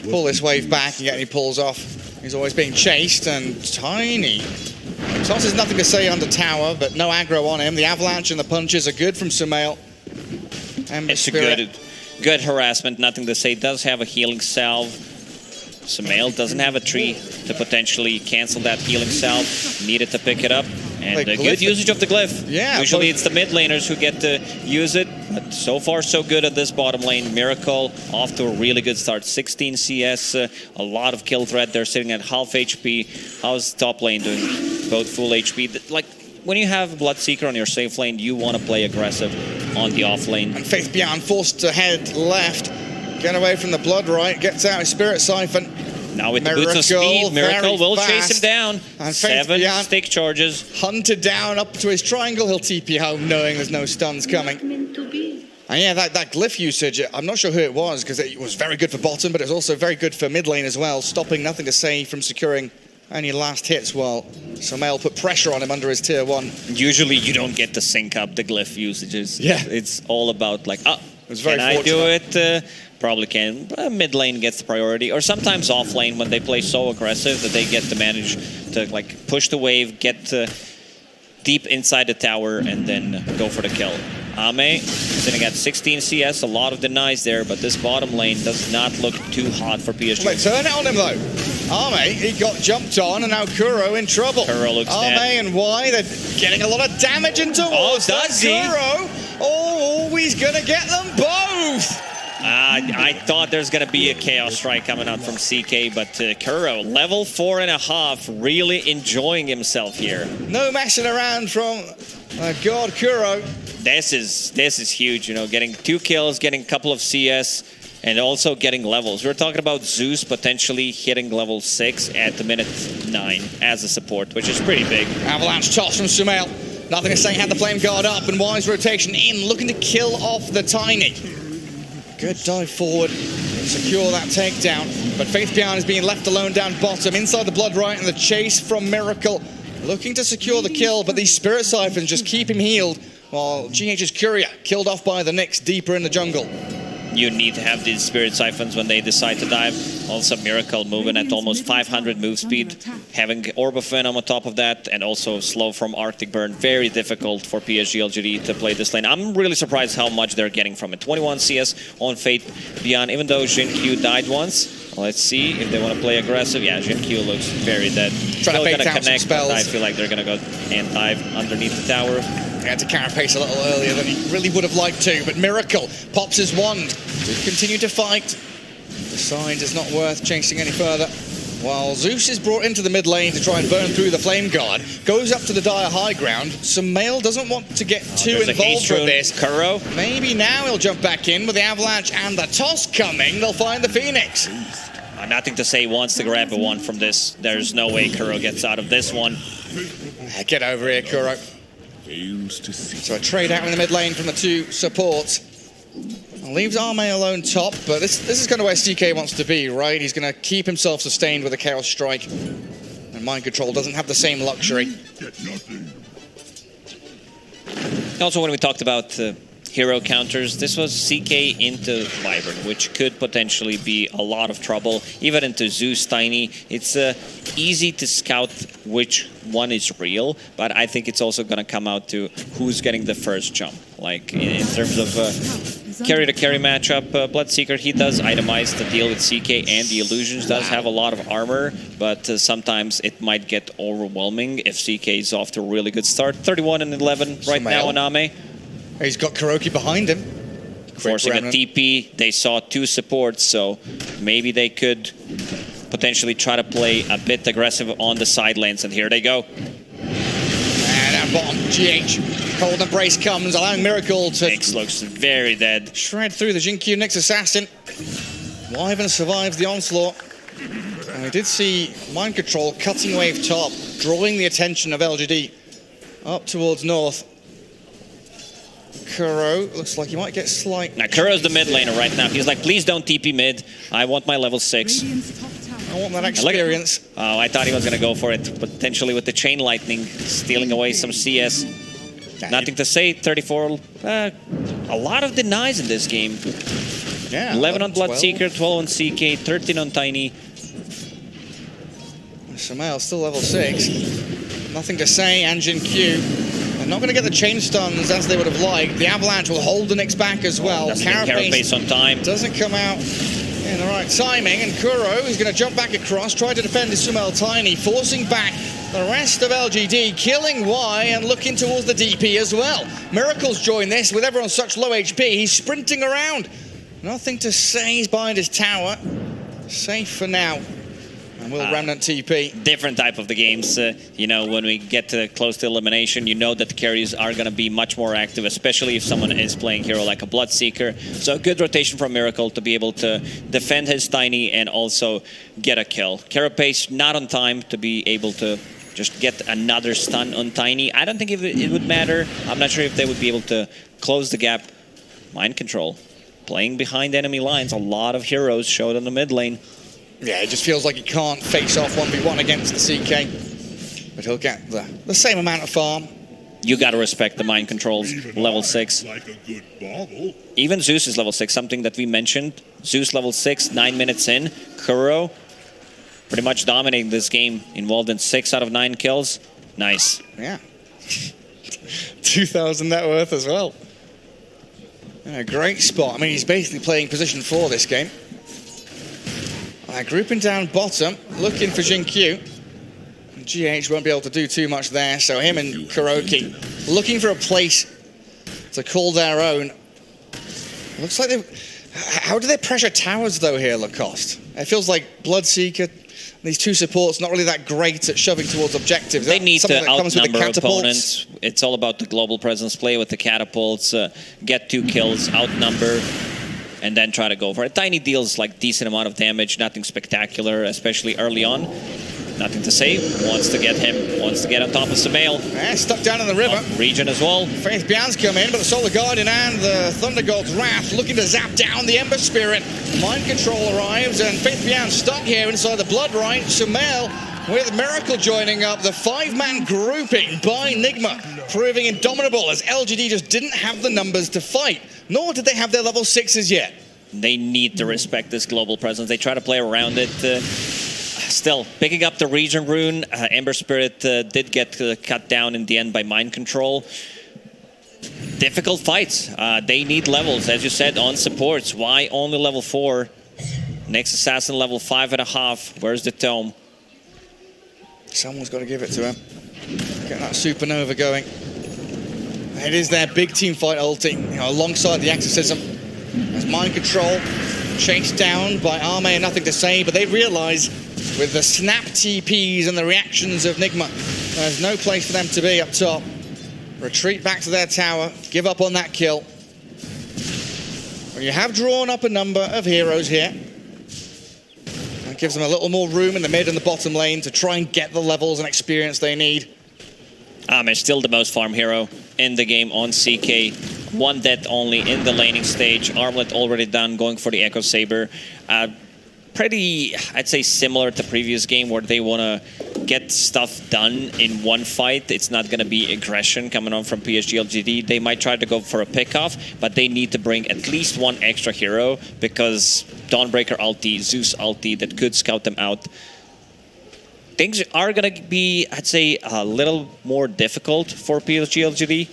pull this wave back and get any pulls off. He's always being chased, and Tiny tosses nothing to say under tower, but no aggro on him. The avalanche and the punches are good from Sumail. It's a good harassment, nothing to say. Does have a healing salve. Sumail doesn't have a tree to potentially cancel that healing salve. Needed to pick it up. And a good usage of the glyph. Yeah. Usually it's the mid laners who get to use it. But so far so good at this bottom lane. Miracle off to a really good start. 16 CS, a lot of kill threat. They're sitting at half HP. How's top lane doing? Both full HP. Like, when you have Bloodseeker on your safe lane, you want to play aggressive on the off lane. And Faith Beyond forced to head left. Get away from the blood right. Gets out his Spirit Siphon. Now with the boots of speed, Miracle will chase him down. And 7 stick charges. Hunted down up to his triangle. He'll TP home knowing there's no stuns coming. And yeah, that glyph usage, I'm not sure who it was, because it was very good for bottom, but it was also very good for mid lane as well, stopping nothing to say from securing any last hits while Sumail put pressure on him under his tier 1. Usually you don't get to sync up the glyph usages. Yeah. It's all about like, it was very can I do it? Probably can. Mid lane gets the priority, or sometimes off lane when they play so aggressive that they get to manage to like push the wave, get deep inside the tower, and then go for the kill. Ame sitting at 16 CS, a lot of denies there, but this bottom lane does not look too hot for PSG. Wait, turn it on him though. Ame, he got jumped on, and now Kuro in trouble. Kuro looks dead. Ame and Y, they're getting a lot of damage into walls. Does he? Kuro, he's gonna get them both. I thought there's going to be a Chaos Strike coming out from CK, but Kuro, level 4.5, really enjoying himself here. No messing around from God Kuro. This is huge, you know, getting 2 kills, getting a couple of CS, and also getting levels. We're talking about Zeus potentially hitting level 6 at the minute 9 as a support, which is pretty big. Avalanche toss from Sumail. Nothing to say, had the Flame Guard up, and Wise rotation in, looking to kill off the Tiny. Good dive forward, secure that takedown. But Faith Beyond is being left alone down bottom, inside the blood right, and the chase from Miracle. Looking to secure the kill, but these Spirit Siphons just keep him healed, while GH's Courier killed off by the Nyx deeper in the jungle. You need to have these Spirit Siphons when they decide to dive. Also Miracle moving at almost 500 move speed. Having Orb of Venom on top of that, and also slow from Arctic Burn. Very difficult for PSG.LGD to play this lane. I'm really surprised how much they're getting from it. 21 CS on Faith Beyond, even though Jin Q died once. Let's see if they want to play aggressive. Yeah, Jin Q looks very dead. Trying to going to bait out some connect, but spells. I feel like they're going to go and dive underneath the tower. He had to carapace a little earlier than he really would have liked to, but Miracle pops his wand to continue to fight. Decides it's not worth chasing any further. While Zeus is brought into the mid lane to try and burn through the Flame Guard, goes up to the dire high ground. Sumail doesn't want to get too involved with this. Kuro. Maybe now he'll jump back in with the Avalanche and the toss coming. They'll find the Phoenix. Nothing to say, wants to grab a one from this. There's no way Kuro gets out of this one. Get over here, Kuro. So a trade out in the mid lane from the 2 supports. Leaves Ame alone top, but this is kind of where CK wants to be, right? He's going to keep himself sustained with a Chaos Strike. And Mind Control doesn't have the same luxury. Also, when we talked about hero counters, this was CK into Wyvern, which could potentially be a lot of trouble. Even into Zeus Tiny, it's easy to scout which one is real, but I think it's also going to come out to who's getting the first jump. Like in terms of carry-to-carry matchup, Bloodseeker, he does itemize the deal with CK, and the Illusions does have a lot of armor, but sometimes it might get overwhelming if CK is off to a really good start. 31 and 11 right now on Ame. He's got Kuroki behind him. Forcing a TP. They saw 2 supports, so maybe they could potentially try to play a bit aggressive on the side lanes, and here they go. And at bottom, GH. Cold Embrace comes, allowing Miracle to... Nyx looks very dead. Shred through the Jin Q Nyx Assassin. Wyvern survives the onslaught. And we did see Mind Control cutting wave top, drawing the attention of LGD up towards north. Kuro looks like he might get slight... Now, Kuro's the mid laner right now. He's like, please don't TP mid. I want my level 6. I want that experience. Oh, I thought he was going to go for it, potentially with the Chain Lightning, stealing away some CS. Nothing to say, 34. A lot of denies in this game. Yeah, 11 on 12. Bloodseeker, 12 on CK, 13 on Tiny. Sumail still level 6. Nothing to say, and Jin Q. They're not going to get the chain stuns as they would have liked. The Avalanche will hold the Knicks back as well. Carapace on time. Doesn't come out in the right timing, and Kuro is going to jump back across, try to defend his Sumail Tiny, forcing back the rest of LGD, killing Y and looking towards the DP as well. Miracle's joined this with everyone such low HP. He's sprinting around. Nothing to say, he's behind his tower. Safe for now. And will Remnant TP. Different type of the games. You know, when we get close to elimination, you know that the carries are going to be much more active, especially if someone is playing hero like a Bloodseeker. So a good rotation from Miracle to be able to defend his Tiny and also get a kill. Carapace not on time to be able to just get another stun on Tiny. I don't think it would matter. I'm not sure if they would be able to close the gap. Mind control. Playing behind enemy lines. A lot of heroes showed on the mid lane. Yeah, it just feels like he can't face off 1v1 against the CK. But he'll get the same amount of farm. You gotta respect the mind controls, level 6. Like a good bauble. Even Zeus is level 6, something that we mentioned. Zeus level 6, 9 minutes in. Kuro pretty much dominating this game, involved in 6 out of 9 kills. Nice. Yeah. 2,000 net worth as well. A great spot. I mean, he's basically playing position 4 this game. Grouping down bottom, looking for Jin Q. GH won't be able to do too much there, so him and Kuroki looking for a place to call their own. Looks like they... How do they pressure towers, though, here, Lacoste? It feels like Bloodseeker, these two supports, not really that great at shoving towards objectives. They need to outnumber catapults. opponents. It's all about the global presence play with the catapults, get 2 kills, outnumber, and then try to go for it. Tiny deals like decent amount of damage, nothing spectacular, especially early on. Nothing to say. Wants to get on top of Sumail. Yeah, stuck down in the river. Region as well. Faith Bian's come in, but the Solar Guardian and the Thunder God's Wrath looking to zap down the Ember Spirit. Mind Control arrives, and Faith Bian stuck here inside the Blood Rite. Sumail with Miracle joining up. The 5-man grouping by Nigma proving indomitable as LGD just didn't have the numbers to fight. Nor did they have their level 6s yet. They need to respect this global presence. They try to play around it. Still, picking up the region rune. Ember Spirit did get cut down in the end by Mind Control. Difficult fights. They need levels, as you said, on supports. Why only level 4? Next Assassin level 5.5. Where's the Tome? Someone's got to give it to him. Get that Supernova going. It is their big team fight ulti, alongside the Exorcism. As Mind Control chased down by Arme, nothing to say, but they realise with the snap TPs and the reactions of Nigma, there's no place for them to be up top. Retreat back to their tower, give up on that kill. Well, you have drawn up a number of heroes here. That gives them a little more room in the mid and the bottom lane to try and get the levels and experience they need. Arme is still the most farm hero in the game on CK. 1 death only in the laning stage. Armlet already done, going for the Echo Saber. Pretty, I'd say, similar to the previous game where they want to get stuff done in one fight. It's not going to be aggression coming on from PSG.LGD. They might try to go for a pick-off, but they need to bring at least 1 extra hero because Dawnbreaker ulti, Zeus ulti that could scout them out. Things are going to be, I'd say, a little more difficult for PSG.LGD.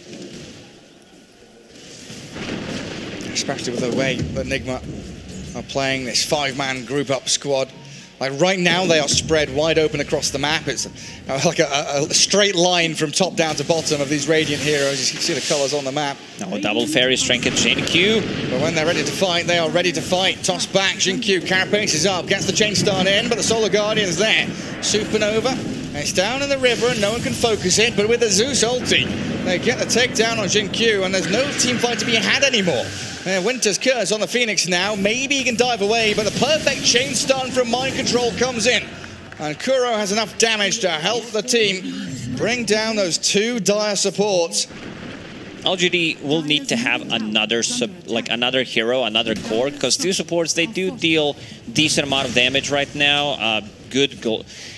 Especially with the way that Nigma are playing this 5-man group-up squad. Like right now, they are spread wide open across the map. It's like a straight line from top down to bottom of these Radiant heroes. You can see the colors on the map. Now double fairy strength at Jin Q. But when they're ready to fight, they are ready to fight. Toss back, Jin Q. Carapace is up, gets the chain start in, but the Solar Guardian's there. Supernova, it's down in the river and no one can focus it, but with the Zeus ulti, they get the takedown on Jin Q, and there's no team fight to be had anymore. Winter's Curse on the Phoenix now. Maybe he can dive away, but the perfect chain stun from Mind Control comes in. And Kuro has enough damage to help the team bring down those 2 dire supports. LGD will need to have another hero, another core, because 2 supports, they do deal decent amount of damage right now.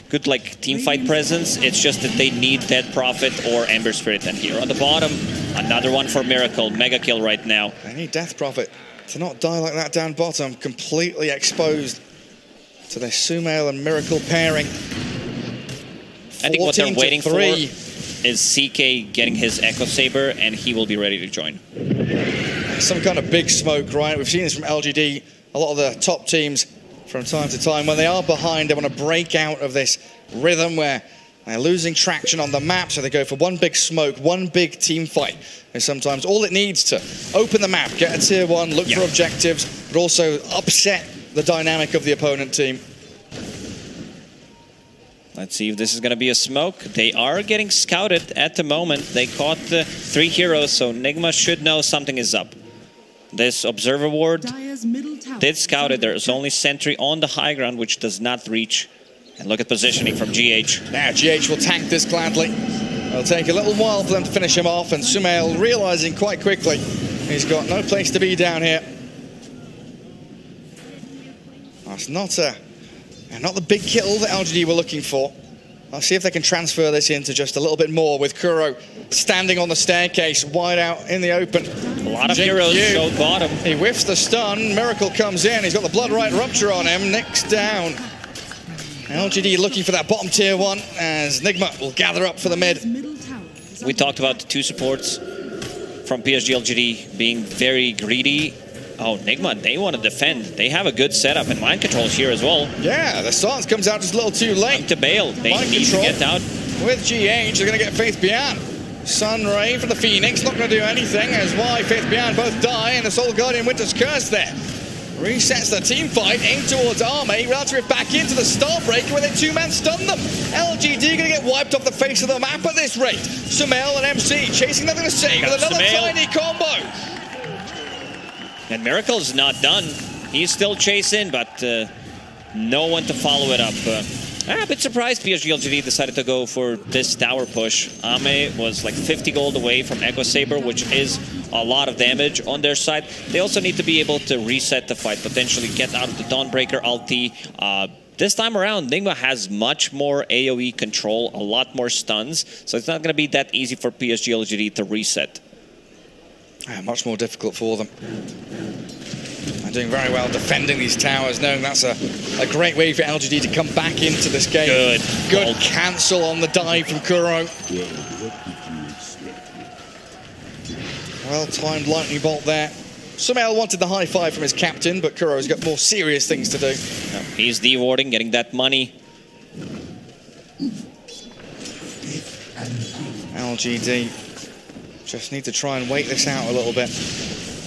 Good like team fight presence. It's just that they need Dead Prophet or Ember Spirit. And here on the bottom, another one for Miracle. Mega kill right now. They need Death Prophet. To not die like that down bottom, completely exposed to the Sumail and Miracle pairing. I think what they're waiting for 14-3. is CK getting his Echo Saber, and he will be ready to join. Some kind of big smoke, right? We've seen this from LGD. A lot of the top teams from time to time, when they are behind, they want to break out of this rhythm where they're losing traction on the map, so they go for one big smoke, one big team fight. And sometimes all it needs to open the map, get a tier 1, look for objectives, but also upset the dynamic of the opponent team. Let's see if this is going to be a smoke. They are getting scouted at the moment. They caught 3 heroes, so Nigma should know something is up. This observer ward did scout it. There's only sentry on the high ground, which does not reach. And look at positioning from GH. Now GH will tank this gladly. It'll take a little while for them to finish him off, and Sumail realizing quite quickly he's got no place to be down here. That's not the big kill that LGD were looking for. I'll see if they can transfer this into just a little bit more with Kuro standing on the staircase, wide out in the open. A lot of heroes showed bottom. He whiffs the stun. Miracle comes in. He's got the Blood Right Rupture on him. Nick's down. LGD looking for that bottom tier 1 as Nigma will gather up for the mid. We talked about the 2 supports from PSG.LGD being very greedy. Oh, Nigma, they want to defend. They have a good setup, and mind controls here as well. Yeah, the silence comes out just a little too late. Time to bail. They Mind need control to get out. With GH, they're going to get Faith Beyond. Sunray from the Phoenix, not going to do anything, as Y, Faith Beyond both die, and the Soul Guardian Winter's Curse there. Resets the team fight, aim towards Army, Relative back into the Starbreaker where they 2-man stun them. LGD going to get wiped off the face of the map at this rate. Sumail and MC chasing nothing to save with another tiny combo. And Miracle's not done. He's still chasing, but no one to follow it up. I'm a bit surprised PSG.LGD decided to go for this tower push. Ame was like 50 gold away from Echo Saber, which is a lot of damage on their side. They also need to be able to reset the fight, potentially get out of the Dawnbreaker ulti. This time around, Nigma has much more AoE control, a lot more stuns, so it's not going to be that easy for PSG.LGD to reset. Much more difficult for them. They're doing very well defending these towers, knowing that's a great way for LGD to come back into this game. Good cancel on the dive from Kuro. Well-timed lightning bolt there. Sumail wanted the high five from his captain, but Kuro's got more serious things to do. He's de-warding, getting that money. LGD just need to try and wait this out a little bit.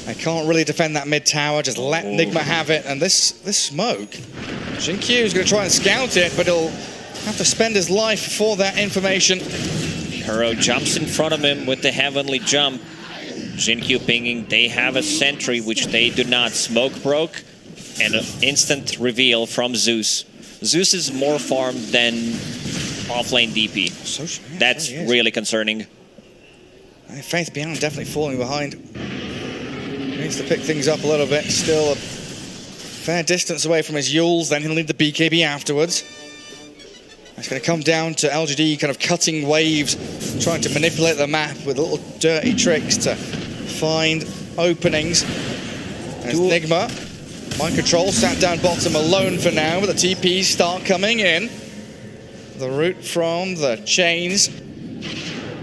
They can't really defend that mid tower, just let Nigma have it. And this smoke, Jinq is going to try and scout it, but he'll have to spend his life for that information. Kuro jumps in front of him with the heavenly jump. Jinq pinging, they have a sentry, which they do not. Smoke broke, and an instant reveal from Zeus. Zeus is more farmed than offlane DP. That's really concerning. Faith Beyond definitely falling behind. Needs to pick things up a little bit. Still a fair distance away from his Yules, then he'll need the BKB afterwards. It's going to come down to LGD kind of cutting waves, trying to manipulate the map with little dirty tricks to find openings. As Nigma, mind control, sat down bottom alone for now, but the TPs start coming in. The route from the chains.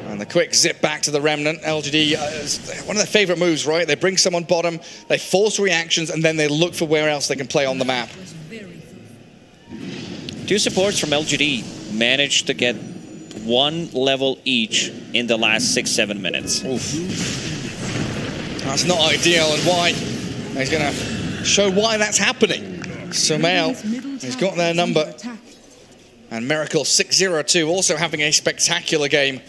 And the quick zip back to the Remnant. LGD, one of their favorite moves, right? They bring someone bottom, they force reactions, and then they look for where else they can play on the map. 2 supports from LGD managed to get 1 level each in the last 6-7 minutes. Oof. That's not ideal, and why? He's going to show why that's happening. Sumail has got their number. And Miracle 6-0-2 also having a spectacular game.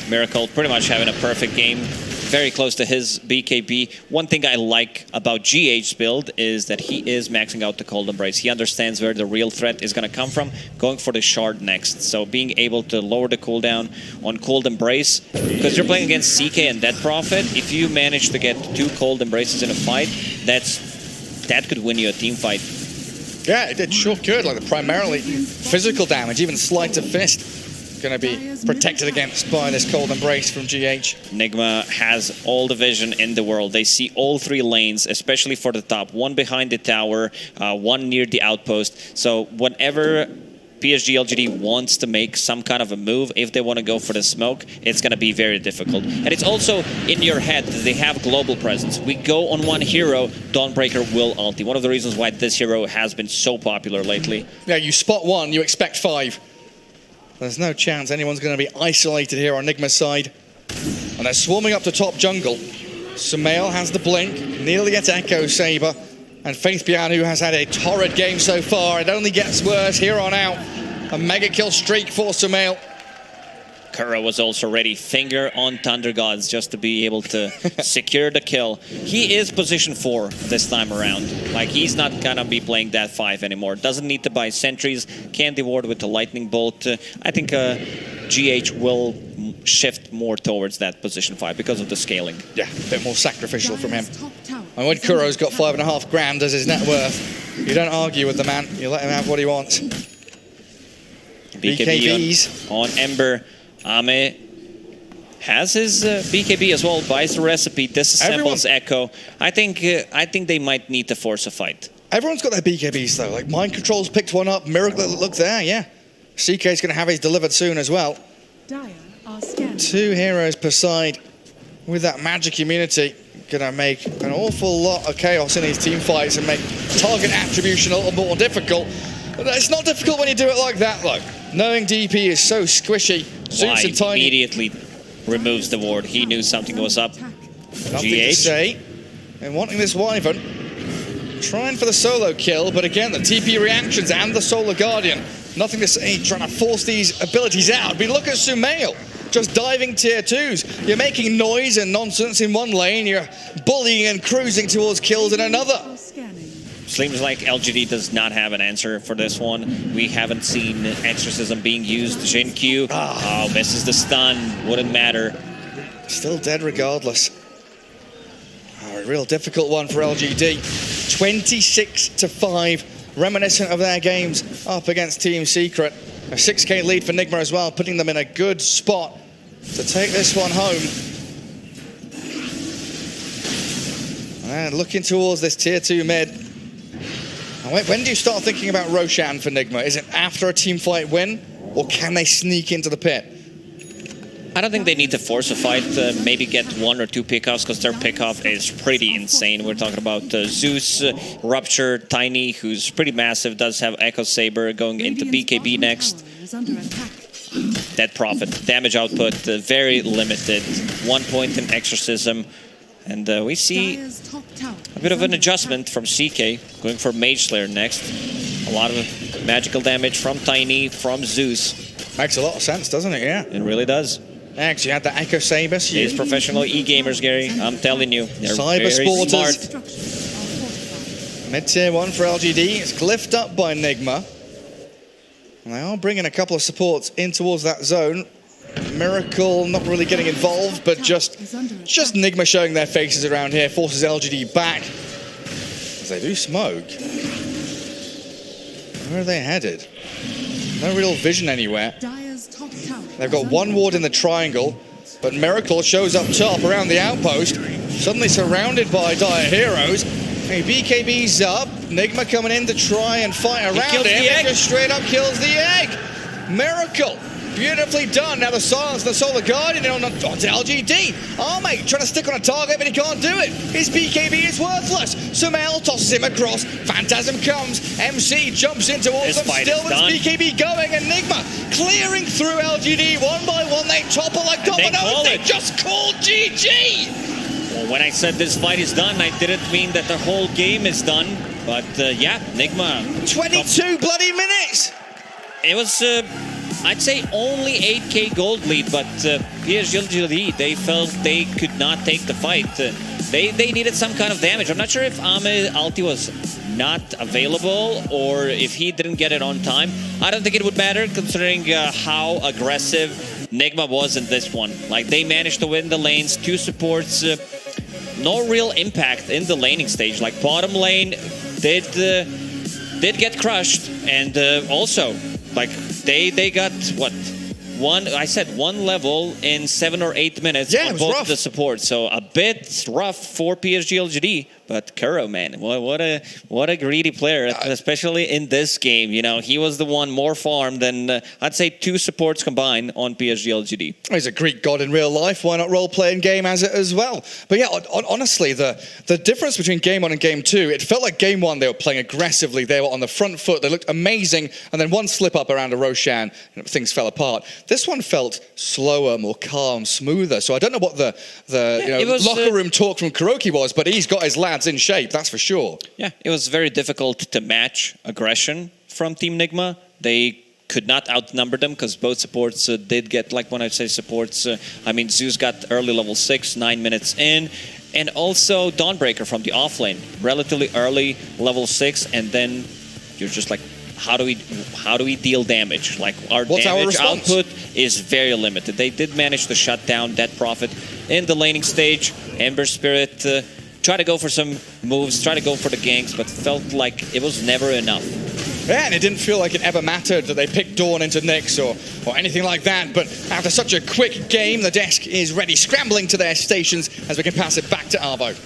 Miracle pretty much having a perfect game, very close to his BKB. One thing I like about GH's build is that he is maxing out the Cold Embrace. He understands where the real threat is going to come from, going for the shard next. So being able to lower the cooldown on Cold Embrace, because you're playing against CK and Dead Prophet, if you manage to get 2 Cold Embraces in a fight, that could win you a team fight. Yeah, it sure could, like primarily physical damage, even sleight of fist. going to be protected against by this cold embrace from GH. Nigma has all the vision in the world. They see all three lanes, especially for the top. One behind the tower, one near the outpost. So whenever PSG.LGD wants to make some kind of a move, if they want to go for the smoke, it's going to be very difficult. And it's also in your head that they have global presence. We go on one hero, Dawnbreaker will ulti. One of the reasons why this hero has been so popular lately. Yeah, you spot one, you expect 5. There's no chance anyone's going to be isolated here on Nigma's side. And they're swarming up to top jungle. Sumail has the blink, nearly gets Echo Saber. And Faith Bianu has had a torrid game so far. It only gets worse here on out. A mega kill streak for Sumail. Kuro was also ready, finger on Thunder Gods, just to be able to secure the kill. He is position 4 this time around. Like, he's not gonna be playing that 5 anymore. Doesn't need to buy sentries, can't reward with the lightning bolt. I think GH will shift more towards that position 5 because of the scaling. Yeah, a bit more sacrificial from him. And when Kuro's got 5.5 grand as his net worth, you don't argue with the man, you let him have what he wants. BKBs on Ember. Ame has his BKB as well, buys the recipe, disassembles Echo. I think they might need to force a fight. Everyone's got their BKBs though, like Mind Control's picked one up, Miracle, look there, yeah. CK's going to have his delivered soon as well. 2 heroes per side with that magic immunity. Going to make an awful lot of chaos in these team fights and make target attribution a little more difficult. But it's not difficult when you do it like that though. Knowing DP is so squishy. Suits and tiny. Immediately removes the ward. He knew something was up. Nothing to say. And wanting this Wyvern. Trying for the solo kill, but again, the TP reactions and the Solar Guardian. Nothing to say, trying to force these abilities out. But look at Sumail, just diving tier 2s. You're making noise and nonsense in one lane. You're bullying and cruising towards kills in another. Seems like LGD does not have an answer for this one. We haven't seen Exorcism being used. Jin Q, oh, misses the stun. Wouldn't matter. Still dead regardless. Oh, a real difficult one for LGD. 26-5, reminiscent of their games up against Team Secret. A 6k lead for Nigma as well, putting them in a good spot to take this one home. And looking towards this tier 2 mid. When do you start thinking about Roshan for Nigma? Is it after a team fight win, or can they sneak into the pit? I don't think they need to force a fight, maybe get 1 or 2 pickoffs, because their pickoff is pretty insane. We're talking about Zeus, Rupture, Tiny, who's pretty massive, does have Echo Saber going into BKB next. Dead Prophet, damage output, very limited. 1 point in Exorcism. And we see a bit of an adjustment from CK, going for Mage Slayer next. A lot of magical damage from Tiny, from Zeus. Makes a lot of sense, doesn't it? Yeah. It really does. Actually, you had the Echo Saber. These professional e-gamers, Gary, I'm telling you. They're Cyber very Sporters. smart. Mid-tier 1 for LGD. It's glyphed up by Nigma. And they are bringing a couple of supports in towards that zone. Miracle not really getting involved, but just Nigma showing their faces around here forces LGD back as they do smoke. Where are they headed? No real vision anywhere. They've got 1 ward in the triangle, but Miracle shows up top around the outpost, suddenly surrounded by Dire heroes. Hey, BKB's up. Nigma coming in to try and fight around it. Just straight up kills the egg. Miracle. Beautifully done. Now the silence, the Solar Guardian on LGD. Oh, mate, trying to stick on a target, but he can't do it. His BKB is worthless. Sumail tosses him across. Phantasm comes. MC jumps in towards them. Still with his BKB going. Enigma clearing through LGD. 1 by 1, they topple like dominoes. They just called GG. Well, when I said this fight is done, I didn't mean that the whole game is done. But yeah, Nigma. 22 bloody minutes. It was... I'd say only 8k gold lead, but PSG.LGD, they felt they could not take the fight. They needed some kind of damage. I'm not sure if Ame ulti was not available or if he didn't get it on time. I don't think it would matter considering how aggressive Nigma was in this one. Like, they managed to win the lanes, 2 supports, no real impact in the laning stage. Like, bottom lane did get crushed, and also, like, they got, what, one level in 7 or 8 minutes Yeah, it on was both rough. of the support. So a bit rough for PSG.LGD. But Kuro, man, what a greedy player, especially in this game. You know, he was the one more farmed than I'd say 2 supports combined on PSG.LGD. He's a Greek god in real life. Why not role-play in game as well? But yeah, honestly, the difference between Game 1 and Game 2, it felt like Game 1 they were playing aggressively. They were on the front foot. They looked amazing. And then one slip-up around a Roshan, things fell apart. This one felt slower, more calm, smoother. So I don't know what the locker room talk from Kuroki was, but he's got his lads in shape, that's for sure. Yeah, it was very difficult to match aggression from Team Nigma. They could not outnumber them because both supports did get, like when I say supports, I mean Zeus got early level 6, 9 minutes in, and also Dawnbreaker from the offlane, relatively early level 6, and then you're just like, how do we deal damage? Like What's our damage response? output is very limited. They did manage to shut down Dead Prophet in the laning stage. Ember Spirit try to go for some moves, try to go for the ganks, but felt like it was never enough. Yeah, and it didn't feel like it ever mattered that they picked Dawn into Nyx or anything like that. But after such a quick game, the desk is ready, scrambling to their stations as we can pass it back to Arvo.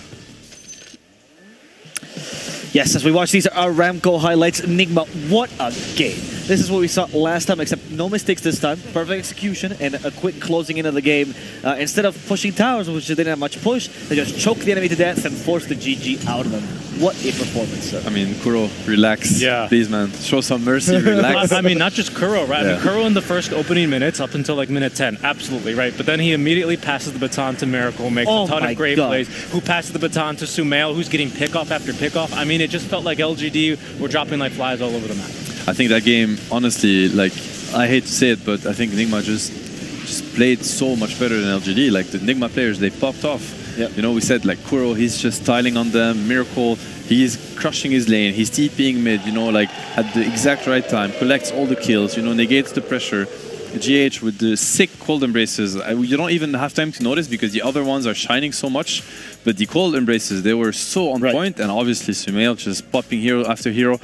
Yes, as we watch these Aramco highlights, Nigma, what a game. This is what we saw last time, except no mistakes this time. Perfect execution and a quick closing into the game. Instead of pushing towers, which they didn't have much push, they just choked the enemy to death and forced the GG out of them. What a performance, sir. I mean, Kuro, relax. Yeah. Please, man. Show some mercy, relax. I mean, not just Kuro, right? Yeah. I mean, Kuro in the first opening minutes up until like minute 10, absolutely, right? But then he immediately passes the baton to Miracle, makes a ton of great plays, who passes the baton to Sumail, who's getting pickoff after pickoff. I mean, it just felt like LGD were dropping like flies all over the map. I think that game, honestly, like, I hate to say it, but I think Nigma just played so much better than LGD. Like, the Nigma players, they popped off. Yep. You know, we said, like, Kuro, he's just tiling on them. Miracle, he's crushing his lane. He's TPing mid, you know, like, at the exact right time. Collects all the kills, you know, negates the pressure. GH with the sick cold embraces. You don't even have time to notice because the other ones are shining so much. But the cold embraces, they were so on point. And obviously, Sumail just popping hero after hero.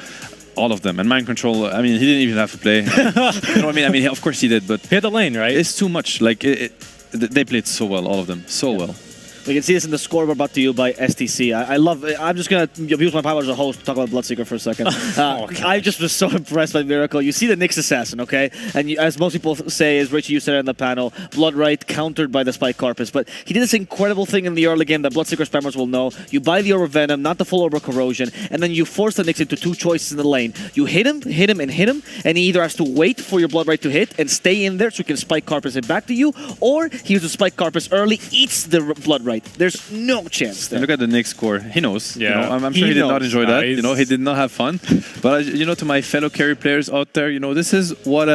All of them. And mind control, I mean, he didn't even have to play. You know what I mean? I mean, of course he did, but... He had the lane, right? It's too much. Like, they played so well, all of them. So well. We can see this in the scoreboard brought to you by STC. I love it. I'm just going to abuse my power as a host to talk about Bloodseeker for a second. I just was so impressed by Miracle. You see the Nyx Assassin, okay? And as most people say, as Richie, you said it on the panel, Bloodright countered by the Spike Carpus. But he did this incredible thing in the early game that Bloodseeker spammers will know. You buy the Orb of Venom, not the full Orb of Corrosion, and then you force the Nyx into 2 choices in the lane. You hit him, and he either has to wait for your Bloodright to hit and stay in there so he can Spike Carpus it back to you, or he uses Spike Carpus early, eats the Bloodright. There's no chance there. And look at the Nyx score. He knows. Yeah. You know, I'm sure he did not enjoy that. Nice. You know, he did not have fun. But, you know, to my fellow carry players out there, you know, this is what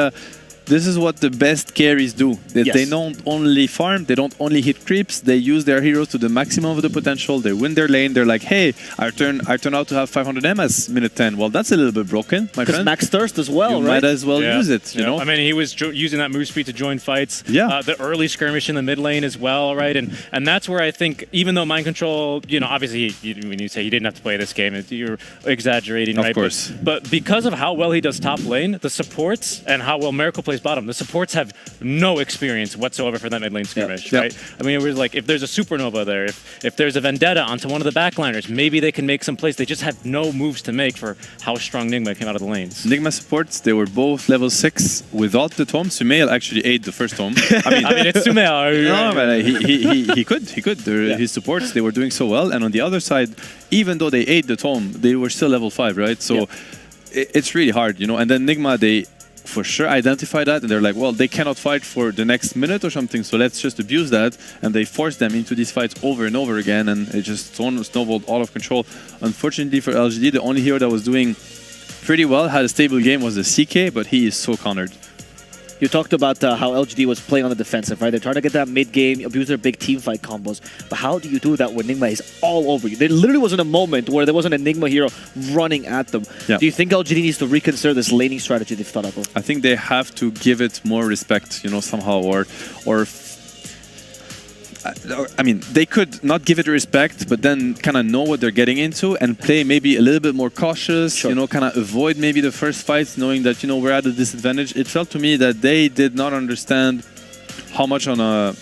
the best carries do. They don't only farm, they don't only hit creeps, they use their heroes to the maximum of the potential, they win their lane, they're like, hey, I turn out to have 500 MS minute 10. Well, that's a little bit broken, my friend. Max Thirst as well, you right? might as well use it, you know? I mean, he was using that move speed to join fights. Yeah. The early skirmish in the mid lane as well, right? And that's where I think, even though mind control, you know, obviously, when you say he didn't have to play this game, you're exaggerating, right? Of course. But because of how well he does top lane, the supports, and how well Miracle plays bottom, the supports have no experience whatsoever for that mid lane skirmish, right? I mean, it was like, if there's a Supernova there, if there's a Vendetta onto one of the backliners, maybe they can make some plays. They just have no moves to make for how strong Nigma came out of the lanes. Nigma supports, they were both level 6 without the tome. Sumail actually ate the first tome. I mean, it's Sumail. No, but he could. His supports, they were doing so well. And on the other side, even though they ate the tome, they were still level 5, right? So it's really hard, you know. And then Nigma, they for sure identify that, and they're like, well, they cannot fight for the next minute or something, so let's just abuse that. And they forced them into these fights over and over again, and it just snowballed out of control. Unfortunately for LGD, the only hero that was doing pretty well, had a stable game, was the CK, but he is so countered. You talked about how LGD was playing on the defensive, right? They're trying to get that mid-game, abuse their big team fight combos. But how do you do that when Nigma is all over you? There literally wasn't a moment where there wasn't a Nigma hero running at them. Yeah. Do you think LGD needs to reconsider this laning strategy they've thought up of? I think they have to give it more respect, you know, somehow, or I mean, they could not give it respect, but then kind of know what they're getting into and play maybe a little bit more cautious, Sure. you know, kind of avoid maybe the first fights, knowing that, you know, we're at a disadvantage. It felt to me that they did not understand how much of an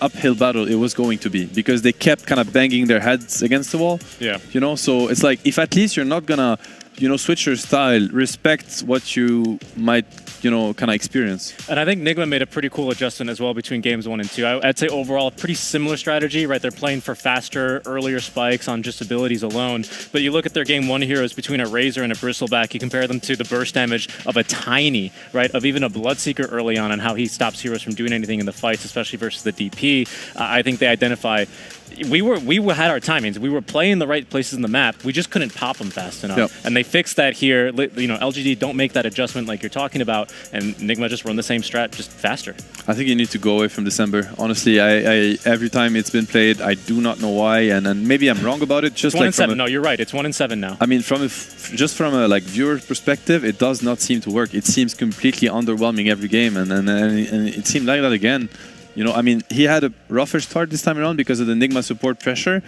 uphill battle it was going to be, because they kept kind of banging their heads against the wall. Yeah. You know, so it's like, if at least you're not gonna, you know, switch your style, respect what you might, you know, kind of experience. And I think Nigma made a pretty cool adjustment as well between games 1 and 2. I'd say overall, pretty similar strategy, right? They're playing for faster, earlier spikes on just abilities alone. But you look at their game 1 heroes between a Razor and a Bristleback, you compare them to the burst damage of a Tiny, right? Of even a Bloodseeker early on and how he stops heroes from doing anything in the fights, especially versus the DP. I think they identify... We had our timings. We were playing the right places in the map. We just couldn't pop them fast enough. Yep. And they fixed that here. You know, LGD don't make that adjustment like you're talking about, and Nigma just run the same strat, just faster. I think you need to go away from December. Honestly, I every time it's been played, I do not know why, and maybe I'm wrong about it. Just It's 1 like and 7. No, you're right. It's 1 and 7 now. I mean, just from a like viewer perspective, it does not seem to work. It seems completely underwhelming every game, and it seemed like that again. You know, I mean, he had a rougher start this time around because of the Nigma support pressure.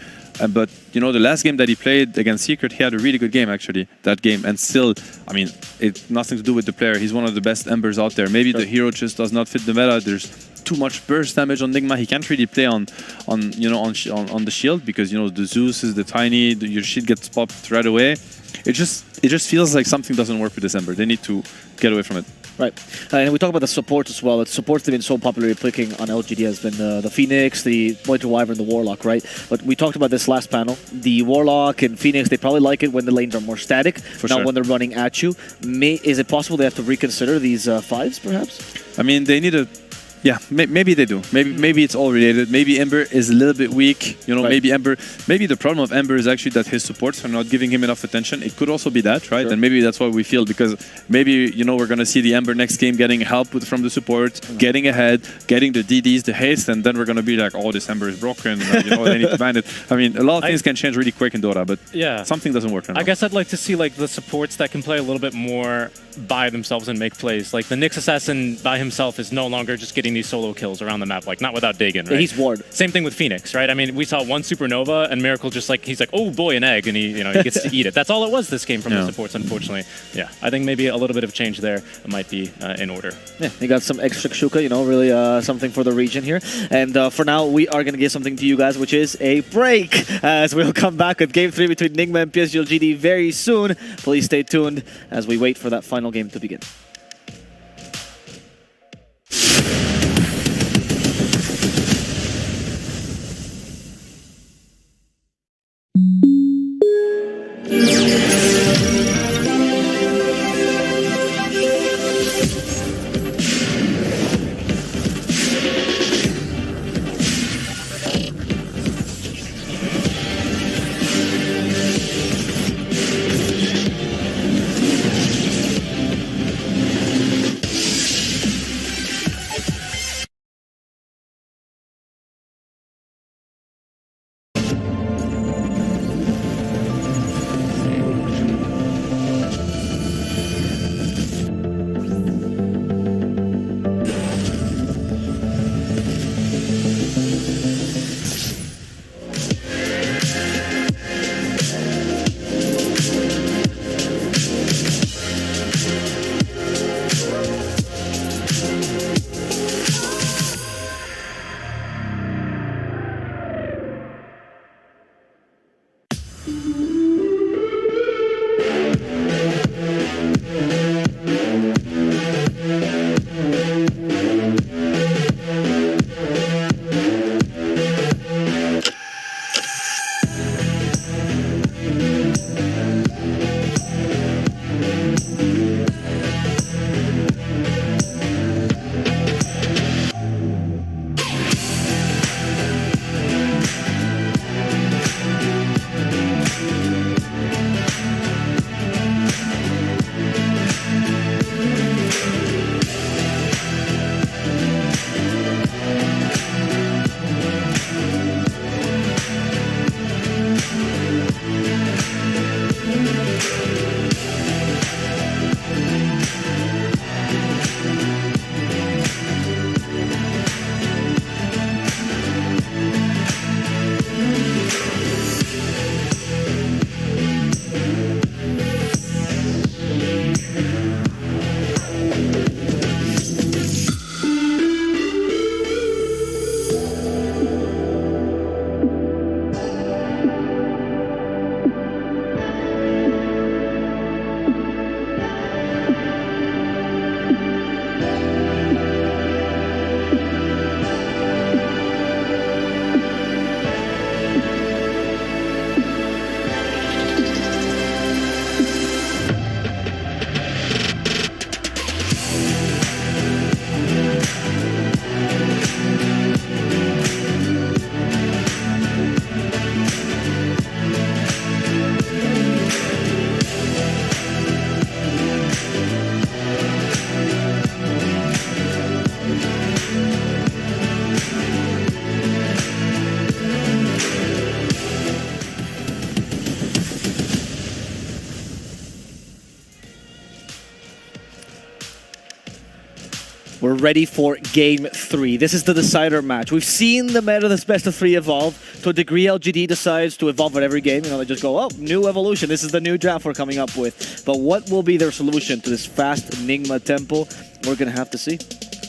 But, you know, the last game that he played against Secret, he had a really good game, actually, that game. And still, I mean, it's nothing to do with the player. He's one of the best Embers out there. Maybe the hero just does not fit the meta. There's too much burst damage on Nigma. He can't really play on the shield because, you know, the Zeus is the Tiny, your shield gets popped right away. It just feels like something doesn't work with this Ember. They need to get away from it. Right. And we talk about the support as well. The supports that have been so popularly picking on LGD has been the Phoenix, the Pointer Wyvern, the Warlock, right? But we talked about this last panel. The Warlock and Phoenix, they probably like it when the lanes are more static, not when they're running at you. Is it possible they have to reconsider these 5s, perhaps? I mean, they need a... Yeah, maybe they do. Maybe it's all related. Maybe Ember is a little bit weak. You know, maybe the problem of Ember is actually that his supports are not giving him enough attention. It could also be that, right? And maybe that's what we feel, because maybe, you know, we're going to see the Ember next game getting help from the support, getting ahead, getting the DDs, the haste, and then we're going to be like, oh, this Ember is broken. You know, they need to ban it. I mean, a lot of things can change really quick in Dota, but something doesn't work. I guess I'd like to see like the supports that can play a little bit more by themselves and make plays. Like the Nyx Assassin by himself is no longer just getting these solo kills around the map, like not without digging, right? Yeah, he's ward. Same thing with Phoenix, right? I mean, we saw one Supernova and Miracle just like, he's like, oh boy, an egg, and he gets to eat it. That's all it was this game from the supports, unfortunately. Yeah, I think maybe a little bit of change there might be in order. Yeah, you got some extra Shuka, you know, really something for the region here. And for now, we are going to give something to you guys, which is a break, as we'll come back with Game 3 between Nigma and PSG.LGD very soon. Please stay tuned as we wait for that final game to begin. We're ready for Game 3. This is the decider match. We've seen the meta that's best of 3 evolve. To a degree, LGD decides to evolve at every game. You know, they just go, oh, new evolution. This is the new draft we're coming up with. But what will be their solution to this fast Nigma tempo? We're going to have to see.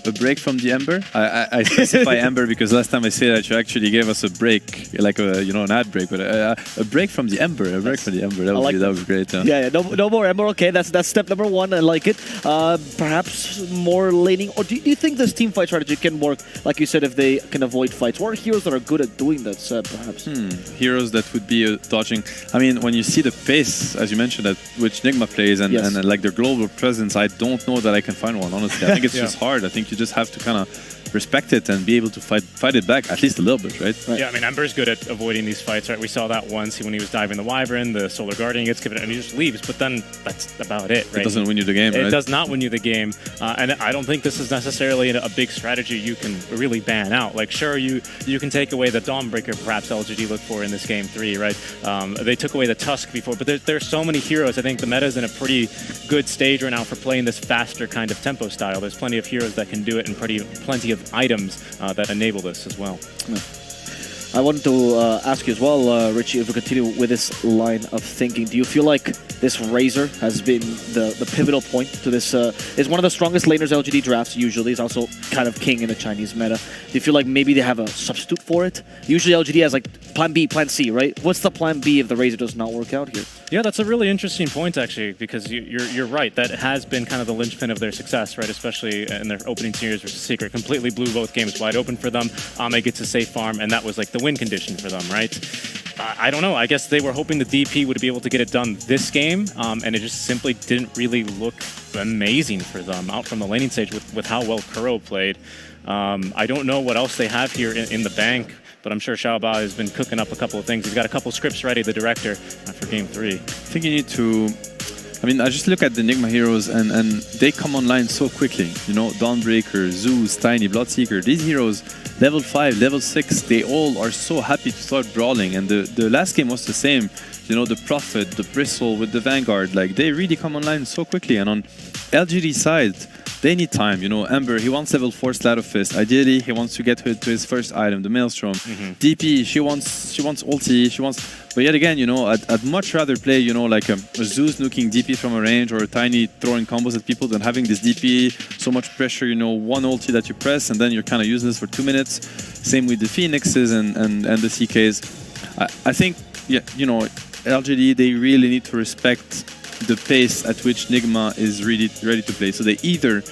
A break from the Ember. I specify Ember because last time I said that you actually gave us a break, like a an ad break, but a break from the Ember. A break from the Ember. That would be great. Yeah, no more Ember. Okay, that's step number 1. I like it. Perhaps more laning. Or do you think this team fight strategy can work, like you said, if they can avoid fights? What are heroes that are good at doing that, perhaps? Heroes that would be dodging. I mean, when you see the pace, as you mentioned, at which Nigma plays and like their global presence, I don't know that I can find one. Honestly, I think it's just hard. I think you just have to kind of respect it and be able to fight it back at least a little bit, right? Yeah, I mean, Ember's good at avoiding these fights, right? We saw that once when he was diving the Wyvern, the Solar Guardian gets given and he just leaves, but then that's about it, right? It doesn't win you the game, right? It does not win you the game, and I don't think this is necessarily a big strategy you can really ban out. Like, sure, you can take away the Dawnbreaker perhaps LGD looked for in this Game 3, right? They took away the Tusk before, but there's so many heroes. I think the meta is in a pretty good stage right now for playing this faster kind of tempo style. There's plenty of heroes that can do it and plenty of items that enable this as well. I wanted to ask you as well, Richie, if we continue with this line of thinking, do you feel like this Razor has been the pivotal point to this? Is one of the strongest laners LGD drafts usually. Is also kind of king in the Chinese meta. Do you feel like maybe they have a substitute for it? Usually LGD has like plan B, plan C, right? What's the plan B if the Razor does not work out here? Yeah, that's a really interesting point, actually, because you're right. That has been kind of the linchpin of their success, right? Especially in their opening series versus Secret. Completely blew both games wide open for them. Ame gets a safe farm, and that was like the win condition for them, right? I don't know. I guess they were hoping the DP would be able to get it done this game, and it just simply didn't really look amazing for them out from the laning stage with how well Kuro played. I don't know what else they have here in the bank, but I'm sure Xiaoba has been cooking up a couple of things. He's got a couple scripts ready, the director, for Game 3. I think you need to... I mean, I just look at the Nigma heroes and they come online so quickly. You know, Dawnbreaker, Zeus, Tiny, Bloodseeker, these heroes, level 5, level 6, they all are so happy to start brawling. And the last game was the same. You know, the Prophet, the Bristle with the Vanguard, like they really come online so quickly. And on LGD side, they need time. You know, Ember, he wants level 4 Sleight of Fist. Ideally, he wants to get to his first item, the Maelstrom. DP, she wants ulti, but yet again, you know, I'd much rather play, you know, like a Zeus nuking DP from a range or a Tiny throwing combos at people than having this DP, so much pressure, you know, one ulti that you press and then you're kind of useless for 2 minutes. Same with the Phoenixes and the CKs. I think, yeah, you know, LGD, they really need to respect the pace at which Nigma is really ready to play. So they either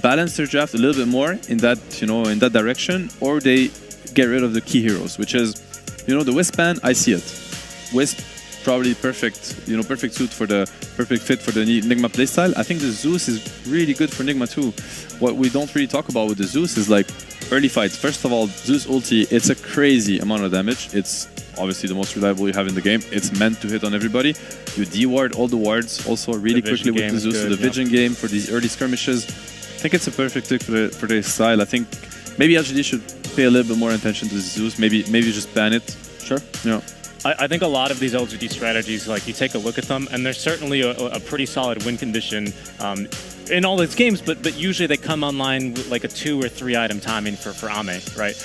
balance their draft a little bit more in that, you know, in that direction, or they get rid of the key heroes, which is, you know, the Wisp ban, I see it. Wisp, probably perfect, you know, perfect fit for the Nigma playstyle. I think the Zeus is really good for Nigma too. What we don't really talk about with the Zeus is like early fights. First of all, Zeus ulti, it's a crazy amount of damage. It's obviously the most reliable you have in the game. It's meant to hit on everybody. You de-ward all the wards also really quickly with the Zeus. So the Vision game for these early skirmishes, I think it's a perfect pick for their style. I think maybe LGD should pay a little bit more attention to the Zeus. Maybe just ban it. Sure. Yeah. I think a lot of these LGD strategies, like you take a look at them, and there's certainly a pretty solid win condition in all its games, but usually they come online with like a 2 or 3 item timing for Ame, right?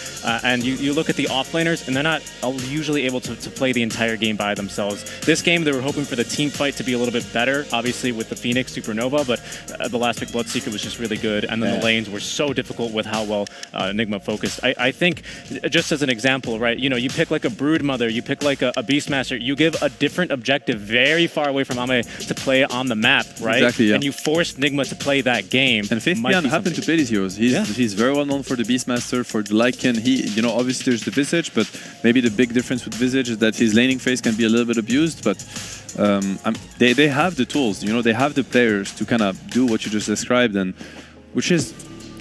And you look at the offlaners, and they're not usually able to play the entire game by themselves. This game, they were hoping for the team fight to be a little bit better, obviously with the Phoenix Supernova, but the last pick Bloodseeker was just really good, and then the lanes were so difficult with how well Nigma focused. I think, just as an example, right, you know, you pick like a Broodmother, you pick like a Beastmaster, you give a different objective very far away from Ame to play on the map, right? Exactly, yeah. And you force Nigma to play that game. And Faith Beyond happened to play these heroes. He's very well known for the Beastmaster, for the Lycan. You know, obviously there's the Visage, but maybe the big difference with Visage is that his laning phase can be a little bit abused, but they have the tools, you know, they have the players to kind of do what you just described, and which is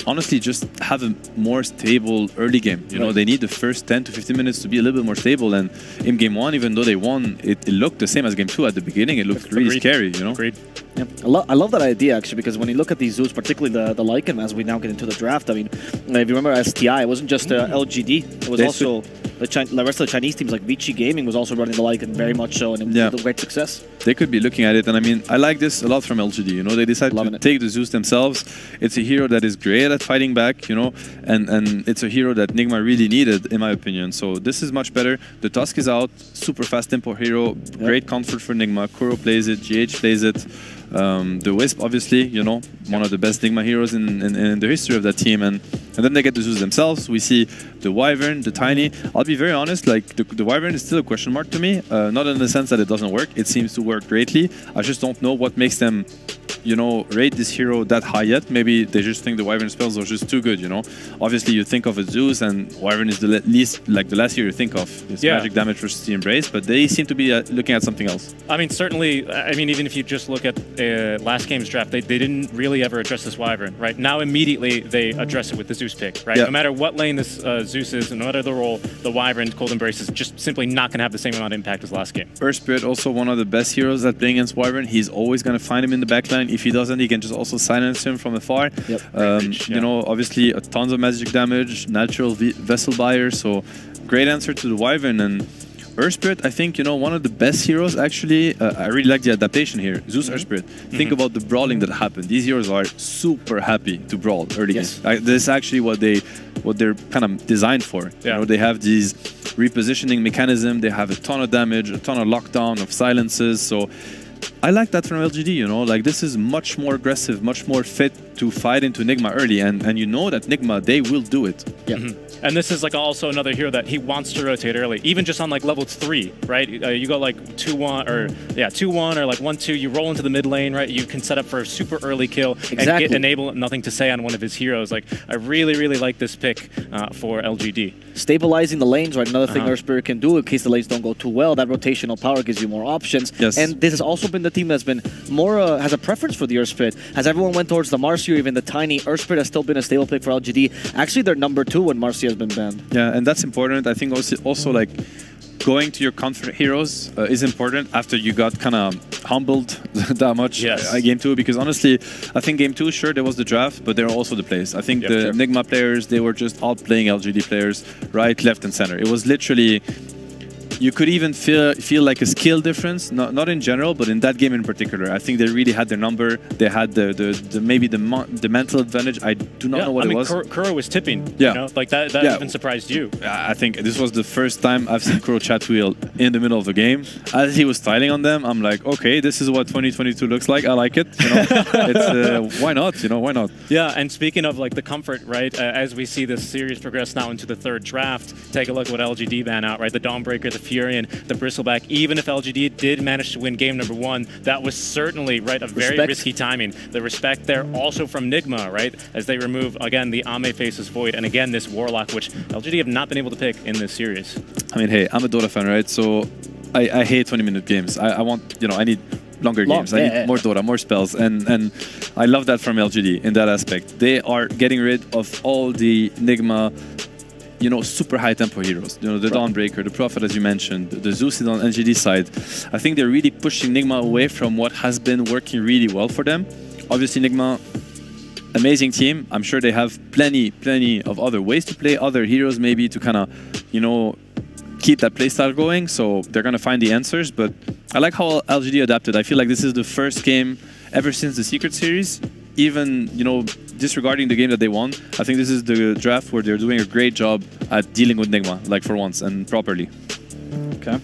honestly just have a more stable early game. You know, they need the first 10 to 15 minutes to be a little bit more stable, and in game 1, even though they won, it looked the same as game 2 at the beginning. It looked really scary, you know? Agreed. Yeah. I love that idea, actually, because when you look at these Zeus, particularly the Lycan, as we now get into the draft, I mean, if you remember STI, it wasn't just LGD, it was also the rest of the Chinese teams like Vici Gaming was also running the like and very much so, and it was a great success. They could be looking at it, and I mean, I like this a lot from LGD. You know, they decided to take the Zeus themselves. It's a hero that is great at fighting back, you know, and it's a hero that Nigma really needed, in my opinion. So this is much better. The Tusk is out, super fast tempo hero, great comfort for Nigma. Kuro plays it, GH plays it. The Wisp, obviously, you know, one of the best Nigma heroes in the history of that team, and then they get the Zeus themselves. We see the Wyvern, the Tiny. I'll be very honest, like the Wyvern is still a question mark to me, not in the sense that it doesn't work. It seems to work greatly. I just don't know what makes them, you know, rate this hero that high yet. Maybe they just think the Wyvern spells are just too good, you know. Obviously, you think of a Zeus, and Wyvern is the least, like the last hero you think of. It's magic damage versus the Embrace, but they seem to be looking at something else. I mean, certainly, I mean, even if you just look at last game's draft, they didn't really ever address this Wyvern, right? Now, immediately, they address it with the Zeus pick, right? No matter what lane this Zeus is, and no matter the role, the Wyvern, Cold Embrace is just simply not going to have the same amount of impact as last game. Earth Spirit, also one of the best heroes at playing against Wyvern. He's always going to find him in the backline. If he doesn't, he can just also silence him from afar. You know, obviously, tons of magic damage, natural vessel buyer, so great answer to the Wyvern. And Earth Spirit, I think, you know, one of the best heroes, actually. I really like the adaptation here. Zeus Earth Spirit. Think about the brawling that happened. These heroes are super happy to brawl early game. This is actually what they're kind of designed for. You know, they have these repositioning mechanism. They have a ton of damage, a ton of lockdown, of silences. So I like that from LGD, you know, like this is much more aggressive, much more fit to fight into Nigma early, and you know that Nigma, they will do it. And this is like also another hero that he wants to rotate early, even just on like level 3, right? You go like 2-1 or 2-1 or like 1-2, you roll into the mid lane, right? You can set up for a super early kill and get enable nothing to say on one of his heroes. Like I really like this pick for LGD. Stabilizing the lanes, right? Another thing Earth Spirit can do in case the lanes don't go too well. That rotational power gives you more options. And this has also been the team that's been more has a preference for the Earth Spirit. As everyone went towards the Marcio, even the Tiny, Earth Spirit has still been a stable pick for LGD. Actually, they're number 2 when Marcio has been banned. Yeah, and that's important. I think also like going to your comfort heroes is important after you got kind of humbled that much game 2, because honestly, I think game 2, sure, there was the draft, but there are also the plays. I think the Nigma players, they were just outplaying LGD players right, left, and center. It was literally... You could even feel like a skill difference, not in general, but in that game in particular. I think they really had their number. They had maybe the mental advantage. I do not know what it was. Kuro was tipping. You know? Like that even surprised you. I think this was the first time I've seen Kuro chat wheel in the middle of the game. As he was styling on them, I'm like, okay, this is what 2022 looks like. I like it. You know, it's why not? You know, why not? Yeah, and speaking of like the comfort, right? As we see this series progress now into the 3rd draft, take a look at what LGD ban out, right? The Dawnbreaker, the Furion, the Bristleback. Even if LGD did manage to win game number 1, that was certainly a very risky timing. The respect there also from Nigma, right? As they remove again the Ame Faces Void, and again this Warlock, which LGD have not been able to pick in this series. I mean, hey, I'm a Dota fan, right? So I hate 20-minute games. I want, you know, I need longer games. I need more Dota, more spells, and I love that from LGD in that aspect. They are getting rid of all the Nigma, you know, super high tempo heroes. You know, the Dawnbreaker, the Prophet, as you mentioned, the Zeus is on LGD side. I think they're really pushing Nigma away from what has been working really well for them. Obviously, Nigma, amazing team. I'm sure they have plenty of other ways to play, other heroes maybe to kind of, you know, keep that playstyle going. So they're going to find the answers. But I like how LGD adapted. I feel like this is the first game ever since the Secret Series, even, you know, disregarding the game that they won, I think this is the draft where they're doing a great job at dealing with Nigma, like for once, and properly. Okay.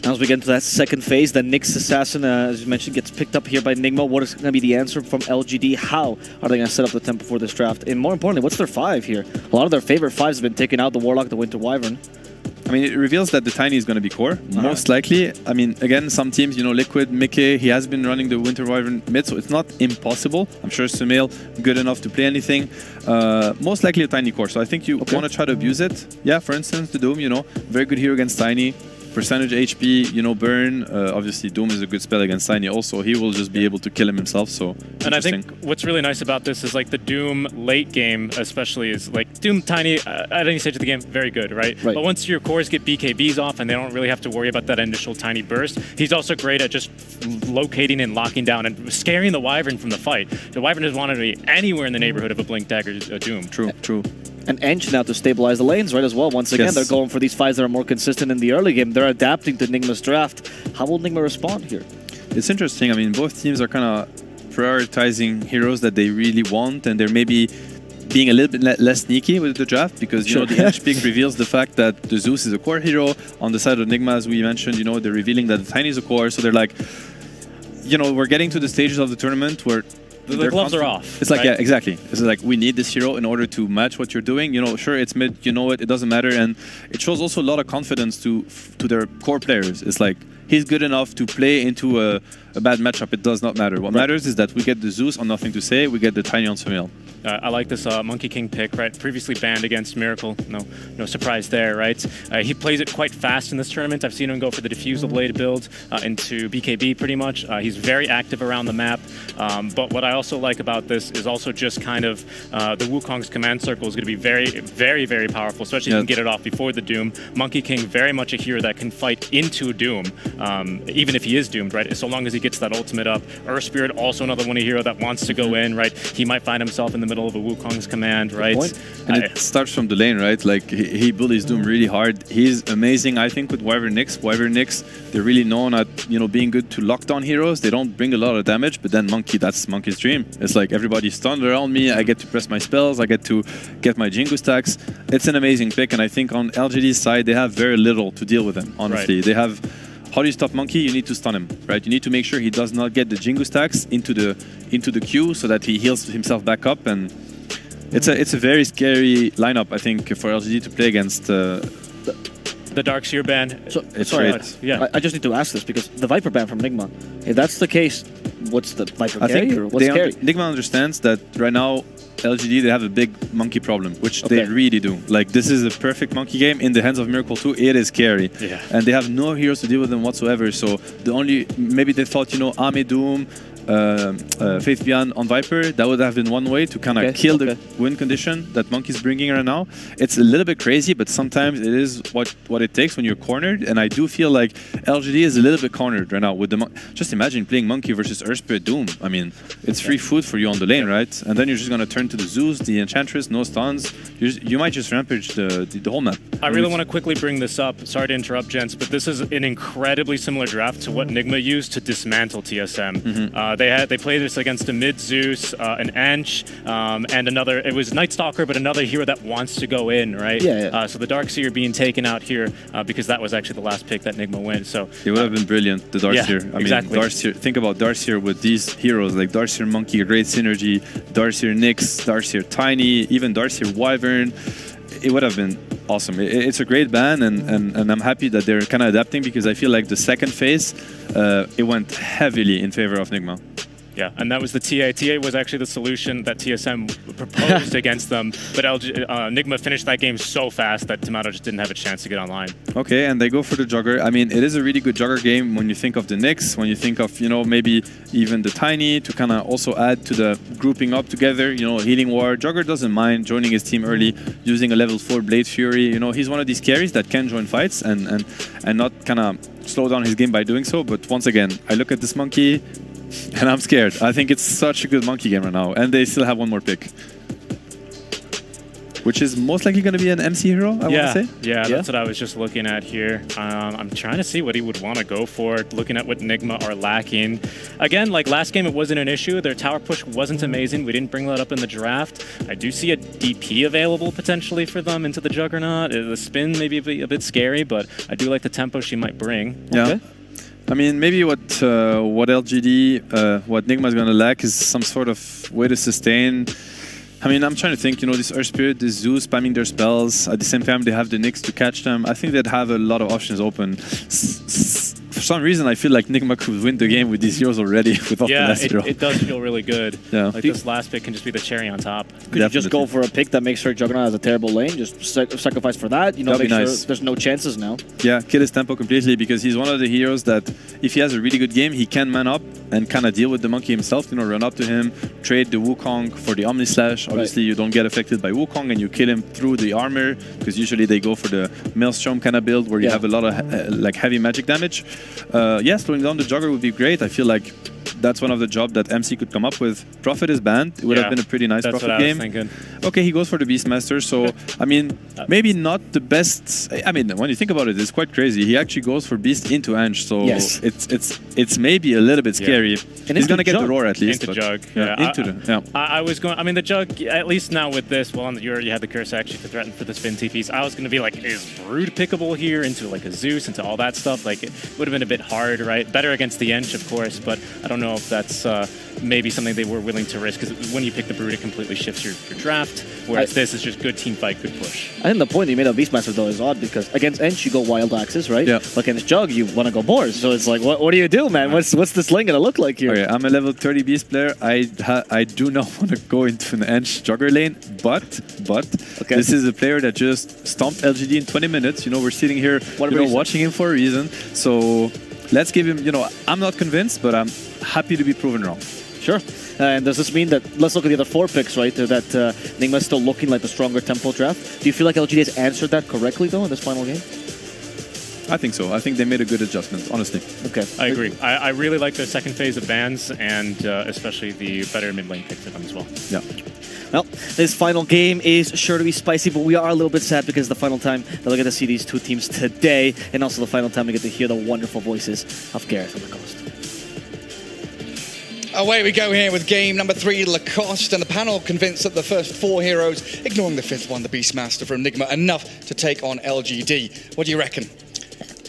Now as we get into that second phase, the Nyx Assassin, as you mentioned, gets picked up here by Nigma. What is going to be the answer from LGD? How are they going to set up the tempo for this draft? And more importantly, what's their 5 here? A lot of their favorite 5s have been taken out, the Warlock, the Winter Wyvern. I mean, it reveals that the Tiny is going to be core, most likely. I mean, again, some teams, you know, Liquid, Mickey, he has been running the Winter Wyvern mid, so it's not impossible. I'm sure Sumail, good enough to play anything. Most likely a Tiny core, so I think you want to try to abuse it. Yeah, for instance, the Doom, you know, very good hero against Tiny. Percentage HP, you know, burn. Obviously, Doom is a good spell against Tiny also. He will just be able to kill him himself, so and I think what's really nice about this is like the Doom late game especially is like Doom Tiny at any stage of the game, very good, right? But once your cores get BKBs off and they don't really have to worry about that initial Tiny burst, he's also great at just locating and locking down and scaring the Wyvern from the fight. The Wyvern doesn't want to be anywhere in the neighborhood of a Blink Dagger Doom. True. And Ench now to stabilize the lanes, right, as well. Once again, Yes. they're going for these fights that are more consistent in the early game. They're adapting to Nigma's draft. How will Nigma respond here? It's interesting. I mean, both teams are kind of prioritizing heroes that they really want, and they're maybe being a little bit less sneaky with the draft because, you know, the Ench pick reveals the fact that the Zeus is a core hero. On the side of Nigma, as we mentioned, you know, they're revealing that the Tiny is a core. So they're like, you know, we're getting to the stages of the tournament where the gloves are off. It's like, right? yeah, exactly. It's like, we need this hero in order to match what you're doing. You know, sure, it's mid, you know it doesn't matter. And it shows also a lot of confidence to their core players. It's like, he's good enough to play into a bad matchup. It does not matter. What matters is that we get the Zeus on Nothing to Say, we get the Tiny on Sumail. I like this Monkey King pick, right? Previously banned against Miracle. No surprise there, right? He plays it quite fast in this tournament. I've seen him go for the Diffusal Blade build into BKB pretty much. He's very active around the map. But what I also like about this is also just kind of the Wukong's command circle is going to be very, very, very powerful, especially if you can get it off before the Doom. Monkey King, very much a hero that can fight into Doom, even if he is doomed, right? So long as he gets that ultimate up. Earth Spirit, also another one hero that wants to go in, right? He might find himself in the middle of a Wukong's command, right? And it starts from the lane, right? Like, he bullies Doom really hard. He's amazing, I think, with Wyvern Nyx. Wyvern Nyx, they're really known at, you know, being good to lockdown heroes. They don't bring a lot of damage, but then Monkey, that's Monkey's dream. It's like, everybody's stunned around me, I get to press my spells, I get to get my Jingu stacks. It's an amazing pick, and I think on LGD's side, they have very little to deal with him, honestly. They have... How do you stop Monkey? You need to stun him, right? You need to make sure he does not get the Jingu stacks into the queue so that he heals himself back up. And it's a very scary lineup, I think, for LGD to play against. The Darkseer ban. So, it's sorry, great. Yeah. I just need to ask this because the Viper ban from Nigma, if that's the case, what's the Viper I carry think or what's carry? Nigma understands that right now LGD, they have a big monkey problem, which they really do. Like, this is a perfect monkey game in the hands of Miracle 2. It is scary. Yeah. And they have no heroes to deal with them whatsoever. So the only, maybe they thought, you know, Ame Doom, Faith Beyond on Viper, that would have been one way to kind of kill the win condition that Monkey's bringing right now. It's a little bit crazy, but sometimes it is what it takes when you're cornered. And I do feel like LGD is a little bit cornered right now with the just imagine playing Monkey versus Earth Spirit Doom. I mean, it's free food for you on the lane, right? And then you're just gonna turn to the Zeus, the Enchantress, no stuns. You might just rampage the whole map. I really want to quickly bring this up. Sorry to interrupt, gents, but this is an incredibly similar draft to what Nigma used to dismantle TSM. They played this against a mid Zeus, an Ench, and another. It was Night Stalker, but another hero that wants to go in, right? So the Darkseer being taken out here because that was actually the last pick that Nigma went. So it would have been brilliant. The Darkseer. Yeah, I mean, Darkseer. Think about Darkseer with these heroes like Darkseer Monkey, a great synergy. Darkseer Nyx, Darkseer Tiny, even Darkseer Wyvern. It would have been awesome. It's a great ban, and I'm happy that they're kind of adapting because I feel like the second phase, it went heavily in favor of Nigma. Yeah, and that was the TA. TA was actually the solution that TSM proposed against them, but Nigma finished that game so fast that Tomato just didn't have a chance to get online. Okay, and they go for the Jugger. I mean, it is a really good Jugger game when you think of the Nyx, when you think of, you know, maybe even the Tiny to kind of also add to the grouping up together, you know, Healing War. Jugger doesn't mind joining his team early, using a level 4 Blade Fury. You know, he's one of these carries that can join fights and not kind of slow down his game by doing so. But once again, I look at this monkey, and I'm scared. I think it's such a good monkey game right now. And they still have one more pick. Which is most likely going to be an MC hero, I want to say. Yeah, that's what I was just looking at here. I'm trying to see what he would want to go for, looking at what Nigma are lacking. Again, like last game, it wasn't an issue. Their tower push wasn't amazing. We didn't bring that up in the draft. I do see a DP available potentially for them into the Juggernaut. The spin may be a bit scary, but I do like the tempo she might bring. Yeah. I mean, maybe what LGD, what Nigma is going to lack is some sort of way to sustain. I mean, I'm trying to think, you know, this Earth Spirit, this Zeus spamming their spells. At the same time, they have the Nyx to catch them. I think they'd have a lot of options open. For some reason, I feel like Nigma could win the game with these heroes already without the last hero. It does feel really good. Yeah. Like this last pick can just be the cherry on top. Could you just go for a pick that makes sure Juggernaut has a terrible lane? Just sacrifice for that? You know, make sure there's no chances now. Yeah, kill his tempo completely because he's one of the heroes that if he has a really good game, he can man up and kind of deal with the monkey himself. You know, run up to him, trade the Wukong for the Omni Slash. Obviously, you don't get affected by Wukong and you kill him through the armor because usually they go for the Maelstrom kind of build where you have a lot of like heavy magic damage. Yeah, slowing down the Jugger would be great. I feel like that's one of the jobs that MC could come up with. Prophet is banned. It would have been a pretty nice that's Prophet what I was game. thinking. Okay, he goes for the Beastmaster. So, I mean, maybe not the best. I mean, when you think about it, it's quite crazy. He actually goes for Beast into Ange. So it's maybe a little bit scary. And he's going to get the roar at least. Into Jug. I was going. I mean, the Jug. At least now with this, well, you already had the curse actually to threaten for the spin TPs. I was going to be like, is Brood pickable here into like a Zeus, into all that stuff? Like, it would have been a bit hard, right? Better against the Ench, of course, but I don't know if that's maybe something they were willing to risk, because when you pick the Brood, it completely shifts your draft, whereas this is just good team fight, good push. I think the point you made of Beastmaster, though, is odd, because against Ench, you go Wild Axes, right? Yeah. But against Jug, you want to go Boars. So it's like, what do you do, man? What's this lane going to look like here? Okay, I'm a level 30 Beast player. I do not want to go into an Ench Jugger lane, but this is a player that just stomped LGD in 20 minutes. You know, we're sitting here watching him for a reason. So let's give him, I'm not convinced, but I'm happy to be proven wrong. Sure. And does this mean that, let's look at the other 4 picks, right, that Nigma is still looking like the stronger tempo draft. Do you feel like LGD has answered that correctly, though, in this final game? I think so. I think they made a good adjustment, honestly. Okay. I agree. I really like the second phase of bans, and especially the better mid lane pick for them as well. Yeah. Well, this final game is sure to be spicy, but we are a little bit sad because the final time that we're going to see these 2 teams today, and also the final time we get to hear the wonderful voices of Gareth on the coast. Away we go here with game number 3, Lacoste, and the panel convinced that the first 4 heroes, ignoring the 5th one, the Beastmaster from Nigma, enough to take on LGD. What do you reckon?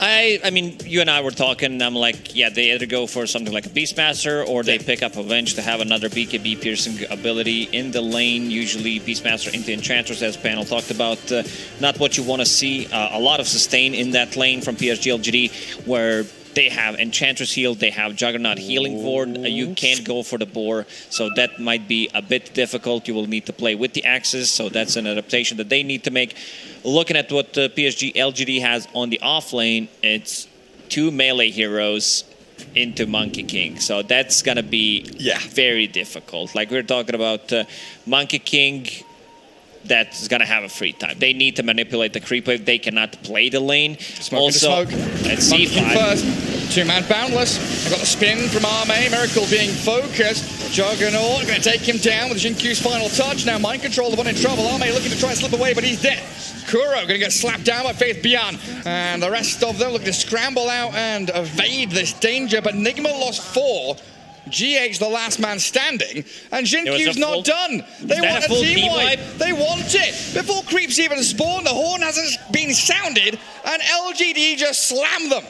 I mean, you and I were talking, I'm like, yeah, they either go for something like a Beastmaster or they pick up Avenge to have another BKB piercing ability in the lane, usually Beastmaster into Enchantress, as panel talked about. Not what you want to see. A lot of sustain in that lane from PSG.LGD, where they have Enchantress heal, they have Juggernaut healing Vord. You can't go for the Boar, so that might be a bit difficult. You will need to play with the Axes, so that's an adaptation that they need to make. Looking at what PSG.LGD has on the off lane, it's 2 melee heroes into Monkey King, so that's gonna be very difficult. Like we're talking about Monkey King, that's gonna have a free time. They need to manipulate the creep wave. They cannot play the lane. Also, let's Monkey see. King first. 2-man Boundless. They've got the spin from Arme. Miracle being focused. Juggernaut going to take him down with Jinkyu's final touch. Now Mind Control, the one in trouble. Arme looking to try and slip away, but he's dead. Kuro going to get slapped down by Faith Bian. And the rest of them looking to scramble out and evade this danger. But Nigma lost 4. GH the last man standing, and Jinkyu's not done. They want a team wipe. They want it. Before creeps even spawn, the horn hasn't been sounded, and LGD just slammed them.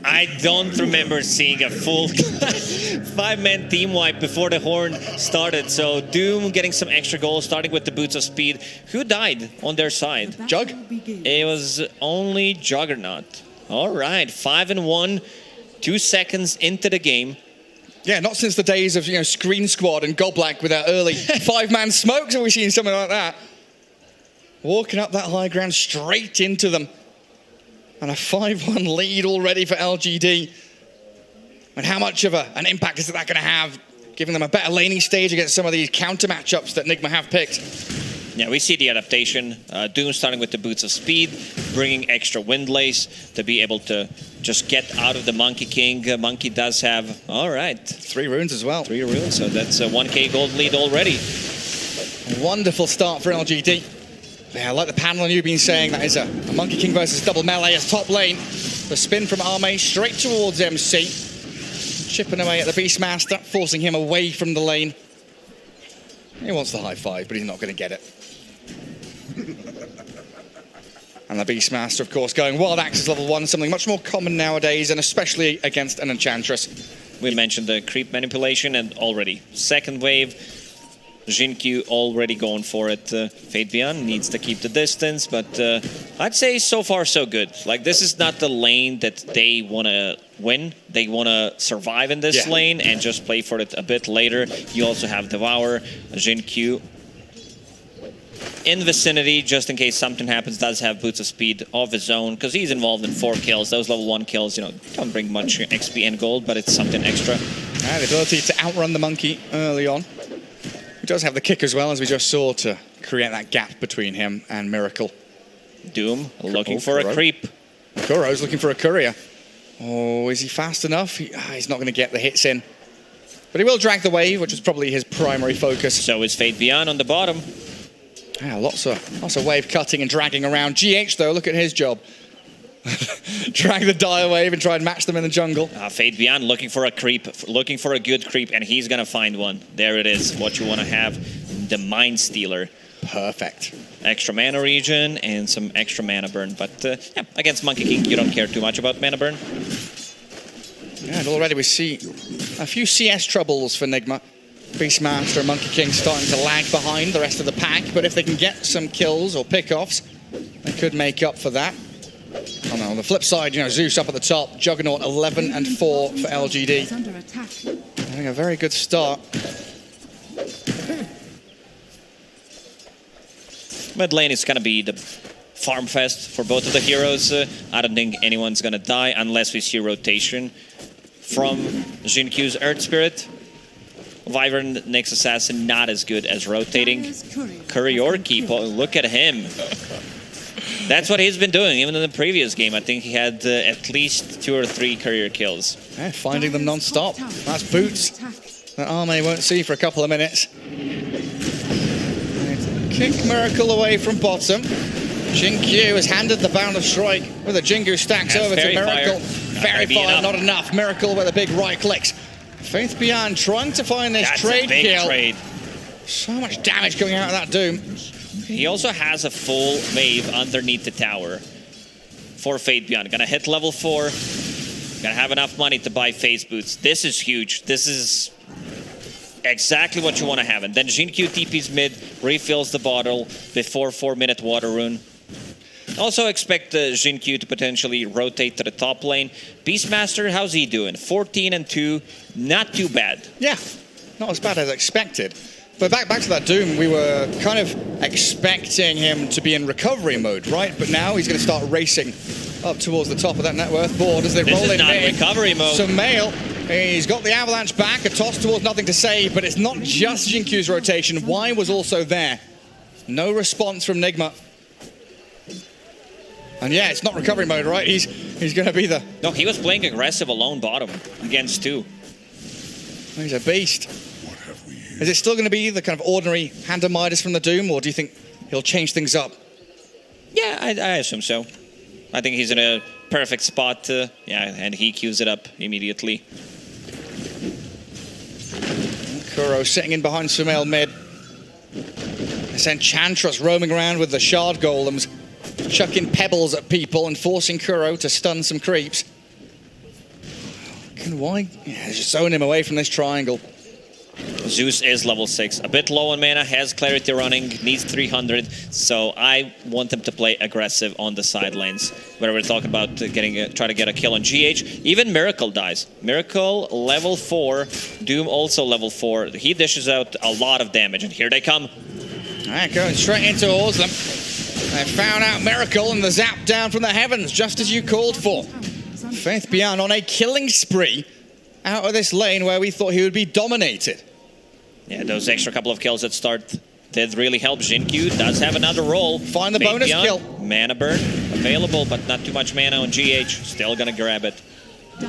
I don't remember seeing a full 5-man team wipe before the horn started. So Doom getting some extra goals, starting with the Boots of Speed. Who died on their side? Jug? It was only Juggernaut. All right, 5-1, 2 seconds into the game. Yeah, not since the days of Screen Squad and Goblak with their early 5-man smokes have we seen something like that. Walking up that high ground straight into them. And a 5-1 lead already for LGD. And how much of an impact is that going to have, giving them a better laning stage against some of these counter matchups that Nigma have picked? Yeah, we see the adaptation. Doom starting with the Boots of Speed, bringing extra Wind Lace to be able to just get out of the Monkey King. Monkey does have, all right. 3 runes as well. 3 runes, so that's a 1k gold lead already. Wonderful start for LGD. Yeah, like the panel and you've been saying, that is a Monkey King versus double melee as top lane. The spin from Arme straight towards MC. Chipping away at the Beastmaster, forcing him away from the lane. He wants the high 5, but he's not going to get it. And the Beastmaster, of course, going Wild Axes level 1, something much more common nowadays, and especially against an Enchantress. We mentioned the creep manipulation, and already second wave. Jinkyu already going for it. Fate Beyond needs to keep the distance, but I'd say so far so good. Like, this is not the lane that they want to win. They want to survive in this lane and just play for it a bit later. You also have Devour, Jinkyu in vicinity, just in case something happens, does have Boots of Speed of his own, because he's involved in 4 kills. Those level 1 kills, don't bring much XP and gold, but it's something extra. The ability to outrun the Monkey early on. He does have the kick as well, as we just saw, to create that gap between him and Miracle. Doom looking for a creep. Kuro's looking for a courier. Oh, is he fast enough? He's not going to get the hits in. But he will drag the wave, which is probably his primary focus. So is Fate Beyond on the bottom. Yeah, lots of wave cutting and dragging around. GH, though, look at his job. Drag the dire wave and try and match them in the jungle. Fate Beyond looking for a creep, looking for a good creep, and he's going to find one. There it is, what you want to have. The Mind Stealer. Perfect. Extra mana regen and some extra mana burn. But yeah, against Monkey King, you don't care too much about mana burn. Yeah, and already we see a few CS troubles for Nigma. Beastmaster and Monkey King starting to lag behind the rest of the pack, but if they can get some kills or pickoffs, they could make up for that. Oh no, on the flip side, you know, Zeus up at the top, Juggernaut 11 and 4 for LGD. Having a very good start. Mid lane is going to be the farm fest for both of the heroes. I don't think anyone's going to die unless we see rotation from Jinkyu's Earth Spirit. Wyvern, Nyx Assassin, not as good as rotating. Courier Keep, look at him. That's what he's been doing, even in the previous game. I think he had at least 2 or 3 courier kills. Yeah, finding them non-stop. That's boots that Arme won't see for a couple of minutes. Kick Miracle away from bottom. Jinkyu has handed the Bound of Strike with a Jingu stacks over to Miracle. Fairy Fire, not enough. Miracle with a big right clicks. Faith Beyond trying to find this trade kill. Trade. So much damage coming out of that Doom. He also has a full wave underneath the tower for Fate Beyond. Gonna hit level 4. Gonna have enough money to buy phase boots. This is huge. This is exactly what you want to have. And then Jinkyu TP's mid, refills the bottle before 4-minute water rune. Also expect Jinkyu to potentially rotate to the top lane. Beastmaster, how's he doing? 14 and 2, not too bad. Yeah, not as bad as expected. But back to that Doom, we were kind of expecting him to be in recovery mode, right? But now he's going to start racing up towards the top of that net worth board as they roll in. This is not recovery mode. So Mail, he's got the avalanche back, a toss towards nothing to save, but it's not just Jinkyu's rotation. Y was also there. No response from Nigma. And yeah, it's not recovery mode, right? He's going to be the... No, he was playing aggressive alone bottom against 2. He's a beast. Is it still going to be the kind of ordinary Hand of Midas from the Doom, or do you think he'll change things up? Yeah, I assume so. I think he's in a perfect spot, yeah, and he queues it up immediately. Kuro sitting in behind Sumail mid. This Enchantress roaming around with the Shard Golems, chucking pebbles at people and forcing Kuro to stun some creeps. Why? Yeah, just zone him away from this triangle. Zeus is level 6, a bit low on mana, has clarity running, needs 300, so I want them to play aggressive on the side lanes. Where we're talking about try to get a kill on GH. Even Miracle dies. Miracle level 4, Doom also level 4. He dishes out a lot of damage, and here they come. All right, going straight in towards them. They found out Miracle and the zap down from the heavens, just as you called for. Faith Beyond on a killing spree out of this lane where we thought he would be dominated. Yeah, those extra couple of kills at start did really help. Jinkyu does have another roll. Find the bonus kill. Mana burn available, but not too much mana on GH. Still gonna grab it.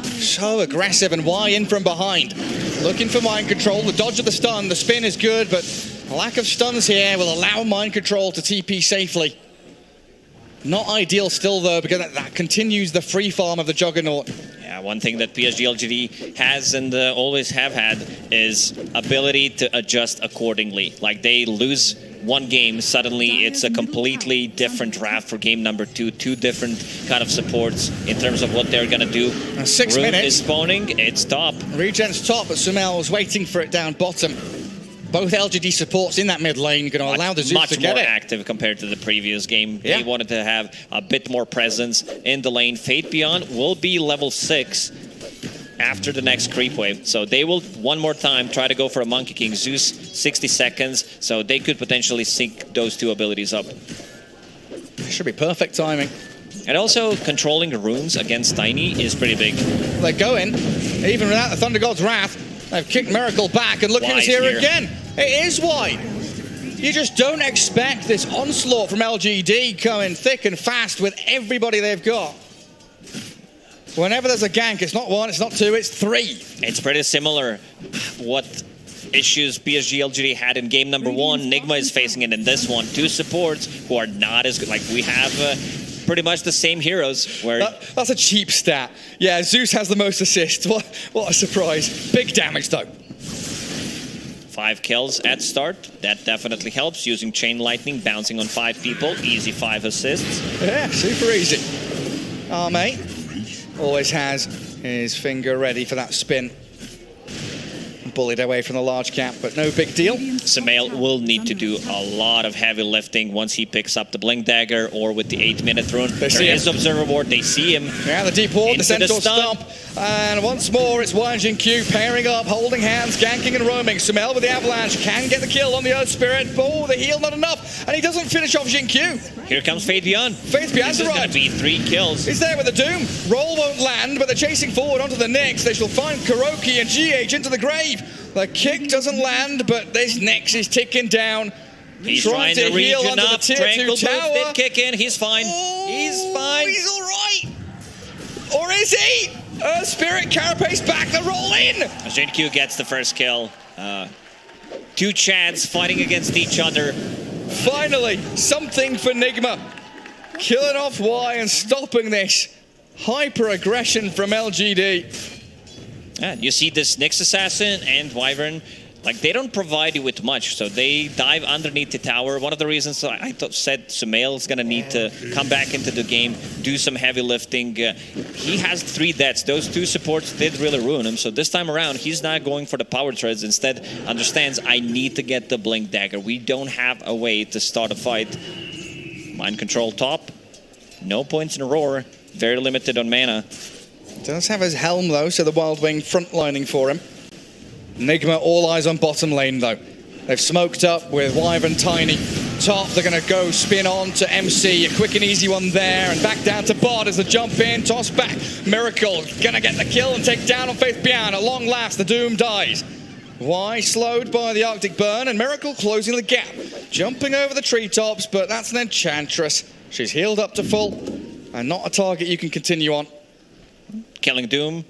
So aggressive, and Y in from behind. Looking for mind control. The dodge of the stun. The spin is good, but lack of stuns here will allow mind control to TP safely. Not ideal still, though, because that continues the free farm of the Juggernaut. Yeah, one thing that PSG.LGD has and always have had is ability to adjust accordingly. Like, they lose one game, suddenly it's a completely different draft for game number 2. 2 different kind of supports in terms of what they're going to do. 6 Rune minutes. is spawning, it's top. Regen's top, but Sumail was waiting for it down bottom. Both LGD supports in that mid lane going to allow the Zeus to get it. Much more active compared to the previous game. Yeah. They wanted to have a bit more presence in the lane. Fate Beyond will be level 6 after the next creep wave. So they will, one more time, try to go for a Monkey King. Zeus, 60 seconds. So they could potentially sync those 2 abilities up. Should be perfect timing. And also, controlling runes against Tiny is pretty big. They're going, even without the Thunder God's Wrath. They've kicked Miracle back, and look who's here again. It is wide. You just don't expect this onslaught from LGD coming thick and fast with everybody they've got. Whenever there's a gank, it's not 1, it's not 2, it's 3. It's pretty similar what issues PSG.LGD had in game number 1. Nigma is facing it in this one. 2 supports who are not as good. Like, we have pretty much the same heroes. Where that's a cheap stat. Yeah, Zeus has the most assists. What a surprise. Big damage, though. 5 kills at start. That definitely helps. Using Chain Lightning, bouncing on 5 people. Easy 5 assists. Yeah, super easy. Arme always has his finger ready for that spin. Bullied away from the large cap, but no big deal. Sumail will need to do a lot of heavy lifting once he picks up the Blink Dagger or with the 8-minute rune. There is Observer Ward, they see him. Yeah, the deep ward, the Centaur Stomp. And once more, it's YGQ pairing up, holding hands, ganking and roaming. Sumail with the Avalanche can get the kill on the Earth Spirit. Oh, the heal not enough, and he doesn't finish off Jinkyu. Here comes Fate Beyond. Fate Beyond's arrived. This is going to be 3 kills. He's there with the Doom. Roll won't land, but they're chasing forward onto the Nyx. They shall find Kuroki and GH into the grave. The kick doesn't land, but this Nyx is ticking down. He's trying to heal regen under up. the tier 2 tower. Did kick in. He's fine. He's fine. He's all right. Or is he? Spirit Carapace back. The roll in. Jinkyu gets the first kill. 2 Chads fighting against each other. Finally, something for Nigma. Killing off Y and stopping this hyper-aggression from LGD. Yeah, you see this Nyx Assassin and Wyvern, like, they don't provide you with much, so they dive underneath the tower. One of the reasons I said Sumail is going to need to come back into the game, do some heavy lifting. He has 3 deaths. Those 2 supports did really ruin him, so this time around, he's not going for the power treads. Instead, understands, I need to get the Blink Dagger. We don't have a way to start a fight. Mind control top. No points in a roar. Very limited on mana. Does have his helm, though, so the Wild Wing frontlining for him. Nigma all eyes on bottom lane, though. They've smoked up with Wyvern Tiny. Top, they're going to go spin on to MC. A quick and easy one there, and back down to bot as the jump in, toss back. Miracle going to get the kill and take down on Faith Bian. At long last, the Doom dies. Y slowed by the Arctic Burn, and Miracle closing the gap. Jumping over the treetops, but that's an Enchantress. She's healed up to full, and not a target you can continue on. Killing Doom.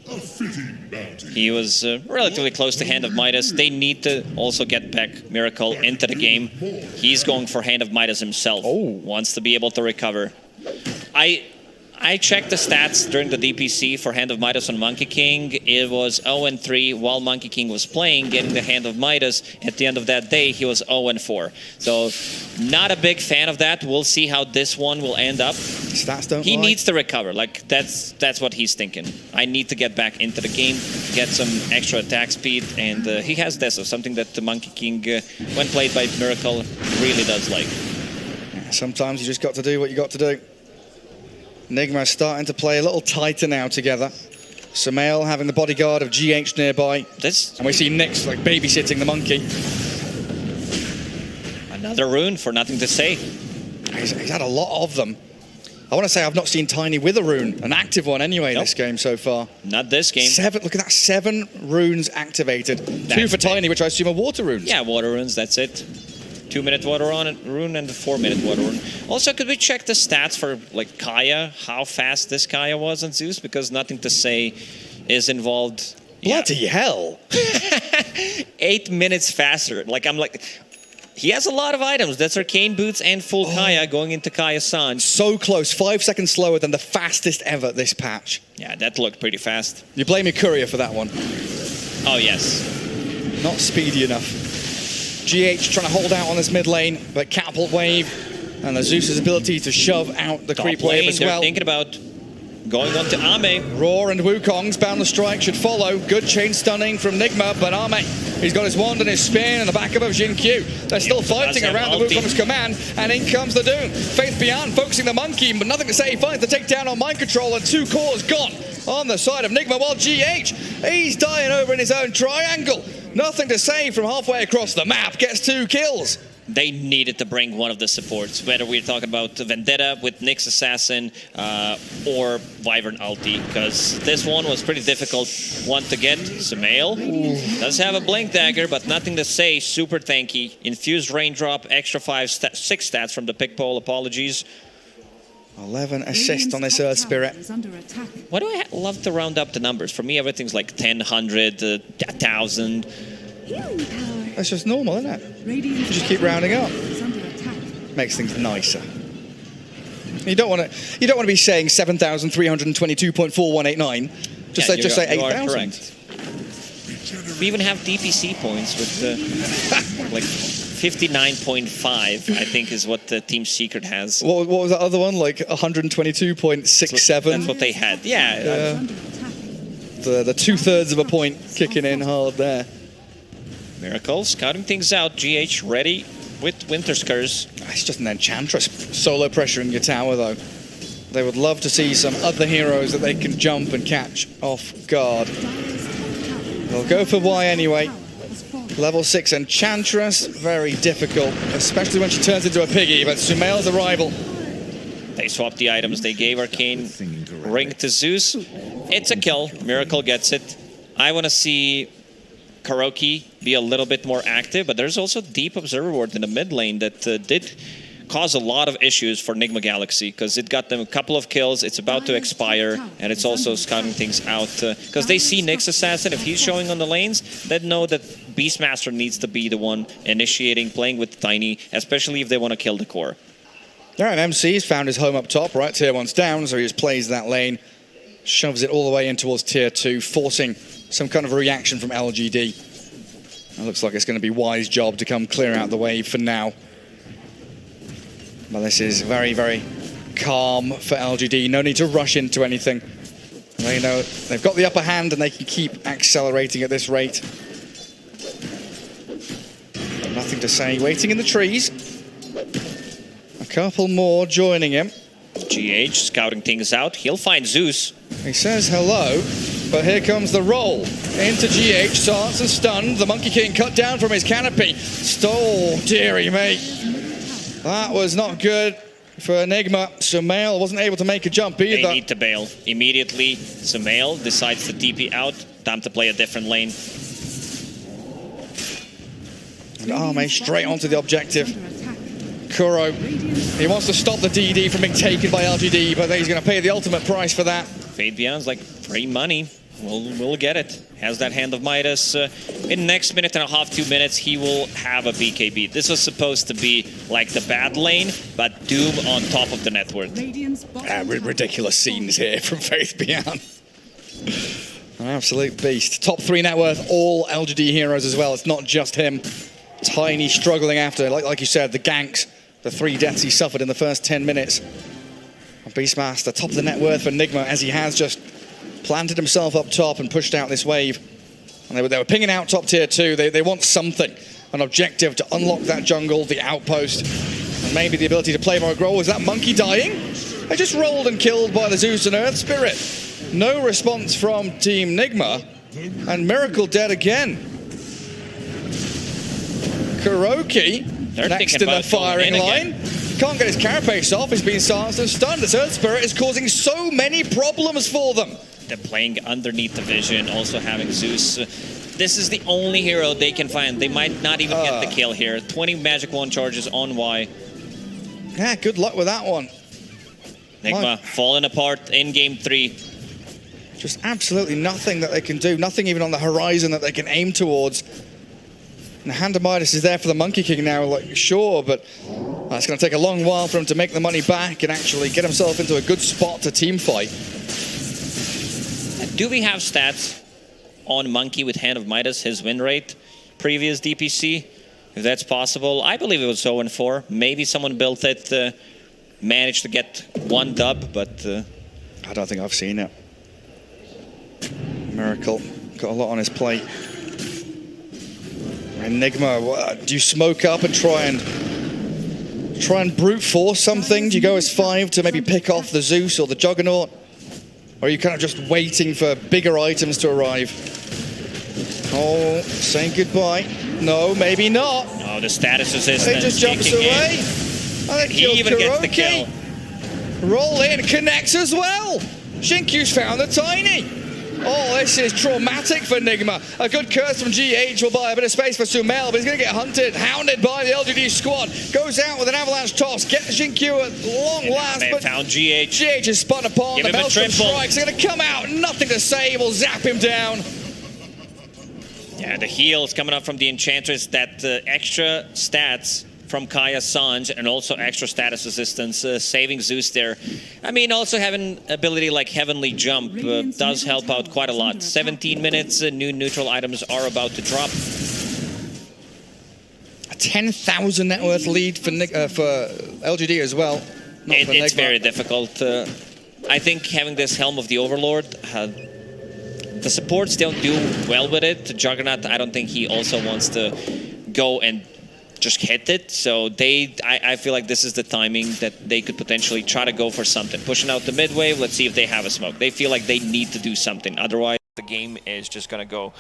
He was relatively close to Hand of Midas. They need to also get back Miracle into the game. He's going for Hand of Midas himself. Wants to be able to recover. I checked the stats during the DPC for Hand of Midas on Monkey King. It was 0-3 while Monkey King was playing, getting the Hand of Midas. At the end of that day, he was 0-4. So, not a big fan of that. We'll see how this one will end up. Stats don't He needs to recover. Like, that's what he's thinking. I need to get back into the game, get some extra attack speed, and he has this, something that the Monkey King, when played by Miracle, really does like. Sometimes you just got to do what you got to do. Nigma starting to play a little tighter now together. Sumail having the bodyguard of GH nearby. And we see Nyx like babysitting the monkey. Another rune for nothing to say. He's had a lot of them. I want to say I've not seen Tiny with a rune, an active one anyway, this game so far. Not this game. 7, look at that, 7 runes activated. 2 for Tiny, which I assume are water runes. Yeah, water runes, that's it. 2-minute water rune and the 4-minute water rune. Also, could we check the stats for like Kaya? How fast this Kaya was on Zeus? Because nothing to say is involved. Bloody hell! 8 minutes faster. Like, I'm like, he has a lot of items. That's Arcane Boots and full Kaya going into Kaya San. So close, 5 seconds slower than the fastest ever this patch. Yeah, that looked pretty fast. You blame your courier for that one. Oh, yes. Not speedy enough. GH trying to hold out on this mid lane, but Catapult Wave and the Zeus's ability to shove out the creep wave as well. They're thinking about going on to Ame. Roar and Wukong's Boundless Strike should follow. Good chain stunning from Nigma, but Ame, he's got his wand and his spin in the back of Jinkyu. They're still fighting around the Wukong's command, and in comes the Doom. Faith Beyond focusing the monkey, but nothing to say. He finds the takedown on mind control, and 2 cores gone on the side of Nigma, while GH, he's dying over in his own triangle. Nothing to say from halfway across the map, gets 2 kills. They needed to bring one of the supports, whether we're talking about Vendetta with Nyx Assassin or Wyvern Ulti, because this one was pretty difficult one to get. Sumail does have a Blink Dagger, but nothing to say. Super tanky. Infused Raindrop, extra 6 stats from the pick pole. Apologies. 11 assists on this Earth Spirit. Why do I love to round up the numbers? For me, everything's like 10, 100, 1,000. That's just normal, isn't it? You just keep rounding up. Makes things nicer. You don't want to be saying 7,322.4189. Just say 8,000. We even have DPC points with like 59.5, I think is what the Team Secret has. What was that other one? Like 122.67? That's what they had. Yeah. The 2/3 of a point kicking in hard there. Miracle scouting things out. GH ready with Winter Scurs. It's just an Enchantress solo pressuring your tower, though. They would love to see some other heroes that they can jump and catch off guard. They'll go for Y anyway. Level 6 Enchantress, very difficult, especially when she turns into a piggy, but Sumail's arrival. They swapped the items. They gave Arcane Ring to Zeus. It's a kill. Miracle gets it. I want to see Karoki be a little bit more active, but there's also Deep Observer Ward in the mid lane that did cause a lot of issues for Nigma Galaxy, because it got them a couple of kills. It's about to expire, and it's also scouting things out, because they see Nyx Assassin. If he's showing on the lanes, they know that Beastmaster needs to be the one initiating, playing with Tiny, especially if they want to kill the core. Yeah, and MC's found his home up top, right? Tier 1's down, so he just plays that lane, shoves it all the way in towards Tier 2, forcing some kind of reaction from LGD. It looks like it's going to be Y's job to come clear out the wave for now. But this is very, very calm for LGD. No need to rush into anything. They know they've got the upper hand and they can keep accelerating at this rate. Nothing to say. Waiting in the trees. A couple more joining him. GH scouting things out. He'll find Zeus. He says hello, but here comes the roll. Into GH, Sarts and stunned. The Monkey King cut down from his canopy. Stole, dearie me. That was not good for Nigma. Sumail wasn't able to make a jump either. They need to bail. Immediately, Sumail decides to TP out. Time to play a different lane. And Arme straight onto the objective. Kuro, he wants to stop the DD from being taken by LGD, but he's going to pay the ultimate price for that. Fade Beyond's like free money. We'll get it. Has that Hand of Midas. In the next minute and a half, 2 minutes, he will have a BKB. This was supposed to be like the bad lane, but Doom on top of the net worth. Ridiculous scenes here from Faith Beyond. An absolute beast. Top 3 net worth, all LGD heroes as well. It's not just him. Tiny struggling after, like you said, the ganks, the 3 deaths he suffered in the first 10 minutes. Beastmaster, top of the net worth for Nigma, as he has just planted himself up top and pushed out this wave. And they were pinging out top tier 2. They want something, an objective to unlock that jungle, the outpost, and maybe the ability to play more role. Was that Monkey dying? They just rolled and killed by the Zeus and Earth Spirit. No response from Team Nigma, and Miracle dead again. Kuroki next in the firing line. Can't get his carapace off. He's been silenced and stunned. This Earth Spirit is causing so many problems for them. They're playing underneath the vision, also having Zeus. This is the only hero they can find. They might not even get the kill here. 20 Magic Wand charges on Y. Yeah, good luck with that one. Nigma falling apart in game 3. Just absolutely nothing that they can do. Nothing even on the horizon that they can aim towards. And Hand of Midas is there for the Monkey King now, like, sure, but it's going to take a long while for him to make the money back and actually get himself into a good spot to team fight. Do we have stats on Monkey with Hand of Midas, his win rate, previous DPC? If that's possible. I believe it was 0-4. Maybe someone built it, managed to get 1 dub, but... I don't think I've seen it. Miracle got a lot on his plate. Nigma, do you smoke up and try and brute force something? Do you go as 5 to maybe pick off the Zeus or the Juggernaut? Or are you kind of just waiting for bigger items to arrive? Oh, saying goodbye. No, maybe not. Oh, the status resistance. He just jumps away. And he even gets the kill. Roll in, connects as well. Shinkyu's found the Tiny. Oh, this is traumatic for Nigma. A good curse from GH will buy a bit of space for Sumail, but he's going to get hunted, hounded by the LGD squad. Goes out with an avalanche toss, gets Jinkyu at long last, They but found GH. GH is spun upon. Give The him a Maelstrom triple. strikes are going to come out, nothing to say, will zap him down. Yeah, the heals coming up from the Enchantress, that extra stats from Kaya Sanj, and also extra status assistance, saving Zeus there. I mean, also having ability like Heavenly Jump does help out quite a lot. 17 minutes, new neutral items are about to drop. A 10,000 net worth lead for LGD as well. Not for It's Nigma. very difficult. I think having this Helm of the Overlord, the supports don't do well with it. Juggernaut, I don't think he also wants to go and just hit it. So I feel like this is the timing that they could potentially try to go for something. Pushing out the mid wave, let's see if they have a smoke. They feel like they need to do something. Otherwise, the game is just going to go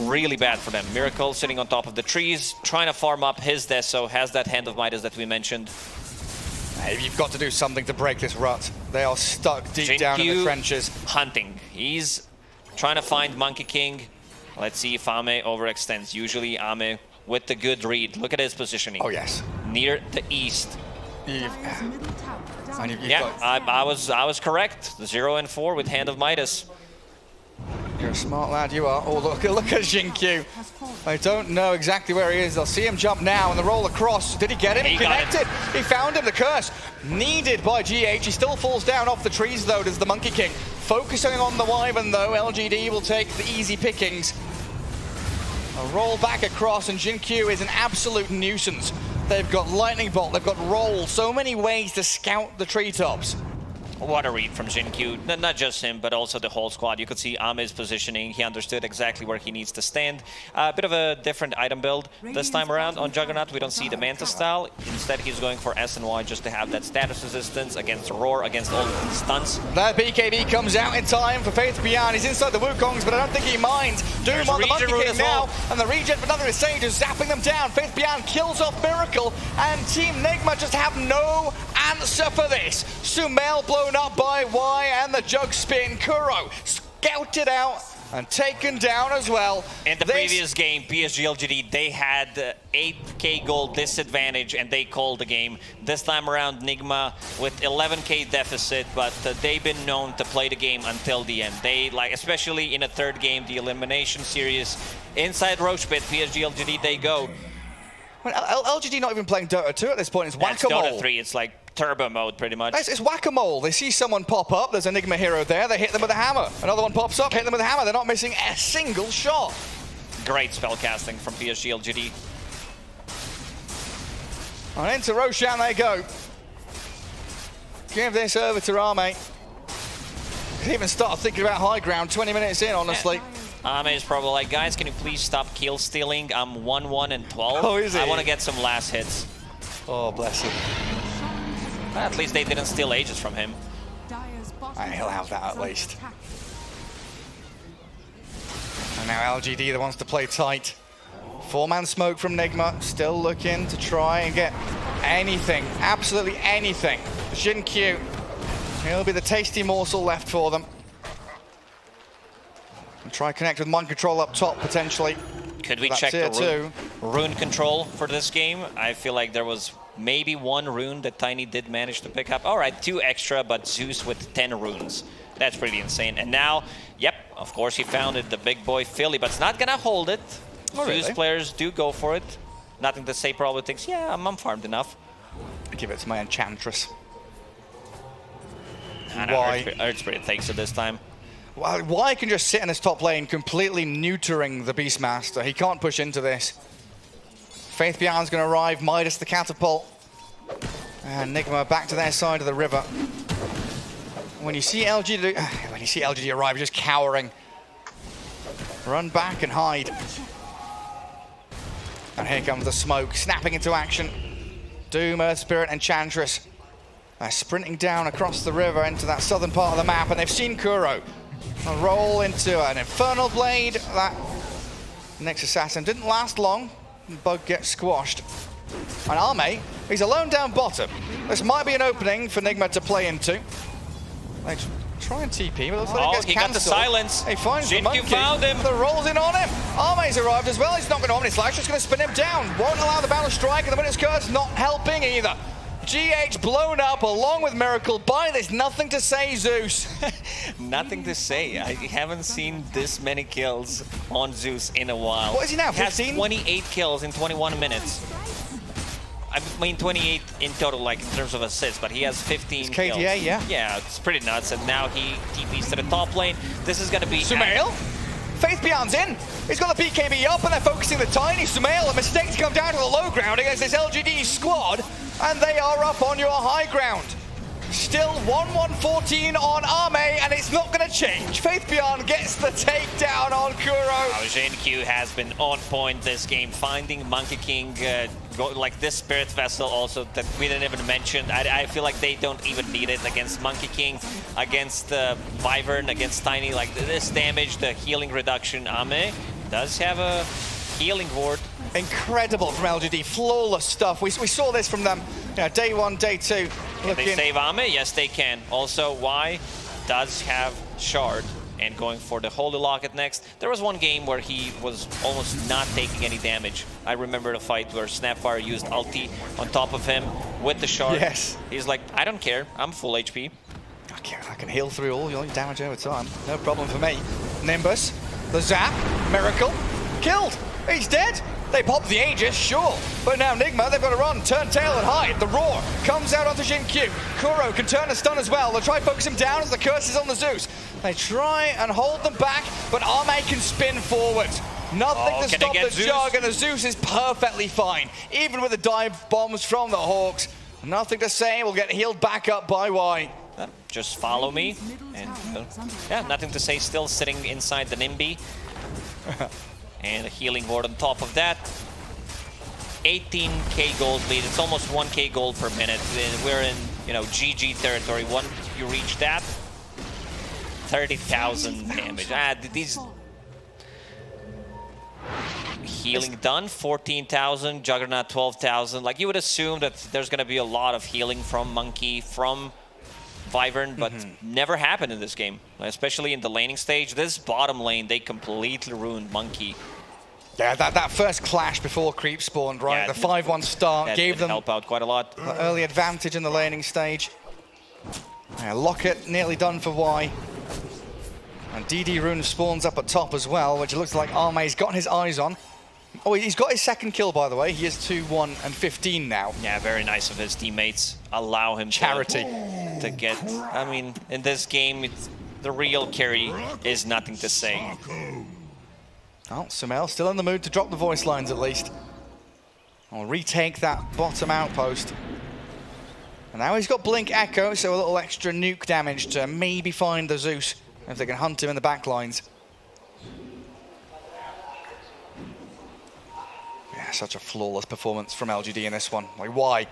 really bad for them. Miracle sitting on top of the trees, trying to farm up his Deso, has that Hand of Midas that we mentioned. Hey, you've got to do something to break this rut. They are stuck deep down in the trenches. Hunting. He's trying to find Monkey King. Let's see if Ame overextends. Usually Ame with the good read. Look at his positioning. Oh, yes. Near the east. Dire's middle tower down. Yeah, I was correct. 0 and 4 with Hand of Midas. You're a smart lad, you are. Oh, look at Jinkyu. I don't know exactly where he is. They'll see him jump now and the roll across. Did he get him? He connected. He found him. The curse needed by GH. He still falls down off the trees, though, does the Monkey King. Focusing on the Wyvern, though, LGD will take the easy pickings. A roll back across, and Jinkyu is an absolute nuisance. They've got Lightning Bolt, they've got Roll, so many ways to scout the treetops. What a read from Jinkyu. Not just him, but also the whole squad. You could see Ame's positioning. He understood exactly where he needs to stand. A bit of a different item build this time around on Juggernaut. We don't see the Manta style. Instead, he's going for SNY just to have that status resistance against Roar, against all the stunts. That BKB comes out in time for Faith Beyond. He's inside the Wukongs, but I don't think he minds. Doom on the Monkey King now, and the regen for another Sage is zapping them down. Faith Beyond kills off Miracle, and Team Nigma just have no answer for this. Sumail blown up by Y, and the jug spin. Kuro scouted out and taken down as well. In the previous game, PSG.LGD, they had 8k gold disadvantage and they called the game. This time around, Nigma with 11k deficit, but they've been known to play the game until the end. They, like, especially in a third game, the elimination series, inside Roach Pit, PSG.LGD, they go. Well, LGD not even playing Dota 2 at this point. It's That's whack-a-mole. Dota 3, it's like turbo mode pretty much. It's whack-a-mole. They see someone pop up, there's a Nigma hero there, they hit them with a hammer. Another one pops up, hit them with a hammer. They're not missing a single shot. Great spell casting from PSG.LGD. And into Roshan they go. Give this over to Rame. Could even start thinking about high ground 20 minutes in, honestly. Ame is probably like, guys, can you please stop kill stealing? I'm 1-1 and 12. Oh, is he? I want to get some last hits. Oh, bless him. At least they didn't steal Aegis from him. Dire's bottom He'll tower have that is at under least. attack. And now LGD that wants to play tight. 4-man smoke from Nigma, still looking to try and get anything, absolutely anything. Jinkyu, he'll be the tasty morsel left for them. And try connect with mind control up top potentially. Could we That's check here the rune control for this game? I feel like there was maybe one rune that Tiny did manage to pick up. All right, 2 extra, but Zeus with 10 runes. That's pretty insane. And now, yep, of course he found it, the big boy Philly, but it's not gonna hold it. Oh, Zeus really? players do go for it. Nothing to say, probably thinks, yeah, I'm farmed enough. I give it to my Enchantress. Why? Earth Spirit takes it this time. Well, Y can just sit in his top lane, completely neutering the Beastmaster. He can't push into this. Faith Beyond's going to arrive, Midas the catapult. And Nigma back to their side of the river. When you see LGD arrive, you're just cowering. Run back and hide. And here comes the smoke, snapping into action. Doom, Earth Spirit, Enchantress. They're sprinting down across the river into that southern part of the map, and they've seen Kuro. A roll into an Infernal Blade. That next assassin didn't last long. Bug gets squashed. And Ame, he's alone down bottom. This might be an opening for Nigma to play into. They try and TP, but it looks like it gets he got the cancelled. silence. He finds the Jinku monkey. found him. The rolls in on him. Arme's arrived as well. He's not going to Omni Slash. Just going to spin him down. Won't allow the Battle Strike, and the Winner's Curse not helping either. GH blown up along with Miracle by this nothing to say Zeus. Nothing to say. I haven't seen this many kills on Zeus in a while. What is he now, Has 15? 28 kills in 21 minutes. I mean 28 in total, like in terms of assists, but he has 15 It's kills. KDA, yeah. Yeah, it's pretty nuts. And now he TPs to the top lane. This is going to be... Sumail? Faith Beyond's in. He's got the BKB up and they're focusing the tiny Sumail. A mistake to come down to the low ground against this LGD squad. And they are up on your high ground. Still 1-1-14 on Arme, and it's not going to change. Faith Beyond gets the takedown on Kuro. Jinku has been on point this game, finding Monkey King, like this Spirit Vessel also that we didn't even mention. I feel like they don't even need it against Monkey King, against Wyvern, against Tiny. Like this damage, the healing reduction. Ame does have a healing ward. Incredible from LGD, flawless stuff. We saw this from them, day one, day two. Can they save Ame? Yes, they can. Also, Y does have Shard and going for the Holy Locket next. There was one game where he was almost not taking any damage. I remember the fight where Snapfire used ulti on top of him with the Shard. Yes. He's like, I don't care, I'm full HP. I can heal through all your damage over time. No problem for me. Nimbus, the zap, Miracle, killed. He's dead. They pop the Aegis, sure. But now Nigma, they've got to run, turn tail and hide. The roar comes out onto Jinku. Kuro can turn a stun as well. They'll try to focus him down as the curse is on the Zeus. They try and hold them back, but Arme can spin forward. Nothing to stop the Jug, and the Zeus is perfectly fine. Even with the dive bombs from the Hawks. Nothing to say, we'll get healed back up by Y. Just follow me. And yeah, nothing to say, still sitting inside the Nimby. And a healing ward on top of that. 18k gold lead. It's almost 1k gold per minute. We're in, GG territory. Once you reach that, 30,000 damage. These healing done, 14,000. Juggernaut, 12,000. Like you would assume that there's gonna be a lot of healing from Monkey, from Wyvern, but never happened in this game, especially in the laning stage. This bottom lane, they completely ruined Monkey. Yeah, that first clash before creep spawned, right? Yeah, the 5-1 start gave them help out quite a lot. The early advantage in the laning stage. Yeah, Locket nearly done for Y. And DD Rune spawns up at top as well, which it looks like Arme's got his eyes on. Oh, he's got his second kill, by the way. He is 2-1-15 now. Yeah, very nice of his teammates. Allow him to get... I mean, in this game, the real carry is nothing to say. Oh, Sumail still in the mood to drop the voice lines at least. I'll retake that bottom outpost. And now he's got Blink Echo, so a little extra nuke damage to maybe find the Zeus if they can hunt him in the back lines. Yeah, such a flawless performance from LGD in this one. Like, why?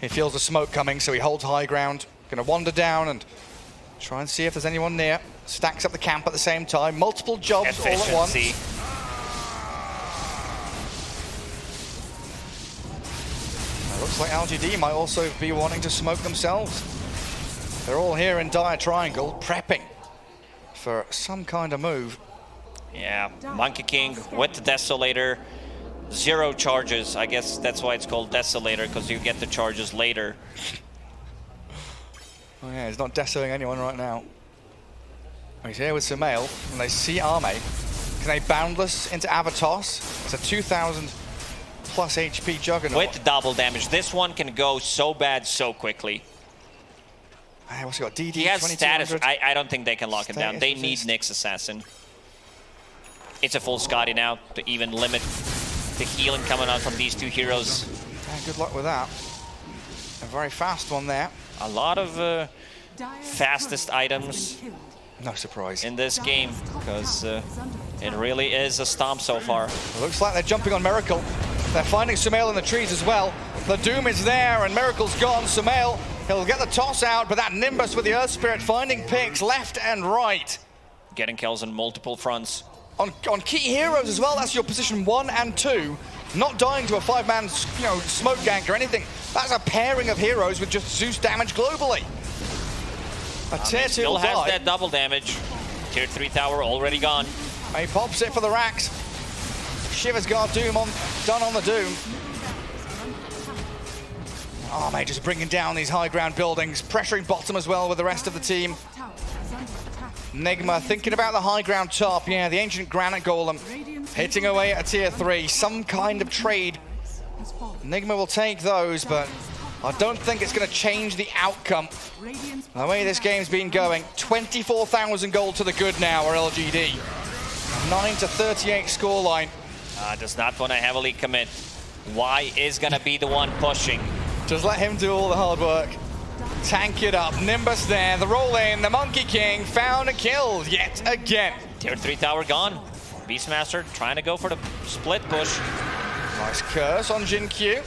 He feels the smoke coming, so he holds high ground. Gonna wander down and try and see if there's anyone near. Stacks up the camp at the same time. Multiple jobs all at once. It looks like LGD might also be wanting to smoke themselves. They're all here in Dire Triangle, prepping for some kind of move. Yeah, Monkey King with the Desolator. 0 charges. I guess that's why it's called Desolator, because you get the charges later. Oh yeah, he's not desolating anyone right now. He's here with Sumail, and they see Arme. Can they Boundless into Avatos? It's a 2,000 plus HP Juggernaut. With double damage. This one can go so bad so quickly. What's he got? DD, he has status. I don't think they can lock him down. They need Nyx Assassin. It's a full Scotty now to even limit the healing coming out from these two heroes. Yeah, good luck with that. A very fast one there. A lot of fastest items. No surprise. In this game, because it really is a stomp so far. It looks like they're jumping on Miracle. They're finding Sumail in the trees as well. The Doom is there and Miracle's gone. Sumail, he'll get the toss out, but that Nimbus with the Earth Spirit finding picks left and right. Getting kills on multiple fronts. On key heroes as well, that's your position 1 and 2. Not dying to a 5-man, smoke gank or anything. That's a pairing of heroes with just Zeus damage globally. A tier 2 still will has die. that double damage. Tier 3 tower already gone. He pops it for the racks. Shiva's got Doom done on the Doom. Oh, mate, just bringing down these high ground buildings, pressuring bottom as well with the rest of the team. Nigma thinking about the high ground top. Yeah, the ancient granite golem hitting away at a tier 3. Some kind of trade. Nigma will take those, but I don't think it's going to change the outcome. The way this game's been going, 24,000 gold to the good now, or LGD. 9-38 scoreline. Does not want to heavily commit. Y is going to be the one pushing. Just let him do all the hard work. Tank it up. Nimbus there. The roll in. The Monkey King found and killed yet again. Tier 3 tower gone. Beastmaster trying to go for the split push. Nice curse on Jin Q.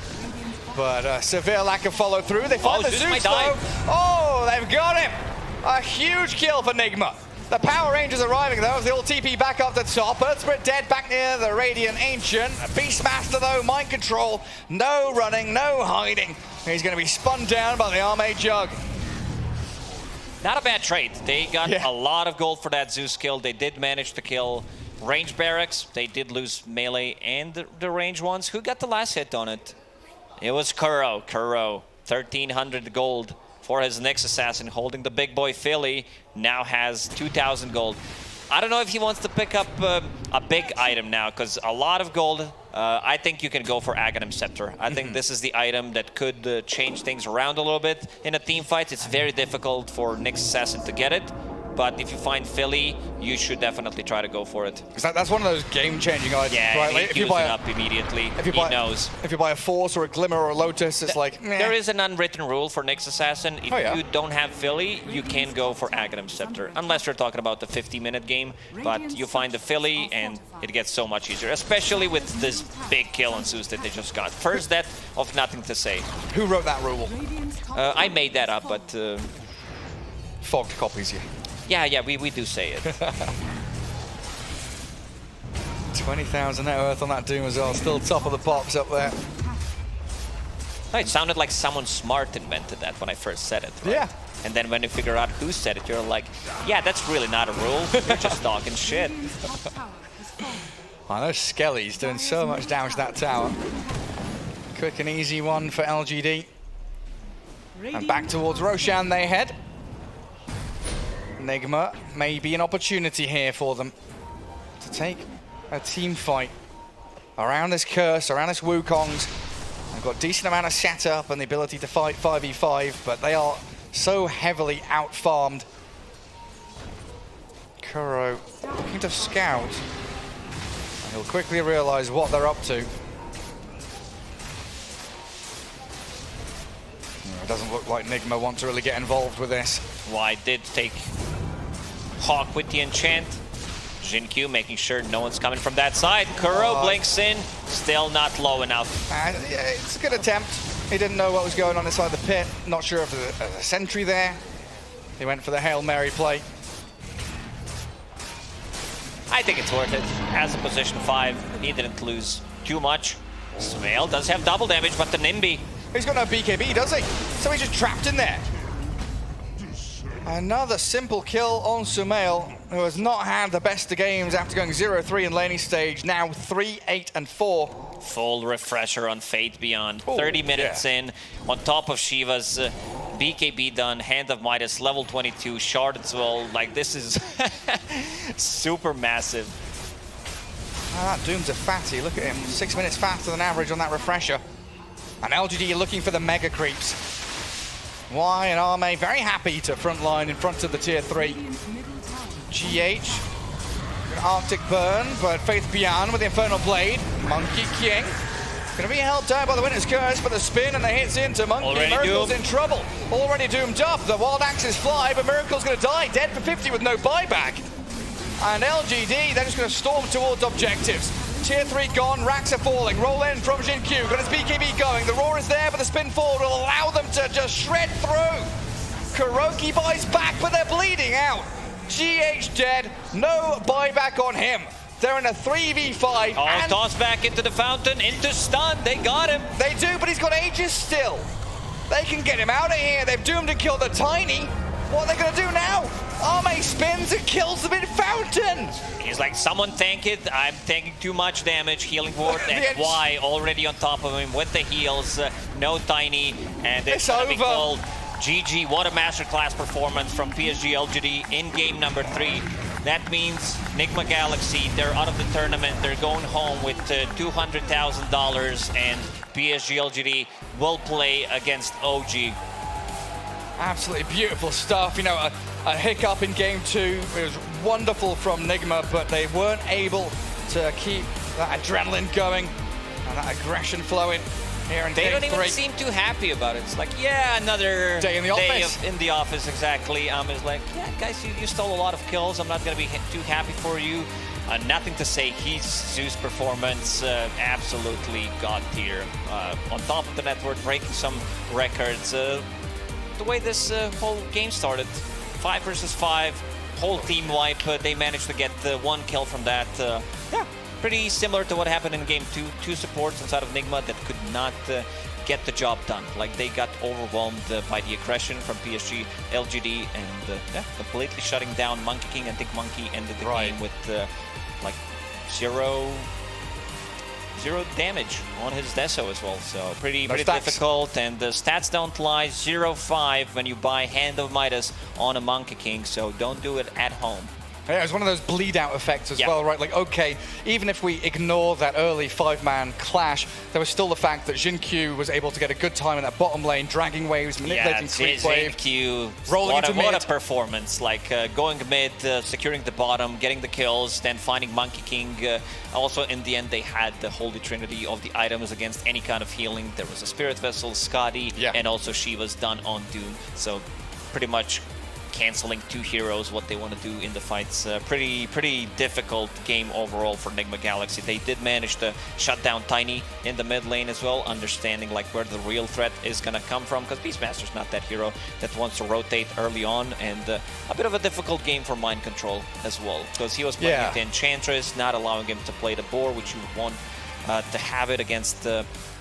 But severe lack of follow through. They find the Zeus though. Oh, they've got him. A huge kill for Nigma. The Power Rangers arriving though, as they all TP back up the top. Earth Spirit dead back near the Radiant Ancient. Beastmaster though, mind control. No running, no hiding. He's going to be spun down by the Armade Jug. Not a bad trade. They got a lot of gold for that Zeus kill. They did manage to kill range barracks. They did lose melee and the range ones. Who got the last hit on it? It was Kuro. Kuro, 1,300 gold for his next assassin, holding the big boy Philly. Now has 2,000 gold. I don't know if he wants to pick up a big item now, because a lot of gold. I think you can go for Aghanim Scepter. I think this is the item that could change things around a little bit in a team fight. It's very difficult for Nyx Assassin to get it. But if you find Philly, you should definitely try to go for it. That's one of those game-changing items, yeah, right? Like, if you buy up immediately, he knows. If you buy a Force or a Glimmer or a Lotus, it's like, meh. There is an unwritten rule for Nyx Assassin. If you don't have Philly, you can go for Aghanim Scepter. Unless you're talking about the 50-minute game. But you find the Philly, and it gets so much easier. Especially with this big kill on Zeus that they just got. First death of nothing to say. Who wrote that rule? I made that up, but... Fogged copies you. Yeah, we do say it. 20,000 net worth on that Doom as well. Still top of the pops up there. Oh, it sounded like someone smart invented that when I first said it, right? Yeah. And then when you figure out who said it, you're like, yeah, that's really not a rule. You're just talking shit. I know Skelly's doing so much damage to that tower. Quick and easy one for LGD. And back towards Roshan they head. Nigma may be an opportunity here for them to take a team fight around this curse, around this Wukong's. They've got a decent amount of setup and the ability to fight 5v5, but they are so heavily out-farmed. Kuro looking to scout, and he'll quickly realize what they're up to. It doesn't look like Nigma want to really get involved with this. Y did take Hawk with the enchant. Jin Q making sure no one's coming from that side. Kuro blinks in, still not low enough. Yeah, it's a good attempt. He didn't know what was going on inside the pit. Not sure if there's a sentry there. He went for the Hail Mary play. I think it's worth it. As a position 5, he didn't lose too much. Sumail does have double damage, but the Nimby. He's got no BKB, does he? So he's just trapped in there. Another simple kill on Sumail, who has not had the best of games after going 0-3 in laning stage, now 3-8-4. Full refresher on Fate Beyond. 30 minutes in, on top of Shiva's BKB done, Hand of Midas, level 22, Shard as well. Like, this is super massive. That Doom's a fatty, look at him. 6 minutes faster than average on that refresher. And LGD are looking for the mega creeps. Y and Arme very happy to frontline in front of the tier 3. GH, an Arctic burn, but Faith Beyond with the Infernal Blade. Monkey King, gonna be helped out by the Winter's Curse, but the spin and the hits into Monkey. Already Miracle's doomed. in trouble, already doomed up. The Wild Axes fly, but Miracle's gonna die, dead for 50 with no buyback. And LGD, they're just gonna storm towards objectives. Tier 3 gone, racks are falling, roll in from Jin Q, got his BKB going, the roar is there, but the spin forward will allow them to just shred through. Kuroki buys back, but they're bleeding out. GH dead, no buyback on him. They're in a 3v5. Oh, toss back into the fountain, into stun, they got him. They do, but he's got Aegis still. They can get him out of here, they've doomed and killed the Tiny. What are they going to do now? Arme spins and kills them in fountain. He's like, someone tank it. I'm taking too much damage. Healing ward and Y already on top of him with the heals. No Tiny. And it's going to be called GG. What a masterclass performance from PSG.LGD in game number 3. That means Nigma Galaxy, they're out of the tournament. They're going home with $200,000 and PSG.LGD will play against OG. Absolutely beautiful stuff. You know, a hiccup in game 2. It was wonderful from Nigma, but they weren't able to keep that adrenaline going and that aggression flowing here in They game don't 3. even seem too happy about it. It's like, yeah, another day in the office. In the office, exactly. It's like, yeah, guys, you stole a lot of kills. I'm not going to be too happy for you. Nothing to say. He's Zeus performance, absolutely god tier. On top of the network, breaking some records. The way this whole game started, 5 versus 5, whole team wipe. They managed to get 1 kill from that. Yeah, pretty similar to what happened in game 2. 2 supports inside of Nigma that could not get the job done. Like, they got overwhelmed by the aggression from PSG.LGD and yeah, completely shutting down Monkey King. I think Monkey ended the game with like zero damage on his Deso as well, so pretty difficult, and the stats don't lie. 0-5 when you buy Hand of Midas on a Monkey King, so don't do it at home. Yeah, it was one of those bleed out effects as well, right? Like, okay, even if we ignore that early 5-man clash, there was still the fact that Jin-Q was able to get a good time in that bottom lane, dragging waves, manipulating creep wave, Jin-Q, rolling into mid. What a performance, like going mid, securing the bottom, getting the kills, then finding Monkey King. Also, in the end, they had the holy trinity of the items against any kind of healing. There was a Spirit Vessel, Scotty, and also she was done on Doom. So pretty much canceling 2 heroes, what they want to do in the fights. Pretty difficult game overall for Nigma Galaxy. They did manage to shut down Tiny in the mid lane as well, understanding like where the real threat is going to come from, because Beastmaster's not that hero that wants to rotate early on, and a bit of a difficult game for Mind Control as well, because he was playing with the Enchantress, not allowing him to play the boar, which you would want to have it against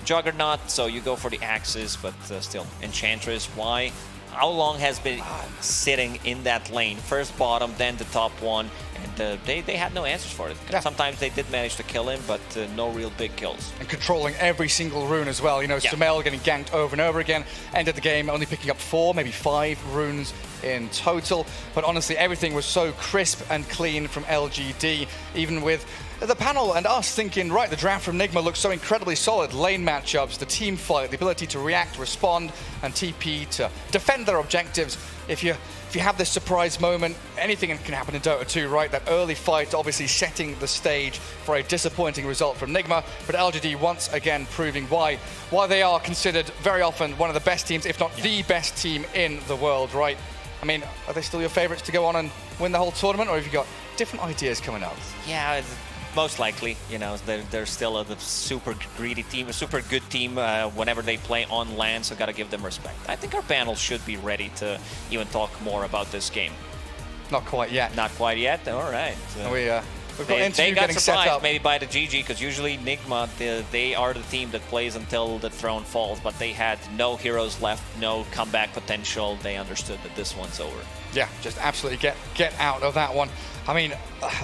Juggernaut, so you go for the Axes, but still, Enchantress, why? How long has been sitting in that lane? First bottom, then the top one, and they had no answers for it. Yeah. Sometimes they did manage to kill him, but no real big kills. And controlling every single rune as well. You know, Sumail getting ganked over and over again. Ended the game only picking up 4, maybe 5 runes in total. But honestly, everything was so crisp and clean from LGD, even with the panel and us thinking, right, the draft from Nigma looks so incredibly solid. Lane matchups, the team fight, the ability to react, respond, and TP to defend their objectives. If you have this surprise moment, anything can happen in Dota 2, right? That early fight obviously setting the stage for a disappointing result from Nigma, but LGD once again proving why they are considered very often one of the best teams, if not the best team in the world, right? I mean, are they still your favorites to go on and win the whole tournament, or have you got different ideas coming up? Yeah, most likely, you know, they're still a super greedy team, a super good team whenever they play on land, so gotta give them respect. I think our panel should be ready to even talk more about this game. Not quite yet. Not quite yet? All right. We've got they got getting surprised set up. maybe by the GG, because usually Nigma, they are the team that plays until the throne falls, but they had no heroes left, no comeback potential. They understood that this one's over. Yeah, just absolutely get out of that one. I mean,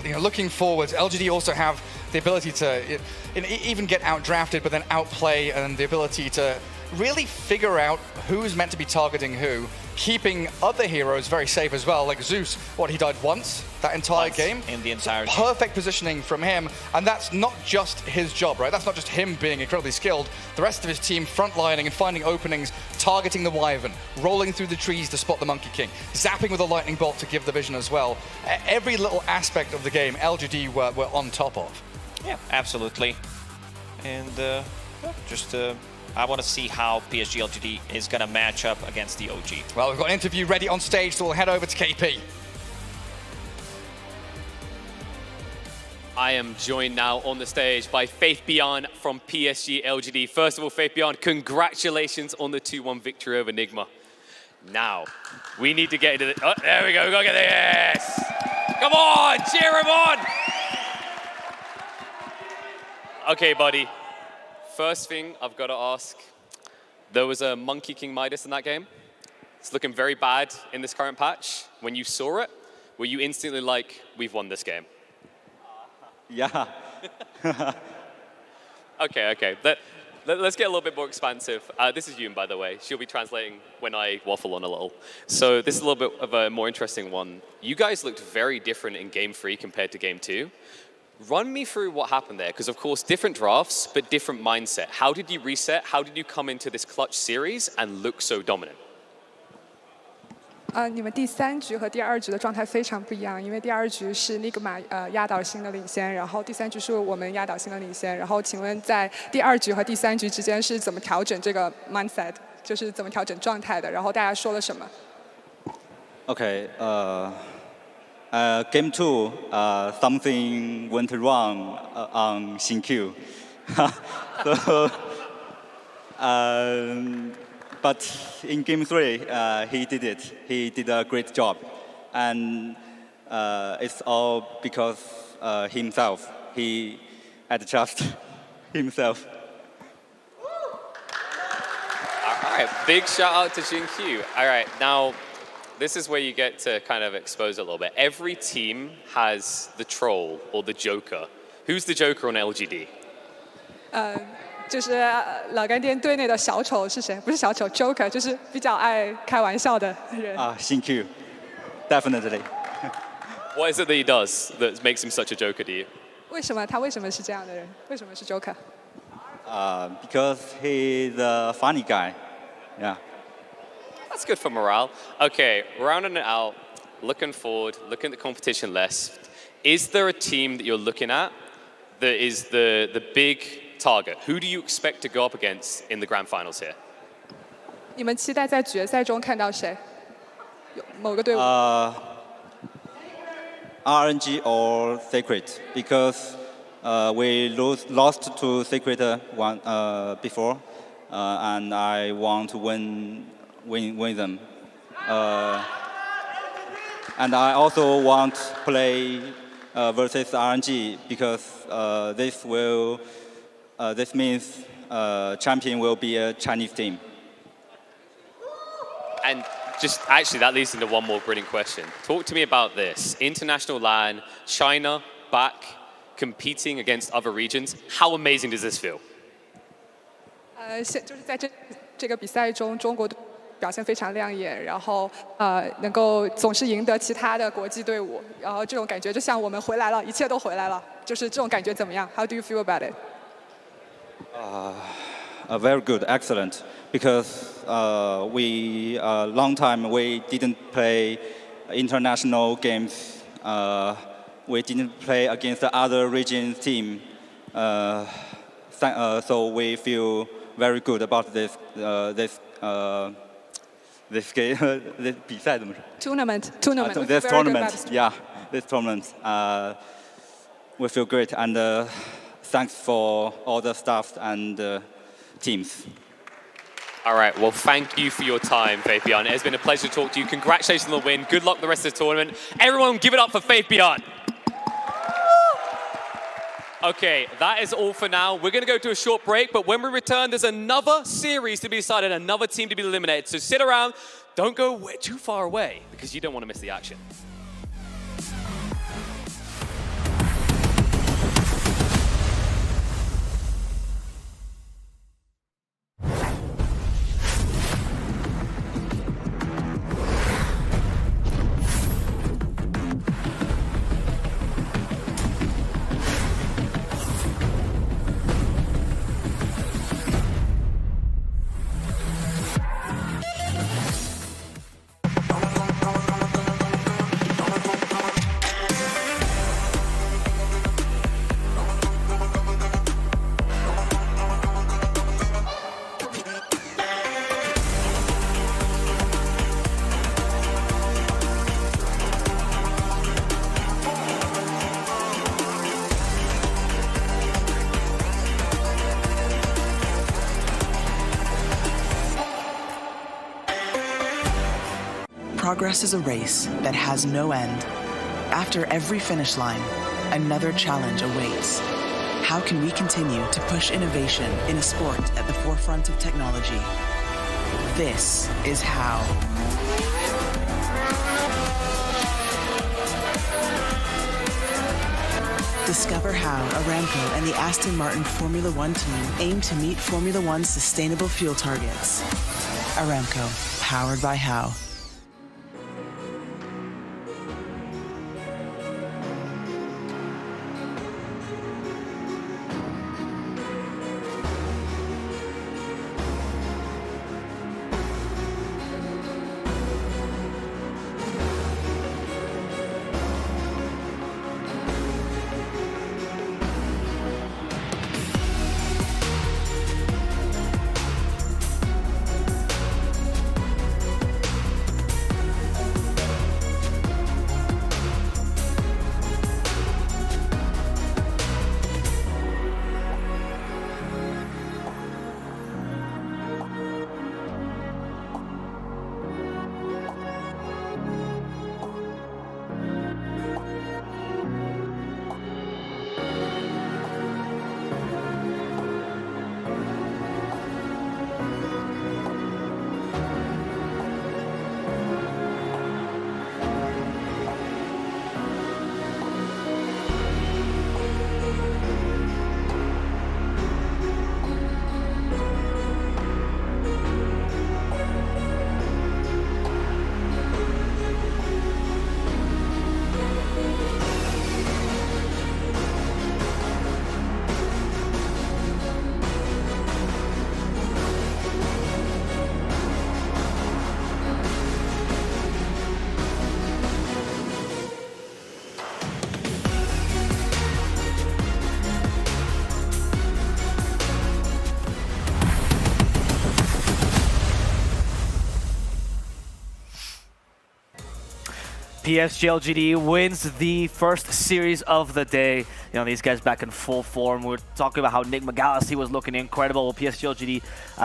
you know, looking forwards, LGD also have the ability to even get out-drafted, but then outplay, and the ability to really figure out who's meant to be targeting who, keeping other heroes very safe as well, like Zeus. He died once that entire game? In the entire game. Perfect positioning from him, and that's not just his job, right? That's not just him being incredibly skilled. The rest of his team frontlining and finding openings, targeting the Wyvern, rolling through the trees to spot the Monkey King, zapping with a lightning bolt to give the vision as well. Every little aspect of the game, LGD were on top of. Yeah, absolutely. And I want to see how PSG.LGD is going to match up against the OG. Well, we've got an interview ready on stage, so we'll head over to KP. I am joined now on the stage by Faith Beyond from PSG.LGD. First of all, Faith Beyond, congratulations on the 2-1 victory over Nigma. Now, we need to get into the... Oh, there we go. We've got to get this. Come on, cheer him on. Okay, buddy. First thing I've got to ask, there was a Monkey King Midas in that game? It's looking very bad in this current patch. When you saw it, were you instantly like, we've won this game? Yeah. Okay. Let's get a little bit more expansive. This is Yoon, by the way. She'll be translating when I waffle on a little. So this is a little bit of a more interesting one. You guys looked very different in Game 3 compared to Game 2. Run me through what happened there, because of course, different drafts, but different mindset. How did you reset? How did you come into this clutch series and look so dominant? 你们第3局和第2局的状态非常不一样，因为第2局是Nigma压倒性的领先，然后第3局是我们压倒性的领先。然后请问在第2局和第3局之间是怎么调整这个 mindset， 就是怎么调整状态的？然后大家说了什么 Okay. Game 2, something went wrong on Q. So, but in Game 3, he did it. He did a great job, and it's all because himself. He adjusted himself. All right, big shout out to Q. All right, now. This is where you get to kind of expose a little bit. Every team has the troll or the joker. Who's the joker on LGD? 就是老干爹队内的小丑是谁？不是小丑 ，Joker， 就是比较爱开玩笑的人。Q, definitely. What is it that he does that makes him such a joker to you? 为什么是这样的人？为什么是 Joker？ Because he's a funny guy. Yeah. That's good for morale. Okay, rounding it out, looking forward, looking at the competition list. Is there a team that you're looking at that is the big target? Who do you expect to go up against in the grand finals here? 你们期待在决赛中看到谁？有某个队伍？RNG or Secret, because we lost to Secret one before, and I want to win them. And I also want to play versus RNG because this means champion will be a Chinese team. And just actually that leads into one more brilliant question. Talk to me about this. International LAN, China back competing against other regions. How amazing does this feel? 就是在这个比赛中，中国表现非常亮眼，然后能够总是赢得其他的国际队伍，然后这种感觉就像我们回来了，一切都回来了，就是这种感觉怎么样 ？How do you feel about it? Very good, excellent. Because we long time we didn't play international games. We didn't play against the other region team. So we feel very good about this game. This 比赛怎么说 ？Tournament. This tournament. Yeah, this tournament. We feel great, and thanks for all the staff and teams. All right, well, thank you for your time, Faith Beyond. It's been a pleasure to talk to you. Congratulations on the win. Good luck the rest of the tournament. Everyone, give it up for Faith Beyond. Okay, that is all for now. We're going to go to a short break, but when we return, there's another series to be decided, another team to be eliminated. So sit around, don't go too far away, because you don't want to miss the action. Progress is a race that has no end. After every finish line, another challenge awaits. How can we continue to push innovation in a sport at the forefront of technology? This is how. Discover how Aramco and the Aston Martin Formula One team aim to meet Formula One's sustainable fuel targets. Aramco, powered by how. PSG.LGD wins the first series of the day. You know, these guys back in full form. We're talking about how Nigma Galaxy was looking incredible. PSG.LGD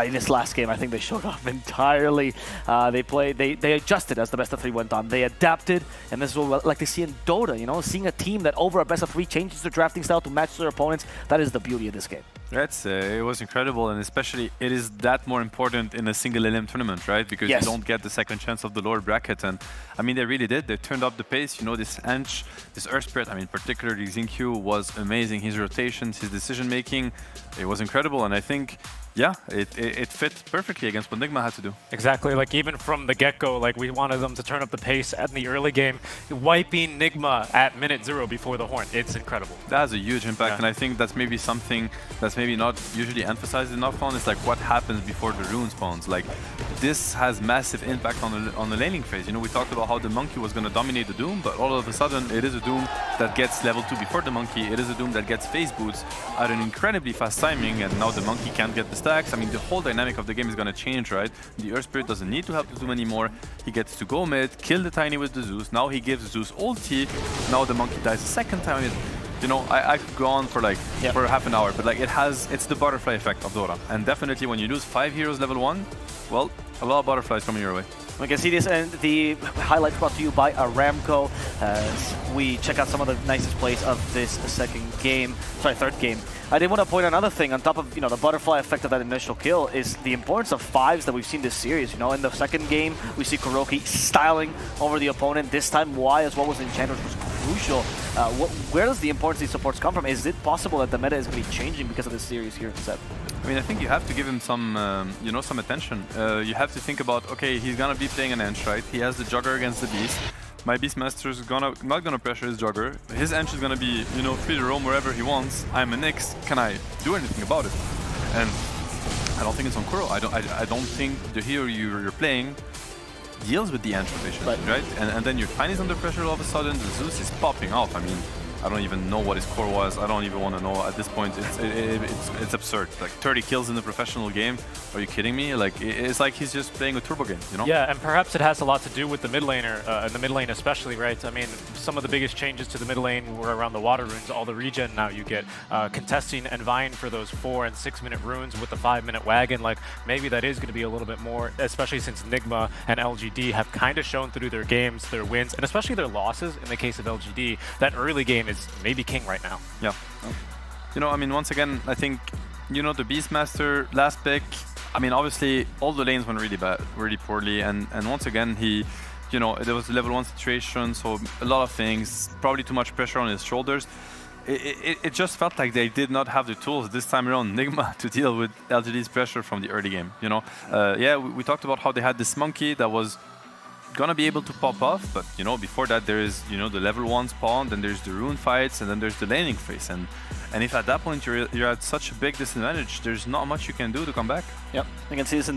in this last game, I think they showed off entirely. They adjusted as the best of three went on. They adapted, and this is what we like to see in Dota. You know, seeing a team that over a best of three changes their drafting style to match their opponents. That is the beauty of this game. It was incredible, and especially it is that more important in a single LM tournament, right? Because you don't get the second chance of the lower bracket, and I mean they really did. They turned up the pace. You know, this Anch, this Earth Spirit. I mean, particularly Xingqiu was amazing. His rotations, his decision making, it was incredible, and I think. Yeah, it fit perfectly against what Nigma had to do. Exactly, like even from the get-go, like we wanted them to turn up the pace in the early game, wiping Nigma at minute 0 before the horn. It's incredible. That has a huge impact, and I think that's maybe something that's maybe not usually emphasized enough on. It's like what happens before the rune spawns. Like this has massive impact on the laning phase. You know, we talked about how the monkey was going to dominate the Doom, but all of a sudden it is a Doom that gets level 2 before the monkey. It is a Doom that gets phase boots at an incredibly fast timing, and now the monkey can't get the stacks. I mean, the whole dynamic of the game is going to change, right? The Earth Spirit doesn't need to help the Doom anymore. He gets to go mid, kill the Tiny with the Zeus. Now he gives Zeus ulti. Now the monkey dies a second time. You know, I could go on for like for half an hour, but like it's the butterfly effect of Dota. And definitely when you lose 5 heroes level 1, well, a lot of butterflies coming your way. We can see this and the highlights brought to you by Aramco as we check out some of the nicest plays of this third game. I did want to point out another thing on top of, you know, the butterfly effect of that initial kill is the importance of 5s that we've seen this series. You know, in the second game, we see Kuroki styling over the opponent. This time, Y as well as Enchantress was crucial. Where does the importance of these supports come from? Is it possible that the meta is going to be changing because of this series here in set? I mean, I think you have to give him some, you know, some attention. You have to think about, okay, he's gonna be playing an Ench, right? He has the Jugger against the Beast. My Beastmaster is not gonna pressure his Jugger. His Ench is gonna be, you know, free to roam wherever he wants. I'm a Nyx. Can I do anything about it? And I don't think it's on Kuro. I don't think the hero you're playing deals with the Ench rotation, right? And then your Tiny's under pressure all of a sudden. The Zeus is popping off. I mean, I don't even know what his core was. I don't even want to know at this point. It's absurd. Like 30 kills in the professional game. Are you kidding me? Like it's like he's just playing a turbo game, you know? Yeah, and perhaps it has a lot to do with the mid laner, and the mid lane especially, right? I mean, some of the biggest changes to the mid lane were around the water runes. All the regen now you get contesting and vying for those 4 and 6 minute runes with the 5-minute wagon. Like maybe that is going to be a little bit more, especially since Nigma and LGD have kind of shown through their games, their wins, and especially their losses. In the case of LGD, that early game is maybe king right now. Yeah. You know, I mean, once again, I think, you know, the Beastmaster last pick, I mean, obviously, all the lanes went really bad, really poorly, and once again, he, you know, there was a level 1 situation, so a lot of things, probably too much pressure on his shoulders. It just felt like they did not have the tools this time around, Nigma, to deal with LGD's pressure from the early game. You know, yeah, we talked about how they had this monkey that was gonna be able to pop off, but you know, before that there is, you know, the level 1 spawn, then there's the rune fights, and then there's the laning phase, and if at that point you're at such a big disadvantage, there's not much you can do to come back. Yep, you can see this in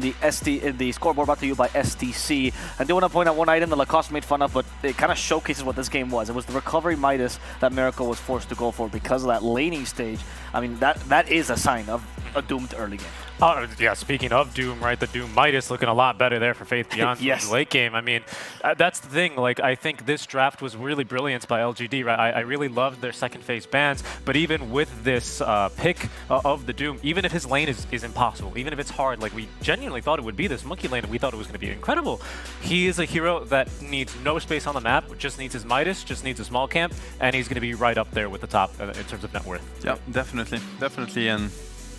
the scoreboard brought to you by STC. I do want to point out one item that Lacoste made fun of, but it kind of showcases what this game was. It was the recovery Midas that Miracle was forced to go for because of that laning stage. I mean, that is a sign of a doomed early game. Yeah, speaking of Doom, right, the Doom Midas looking a lot better there for Faith Beyond yes. in the late game. I mean, that's the thing. Like, I think this draft was really brilliant by LGD, right? I really loved their second phase bans, but even with this pick of the Doom, even if his lane is impossible, even if it's hard, like we genuinely thought it would be this monkey lane, and we thought it was going to be incredible. He is a hero that needs no space on the map, just needs his Midas, just needs a small camp, and he's going to be right up there with the top in terms of net worth. Yeah, definitely, and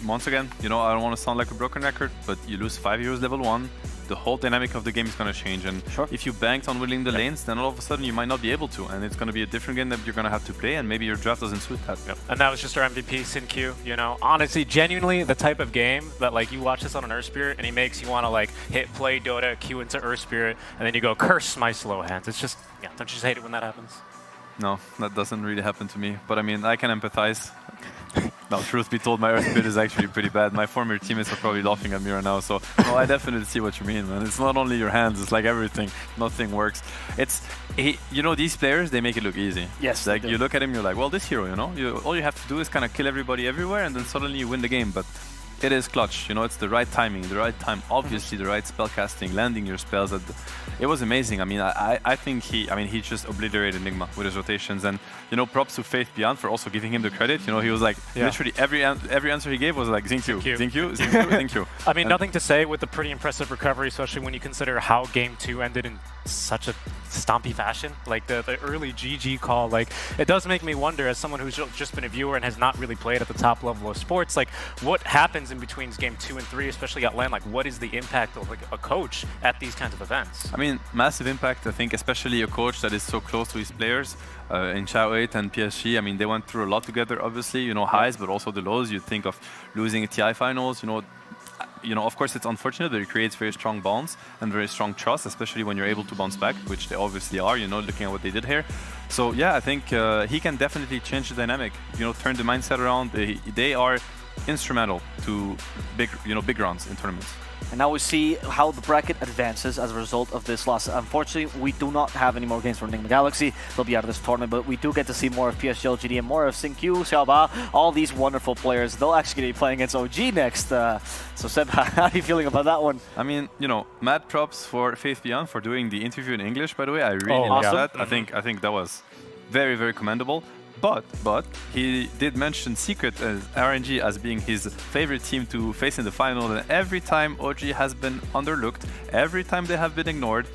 once again, you know, I don't want to sound like a broken record, but you lose 5 heroes level 1, the whole dynamic of the game is going to change, and if you banked on winning the lanes, then all of a sudden you might not be able to, and it's going to be a different game that you're going to have to play, and maybe your draft doesn't suit that. And that was just our MVP, Sin-Q, you know, honestly, genuinely the type of game that, like, you watch this on an Earth Spirit, and he makes you want to, like, hit play Dota, Q into Earth Spirit, and then you go, curse my slow hands. It's just, yeah, don't you just hate it when that happens? No, that doesn't really happen to me, but I mean, I can empathize. No, truth be told, my Earth Spirit is actually pretty bad. My former teammates are probably laughing at me right now, so no, I definitely see what you mean, man. It's not only your hands, it's like everything. Nothing works. You know, these players, they make it look easy. Yes. Like, you look at him, you're like, well, this hero, you know, all you have to do is kind of kill everybody everywhere, and then suddenly you win the game, but it is clutch, you know, it's the right timing, the right time, obviously the right spell casting, landing your spells. It was amazing. I mean, I think he just obliterated Nigma with his rotations, and you know, props to Faith Beyond for also giving him the credit. You know, he was like, literally every answer he gave was like, Thank you. I mean, nothing to say with the pretty impressive recovery, especially when you consider how Game 2 ended in such a stompy fashion. Like the early GG call, like it does make me wonder, as someone who's just been a viewer and has not really played at the top level of sports, like what happens in between Game 2 and 3, especially at LAN? Like, what is the impact of like a coach at these kinds of events? I mean, massive impact. I think especially a coach that is so close to his players. In Chao 8 and PSG, I mean, they went through a lot together, obviously, you know, highs, but also the lows. You think of losing a TI finals, you know, of course it's unfortunate, but it creates very strong bonds and very strong trust, especially when you're able to bounce back, which they obviously are, you know, looking at what they did here. So yeah, I think he can definitely change the dynamic, you know, turn the mindset around. They are instrumental to big rounds in tournaments. And now we see how the bracket advances as a result of this loss. Unfortunately, we do not have any more games for Nigma Galaxy. They'll be out of this tournament, but we do get to see more of PSG.LGD and more of Sin-Q, Xiaoba, all these wonderful players. They'll actually be playing against OG next. So Seb, how are you feeling about that one? I mean, you know, mad props for Faith Beyond for doing the interview in English, by the way. I really liked that. I think that was very, very commendable. But he did mention Secret as RNG as being his favorite team to face in the final, and every time OG has been underlooked, every time they have been ignored,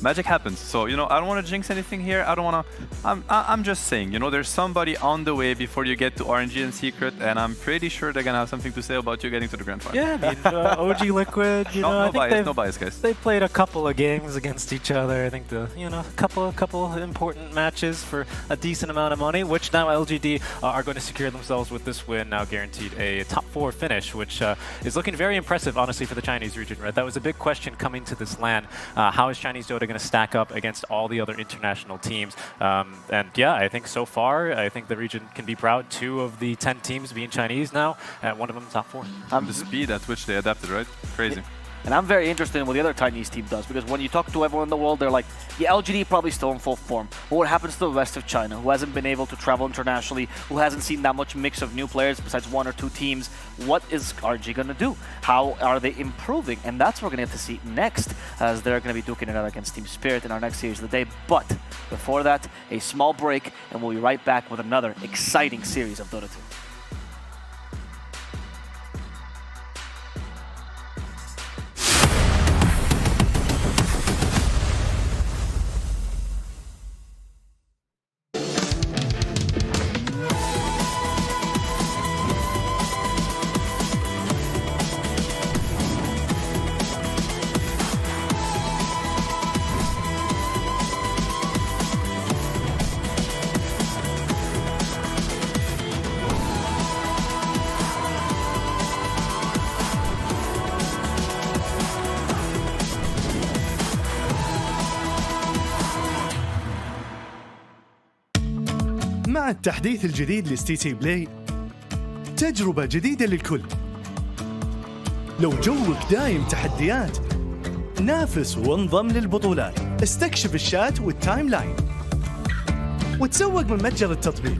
magic happens. So, you know, I don't want to jinx anything here. I don't want to. I'm just saying, you know, there's somebody on the way before you get to RNG and Secret, and I'm pretty sure they're gonna have something to say about you getting to the grand final. Yeah, I mean, OG Liquid. You know, no bias, guys. They played a couple of games against each other. I think a couple important matches for a decent amount of money, which now LGD are going to secure themselves with this win. Now guaranteed a top 4 finish, which is looking very impressive, honestly, for the Chinese region. Right, that was a big question coming to this LAN. How is Chinese Dota going to stack up against all the other international teams? And yeah, I think so far, I think the region can be proud. 2 of the 10 teams being Chinese now, and one of them top 4. The speed at which they adapted, right? Crazy. And I'm very interested in what the other Chinese team does, because when you talk to everyone in the world, they're like, yeah, LGD probably still in full form. But what happens to the rest of China, who hasn't been able to travel internationally, who hasn't seen that much mix of new players besides 1 or 2 teams? What is RG going to do? How are they improving? And that's what we're going to get to see next, as they're going to be duking it out against Team Spirit in our next series of the day. But before that, a small break, and we'll be right back with another exciting series of Dota 2. مع التحديث الجديد لستي تي بلاي تجربة جديدة للكل. لو جوك دايم تحديات نافس وانضم للبطولات، استكشف الشات والتايم لاين وتسوق من متجر التطبيق.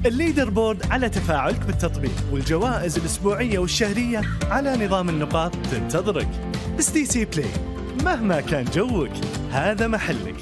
الليدر بورد على تفاعلك بالتطبيق، والجوائز الأسبوعية والشهرية على نظام النقاط تنتظرك. ستي تي بلاي، مهما كان جوك هذا محلك.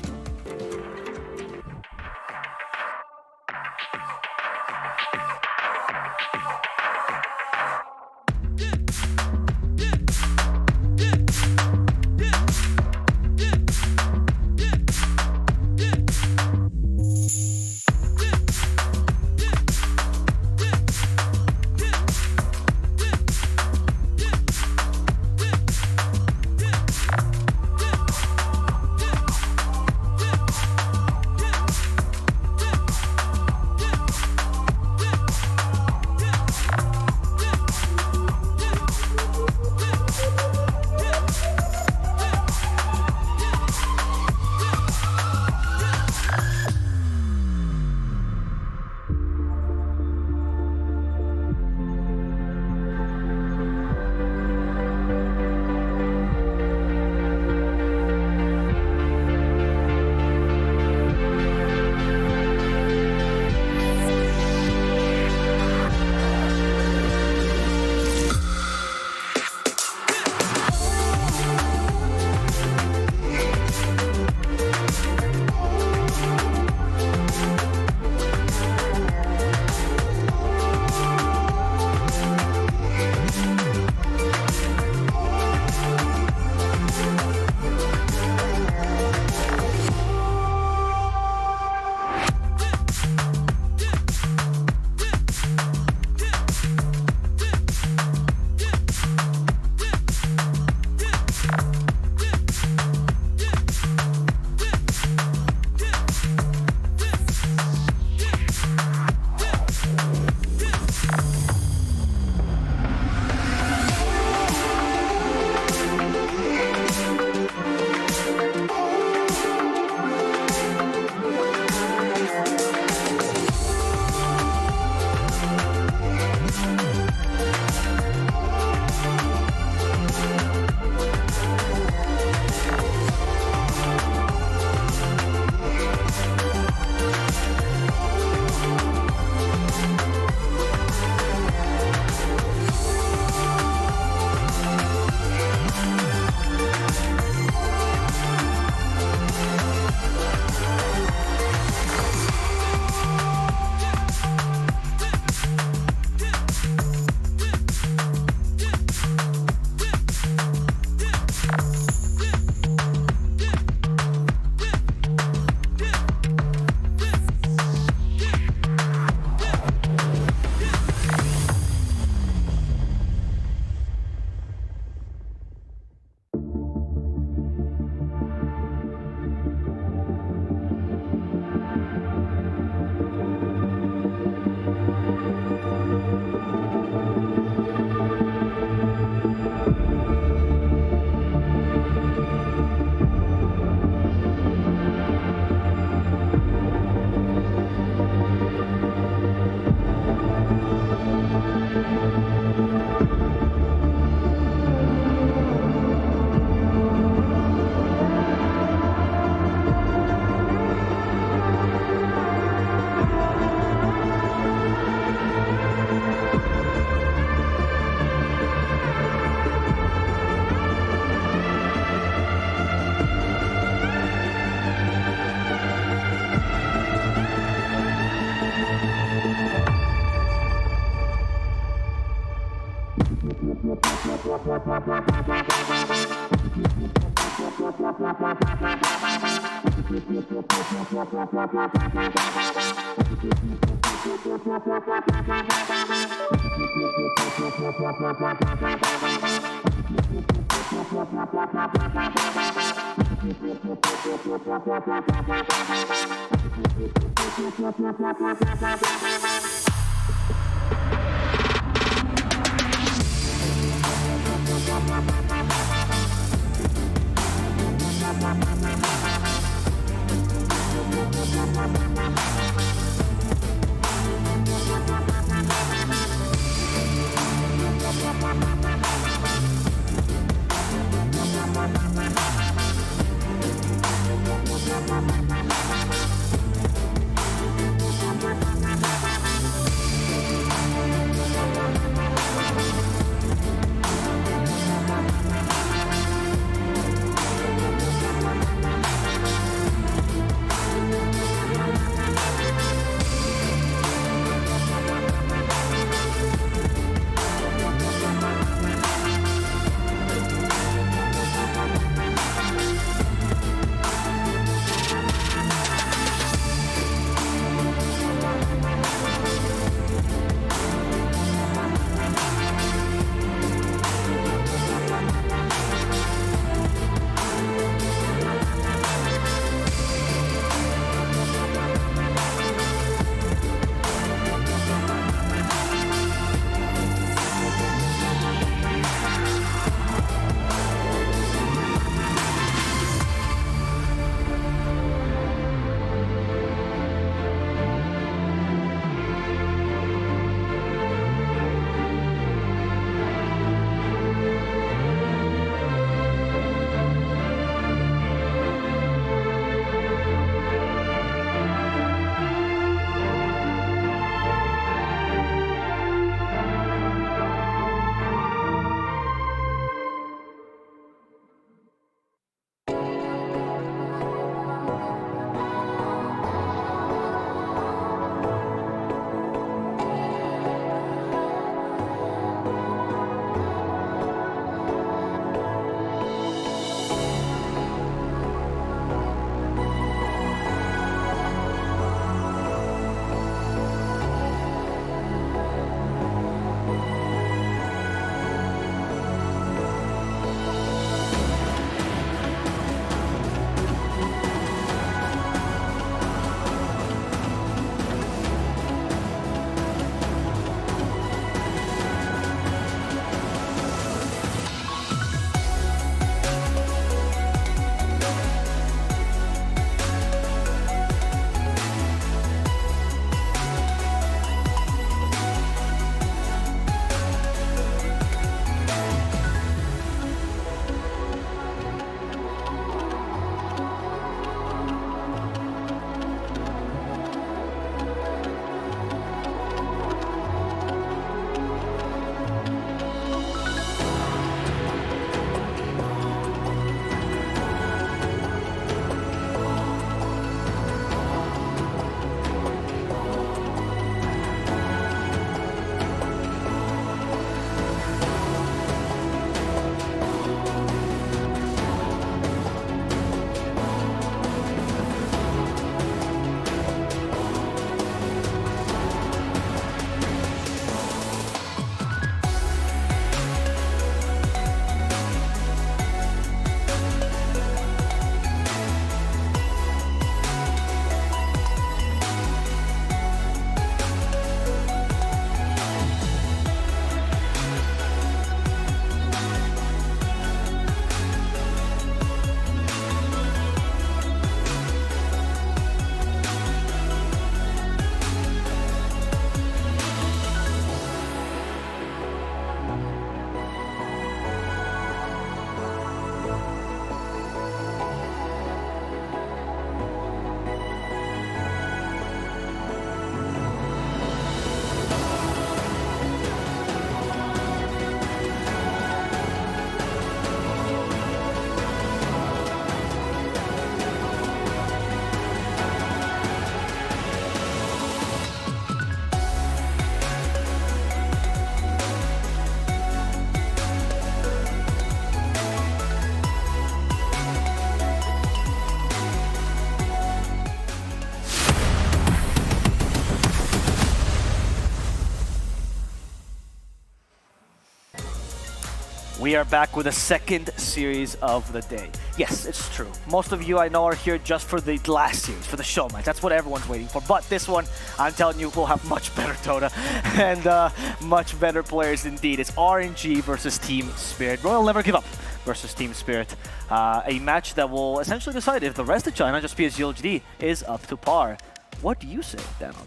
We are back with the second series of the day. Yes, it's true. Most of you I know are here just for the last series, for the show match. That's what everyone's waiting for. But this one, I'm telling you, will have much better Dota and much better players indeed. It's RNG versus Team Spirit. Royal Never Give Up versus Team Spirit. A match that will essentially decide if the rest of China, just PSG.LGD, is up to par. What do you say, Danon?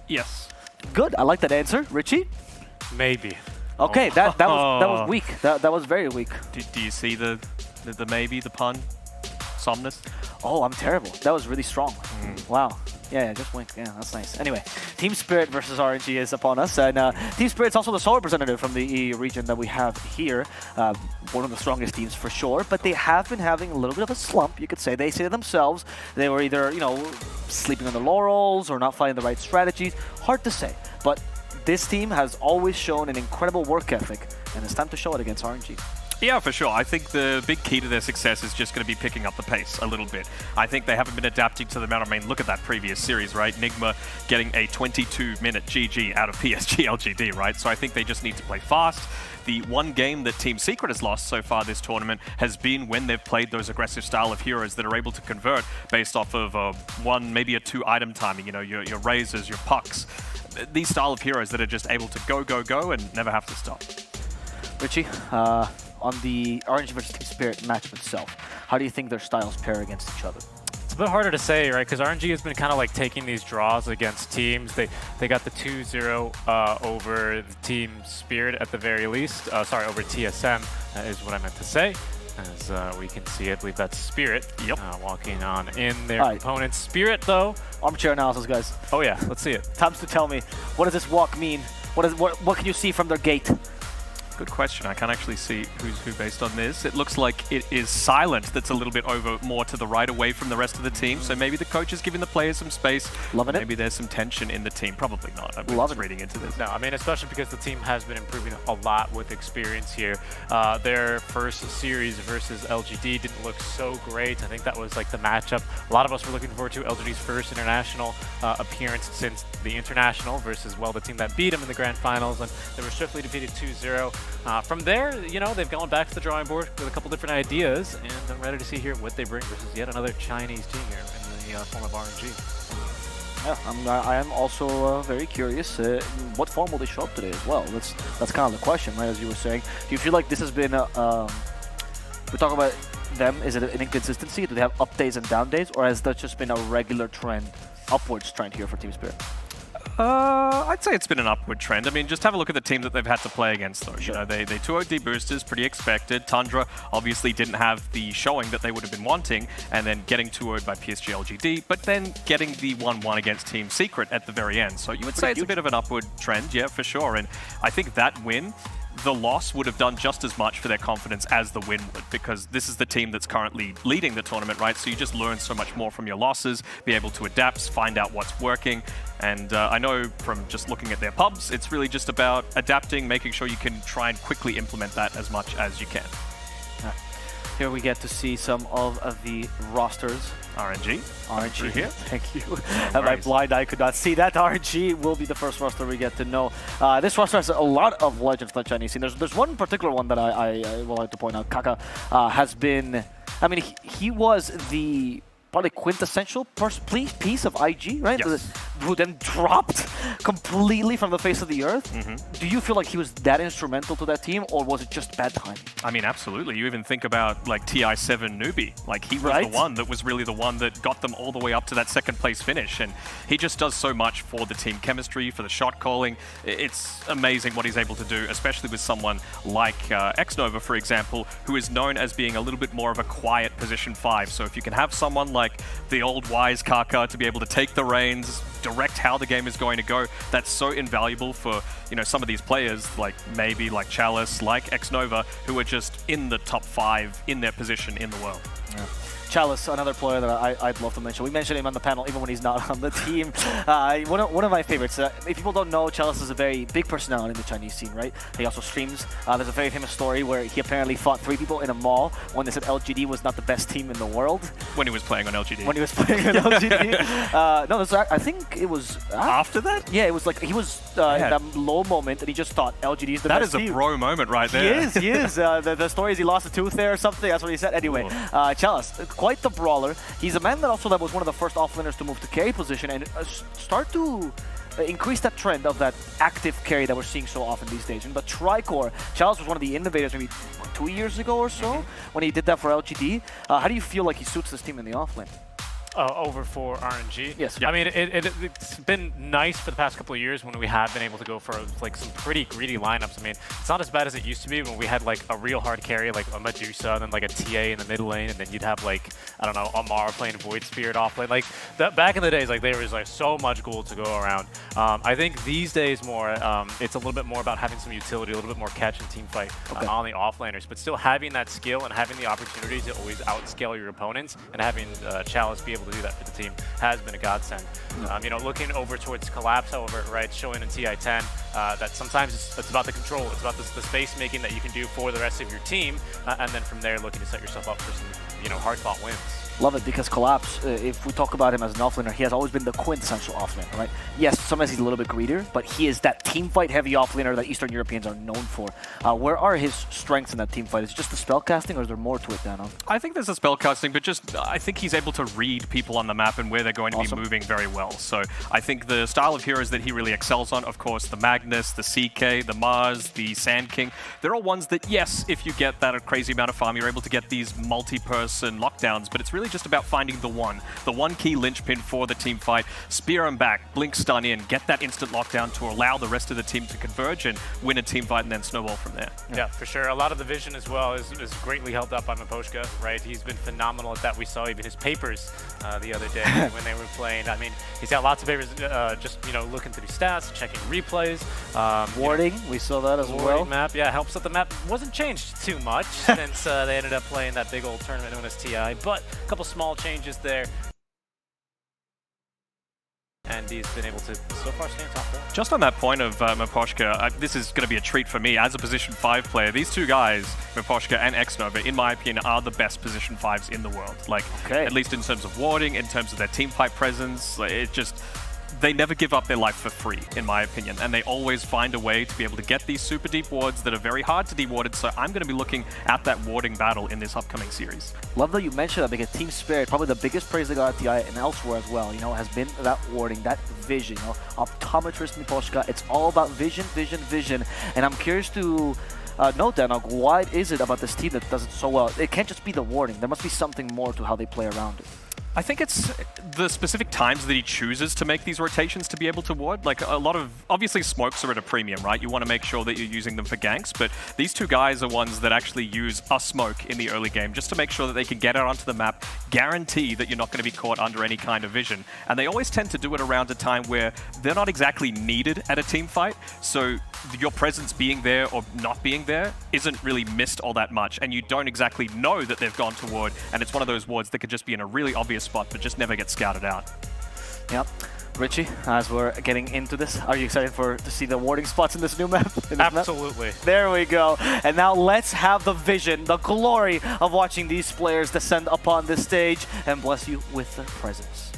Yes. Good. I like that answer. Richie? Maybe. Okay, that was weak. That was very weak. Do you see the maybe, the pun? Somnus? Oh, I'm terrible. That was really strong. Wow. Yeah, just wink. Yeah, that's nice. Anyway, Team Spirit versus RNG is upon us. And Team Spirit's also the sole representative from the region that we have here. One of the strongest teams for sure. But they have been having a little bit of a slump, you could say. They say themselves they were either, sleeping on the laurels or not finding the right strategies. Hard to say. But this team has always shown an incredible work ethic, and it's time to show it against RNG. Yeah, for sure. I think the big key to their success is just going to be picking up the pace a little bit. I think they haven't been adapting to the amount. I mean, look at that previous series, right? Nigma getting a 22-minute GG out of PSG.LGD, right? So I think they just need to play fast. The one game that Team Secret has lost so far this tournament has been when they've played those aggressive style of heroes that are able to convert based off of one, maybe a 2-item timing, your razors, your pucks. These style of heroes that are just able to go, and never have to stop. Richie, on the RNG versus Team Spirit matchup itself, how do you think their styles pair against each other? It's a bit harder to say, right? Because RNG has been kind of like taking these draws against teams. They got the 2-0 over the Team Spirit at the very least. Sorry, over TSM is what I meant to say. As we can see, I believe that's Spirit walking on in their opponent's Spirit, though. Armchair analysis, guys. Oh yeah, let's see it. Time's to tell me, what does this walk mean? What can you see from their gait? Good question. I can't actually see who's who based on this. It looks like it is Silent that's a little bit over more to the right, away from the rest of the team. So maybe the coach is giving the players some space. Loving it. Maybe there's some tension in the team. Probably not. I'm just reading into this. No, I mean, especially because the team has been improving a lot with experience here. Their first series versus LGD didn't look so great. I think that was like the matchup a lot of us were looking forward to. LGD's first international appearance since the international versus, well, the team that beat them in the grand finals, and they were swiftly defeated 2-0. From there, they've gone back to the drawing board with a couple different ideas, and I'm ready to see here what they bring versus yet another Chinese team here in the form of RNG. Yeah, I am also very curious. What form will they show up today as well? That's kind of the question, right? As you were saying, do you feel like this has been we talk about them? Is it an inconsistency? Do they have up days and down days, or has that just been a regular trend, upwards trend here for Team Spirit? I'd say it's been an upward trend. I mean, just have a look at the team that they've had to play against, though. Sure. They 2-0'd boosters, pretty expected. Tundra obviously didn't have the showing that they would have been wanting, and then getting 2-0'd by PSG.LGD, but then getting the 1-1 against Team Secret at the very end. So you would say it's a bit of an upward trend, yeah, for sure. And I think that win, the loss would have done just as much for their confidence as the win would, because this is the team that's currently leading the tournament, right? So you just learn so much more from your losses, be able to adapt, find out what's working. And I know from just looking at their pubs, it's really just about adapting, making sure you can try and quickly implement that as much as you can. Here we get to see some of the rosters. RNG here. Thank you. My blind eye could not see that. RNG will be the first roster we get to know. This roster has a lot of legends from the Chinese scene. There's one particular one that I would like to point out. Kaka has been, I mean, he was the probably quintessential piece of IG, right? Yes. Who then dropped completely from the face of the earth. Do you feel like he was that instrumental to that team, or was it just bad timing? I mean, absolutely. You even think about like TI7 Newbie. Like, he was the one that was really the one that got them all the way up to that second place finish. And he just does so much for the team chemistry, for the shot calling. It's amazing what he's able to do, especially with someone like Xnova, for example, who is known as being a little bit more of a quiet position 5. So if you can have someone like the old wise Kaka to be able to take the reins, direct how the game is going to go, that's so invaluable for, some of these players, like maybe like Chalice, like Xnova, who are just in the top 5 in their position in the world. Yeah. Chalice, another player that I'd love to mention. We mentioned him on the panel even when he's not on the team. One of my favorites. If people don't know, Chalice is a very big personality in the Chinese scene, right? He also streams. There's a very famous story where he apparently fought 3 people in a mall when they said LGD was not the best team in the world. When he was playing on LGD. When he was playing on LGD. No, I think it was... After that? Yeah, it was like he was in that low moment and he just thought LGD is the best team. That is a bro moment right there. He is. The story is he lost a tooth there or something. That's what he said. Anyway, Chalice, quite the brawler. He's a man that also was one of the first offlaners to move to carry position and start to increase that trend of that active carry that we're seeing so often these days. But Tricor, Chalice was one of the innovators maybe 2 years ago or so when he did that for LGD. How do you feel like he suits this team in the offlane? Over for RNG. Yes. I mean, it's been nice for the past couple of years when we have been able to go for like some pretty greedy lineups. I mean, it's not as bad as it used to be when we had like a real hard carry like a Medusa and then like a TA in the mid lane, and then you'd have like, I don't know, Amara playing Void Spirit off lane. Like back in the days, like there was like so much gold to go around. I think these days more, it's a little bit more about having some utility, a little bit more catch and team fight on the offlaners, but still having that skill and having the opportunities to always outscale your opponents, and having Chalice be able to do that for the team has been a godsend. You know, looking over towards Collapse, however, right, showing in TI10 that sometimes it's about the control, it's about the space making that you can do for the rest of your team, and then from there looking to set yourself up for some, you know, hard-fought wins. Love it, because Collapse, if we talk about him as an offlaner, he has always been the quintessential offlaner, right? Yes, sometimes he's a little bit greedier, but he is that team fight heavy offlaner that Eastern Europeans are known for. Where are his strengths in that team fight? Is it just the spellcasting, or is there more to it, Dano? I think there's a spellcasting, but just I think he's able to read people on the map and where they're going to be moving very well. So I think the style of heroes that he really excels on, of course, the Magnus, the CK, the Mars, the Sand King, they're all ones that, yes, if you get that crazy amount of farm, you're able to get these multi-person lockdowns, but it's really just about finding the one key linchpin for the team fight, spear him back, blink stun in, get that instant lockdown to allow the rest of the team to converge and win a team fight and then snowball from there. Yeah, for sure. A lot of the vision as well is greatly helped out by Miposhka, right? He's been phenomenal at that. We saw even his papers the other day when they were playing. I mean, he's got lots of papers just, you know, looking through stats, checking replays. Warding, we saw that as well. Map, yeah, helps that the map wasn't changed too much since they ended up playing that big old tournament known as TI, but a couple small changes there. And he's been able to so far stay on top there. Just on that point of Miposhka, this is going to be a treat for me as a position 5 player. These two guys, Miposhka and Xnova, in my opinion, are the best position 5s in the world. Like, at least in terms of warding, in terms of their team fight presence, it just... They never give up their life for free, in my opinion, and they always find a way to be able to get these super deep wards that are very hard to de-warded, so I'm going to be looking at that warding battle in this upcoming series. Love that you mentioned that, because Team Spirit, probably the biggest praise they got at TI and elsewhere as well, you know, has been that warding, that vision, you know, optometrist Miposhka, it's all about vision, vision, vision, and I'm curious to note that, why is it about this team that does it so well? It can't just be the warding, there must be something more to how they play around it. I think it's the specific times that he chooses to make these rotations to be able to ward. Like, a lot of, obviously smokes are at a premium, right? You want to make sure that you're using them for ganks, but these two guys are ones that actually use a smoke in the early game just to make sure that they can get out onto the map, guarantee that you're not going to be caught under any kind of vision. And they always tend to do it around a time where they're not exactly needed at a team fight, so your presence being there or not being there isn't really missed all that much, and you don't exactly know that they've gone to ward, and it's one of those wards that could just be in a really obvious spot but just never get scouted out. Yep. Richie, as we're getting into this, are you excited to see the warding spots in this new map? Absolutely. There we go. And now let's have the vision, the glory of watching these players descend upon this stage and bless you with their presence.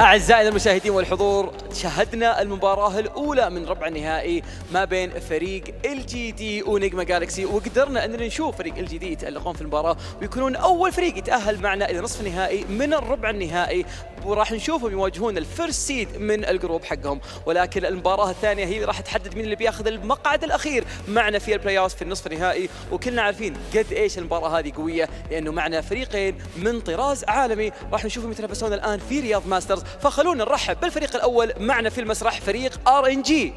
أعزائنا المشاهدين والحضور، شاهدنا المباراة الأولى من ربع النهائي ما بين فريق LGD ونجما جالكسي، وقدرنا أننا نشوف فريق LGD يتألقون في المباراة ويكونون أول فريق يتأهل معنا إلى نصف النهائي من الربع النهائي، وراح نشوفهم يواجهون الفيرست سيد من الجروب حقهم. ولكن المباراة الثانية هي راح تحدد مين اللي بياخذ المقعد الأخير معنا في البلاي اوف في النصف النهائي، وكلنا عارفين قد إيش المباراة هذه قوية، لأنه معنا فريقين من طراز عالمي راح نشوفهم يتنافسون الآن في رياض ماسترز. فخلونا نرحب بالفريق الأول معنا في المسرح، فريق RNG.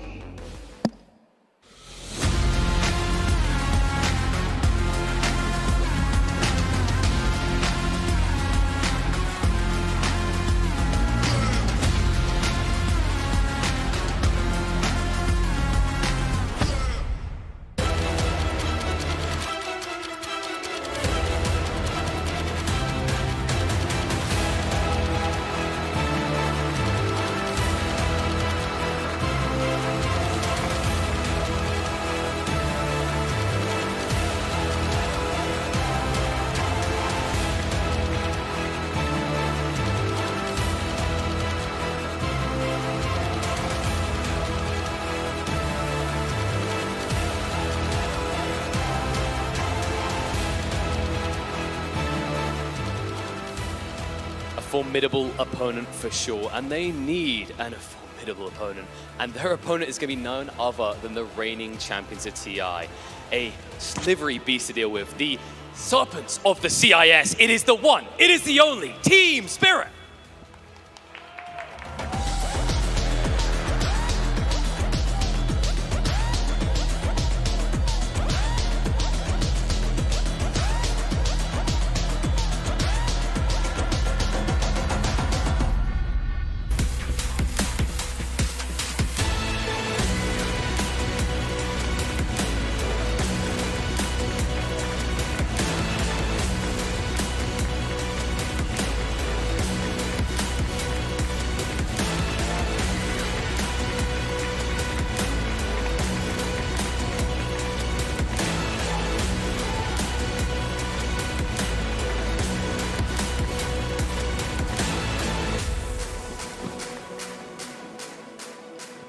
formidable opponent for sure, and they need a formidable opponent. And their opponent is going to be none other than the reigning champions of TI. A slivery beast to deal with. The serpents of the CIS. It is the one, it is the only Team Spirit.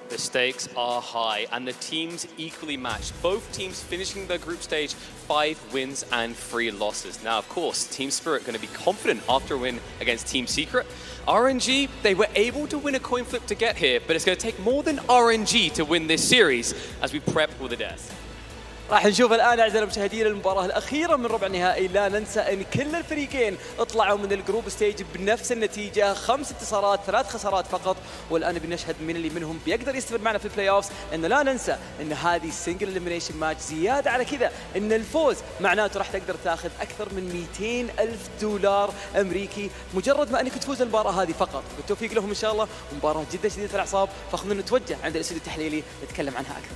The stakes are high and the teams equally matched. Both teams finishing their group stage 5 wins and 3 losses. Now, of course, Team Spirit going to be confident after a win against Team Secret. RNG, they were able to win a coin flip to get here, but it's going to take more than RNG to win this series as we prep for the death. راح نشوف الان اعزائي المشاهدين المباراه الاخيره من ربع النهائي. لا ننسى ان كل الفريقين اطلعوا من الجروب ستيج بنفس النتيجه، 5 انتصارات 3 خسارات فقط، والان بنشهد من اللي منهم بيقدر يستمر معنا في البلاي اوفز. ان لا ننسى ان هذه سنجل اليمينيشن ماتش، زياده على كذا ان الفوز معناته راح تقدر تاخذ اكثر من $200,000 امريكي مجرد ما انك تفوز المباراه هذه فقط. بالتوفيق لهم ان شاء الله، ومباراه جدا شديده الاعصاب، فخلونا نتوجه عند الاستوديو التحليلي نتكلم عنها اكثر.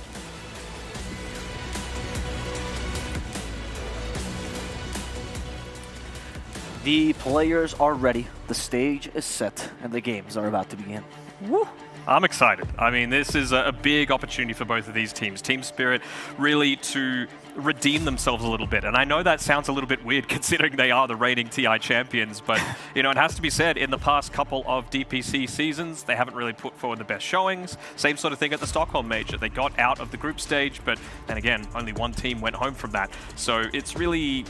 The players are ready, the stage is set, and the games are about to begin. Woo. I'm excited. I mean, this is a big opportunity for both of these teams. Team Spirit really to redeem themselves a little bit. And I know that sounds a little bit weird considering they are the reigning TI champions, but you know, it has to be said, in the past couple of DPC seasons, they haven't really put forward the best showings. Same sort of thing at the Stockholm Major. They got out of the group stage, but then again, only one team went home from that. So it's really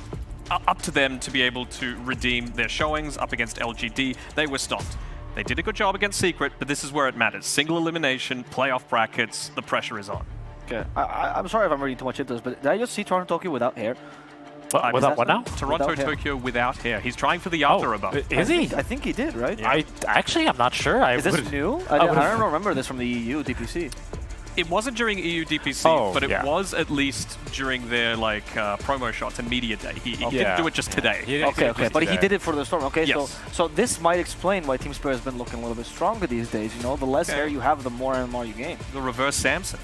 up to them to be able to redeem their showings up against LGD. They were stopped. They did a good job against Secret, but this is where it matters. Single elimination, playoff brackets, the pressure is on. Okay, I'm sorry if I'm reading too much into this, but did I just see Toronto Tokyo without hair? Without what now? Toronto Tokyo without hair. He's trying for the Yatra above. Is he? I think he did, right? Yeah. I'm not sure. Is this new? I don't remember this from the EU DPC. It wasn't during EU DPC, but it was at least during their like promo shots and media day. He didn't do it just today. Okay, but he did it for the Storm. Okay, yes. so this might explain why Team Spirit has been looking a little bit stronger these days. You know, the less hair you have, the more MMR you gain. The reverse Samson.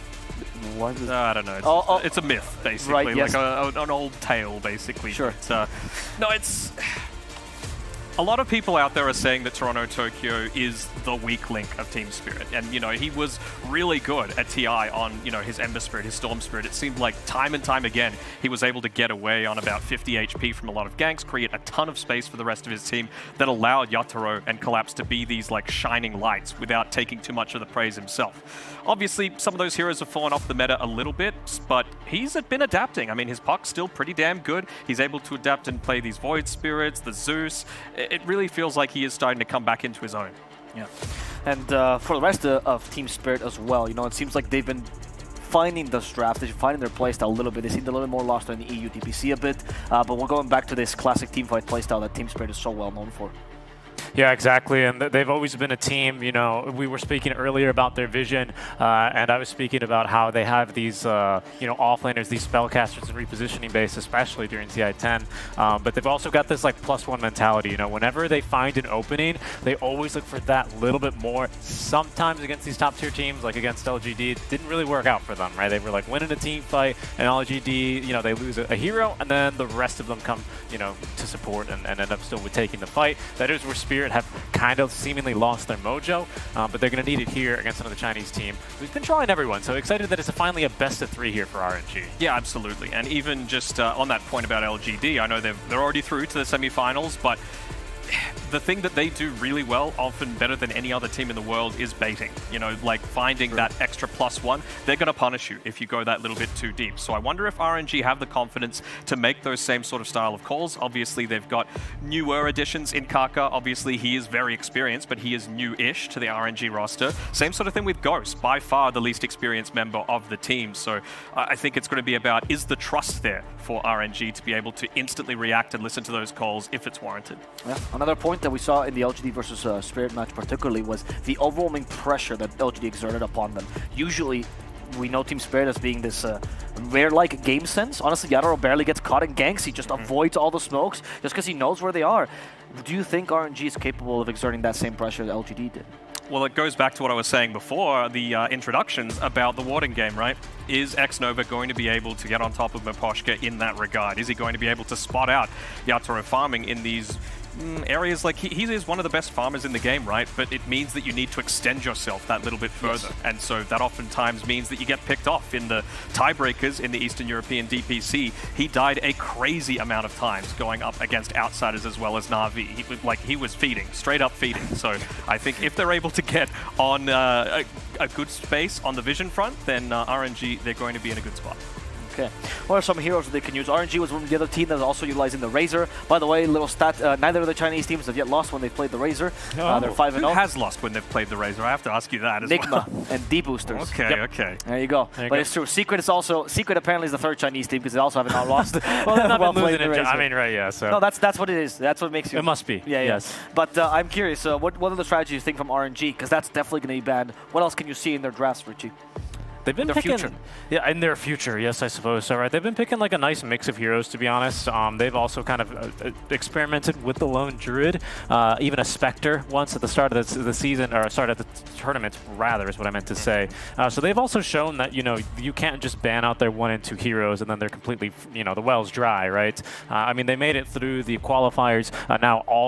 What is I don't know. It's a myth, basically, right, yes. like an old tale, basically. Sure. But, no, it's. A lot of people out there are saying that Toronto Tokyo is the weak link of Team Spirit. And, you know, he was really good at TI on, you know, his Ember Spirit, his Storm Spirit. It seemed like time and time again, he was able to get away on about 50 HP from a lot of ganks, create a ton of space for the rest of his team that allowed Yatoro and Collapse to be these, like, shining lights without taking too much of the praise himself. Obviously, some of those heroes have fallen off the meta a little bit, but he's been adapting. I mean, his puck's still pretty damn good. He's able to adapt and play these Void Spirits, the Zeus. It really feels like he is starting to come back into his own. Yeah, and for the rest of Team Spirit as well, you know, it seems like they've been finding this draft, they're finding their playstyle a little bit. They seemed a little more lost in the EU DPC a bit, but we're going back to this classic teamfight playstyle that Team Spirit is so well known for. Yeah, exactly, and they've always been a team, you know, we were speaking earlier about their vision, and I was speaking about how they have these, you know, offlaners, these spellcasters and repositioning base, especially during TI-10, but they've also got this, like, +1 mentality, you know, whenever they find an opening, they always look for that little bit more. Sometimes against these top-tier teams, like against LGD, it didn't really work out for them, right? They were, like, winning a team fight, and LGD, you know, they lose a hero, and then the rest of them come, you know, to support and end up still with taking the fight. That is where Spirit have kind of seemingly lost their mojo, but they're going to need it here against another Chinese team who's been trying everyone. So excited that it's finally a best-of-3 here for RNG. Yeah, absolutely. And even just on that point about LGD, I know they're already through to the semifinals, but the thing that they do really well, often better than any other team in the world, is baiting. You know, like finding that extra +1. They're going to punish you if you go that little bit too deep. So I wonder if RNG have the confidence to make those same sort of style of calls. Obviously, they've got newer additions in Kaka. Obviously, he is very experienced, but he is new-ish to the RNG roster. Same sort of thing with Ghost, by far the least experienced member of the team. So I think it's going to be about, is the trust there for RNG to be able to instantly react and listen to those calls if it's warranted. Yeah. Another point that we saw in the LGD versus Spirit match particularly was the overwhelming pressure that LGD exerted upon them. Usually, we know Team Spirit as being this rare-like game sense. Honestly, Yadaro barely gets caught in ganks. He just avoids all the smokes just because he knows where they are. Do you think RNG is capable of exerting that same pressure that LGD did? Well, it goes back to what I was saying before, the introductions about the warding game, right? Is Xnova going to be able to get on top of Miposhka in that regard? Is he going to be able to spot out Yatoro farming in these areas? Like, he is one of the best farmers in the game, right? But it means that you need to extend yourself that little bit further. Yes. And so that oftentimes means that you get picked off in the tiebreakers in the Eastern European DPC. He died a crazy amount of times going up against outsiders as well as Na'Vi. He was feeding, straight up feeding. So I think if they're able to get on a good space on the vision front, then RNG, they're going to be in a good spot. Okay. What are some heroes that they can use? RNG was one of the other team that was also utilizing the Razor. By the way, little stat, neither of the Chinese teams have yet lost when they've played the Razor. They're 5-0. Who has lost when they've played the Razor? I have to ask you that as Nigma well. and D-Boosters. Okay, okay. There you go. But it's true. Secret is also, Secret apparently is the third Chinese team because they also haven't not lost. Well, they've not been losing the Razor. I mean, right, yeah. So. No, that's what it is. That's what makes you... It must be. Yeah, yes. But I'm curious, what are the strategies you think from RNG? Because that's definitely going to be banned. What else can you see in their drafts, Richie? They've been picking, yeah, in their future, yes, I suppose. So, right, they've been picking like a nice mix of heroes, to be honest. They've also kind of experimented with the Lone Druid, even a Spectre once at the start of the season, or start of the tournament, rather, is what I meant to say. So they've also shown that, you know, you can't just ban out their 1 and 2 heroes and then they're completely, you know, the well's dry, right? I mean, they made it through the qualifiers. Now all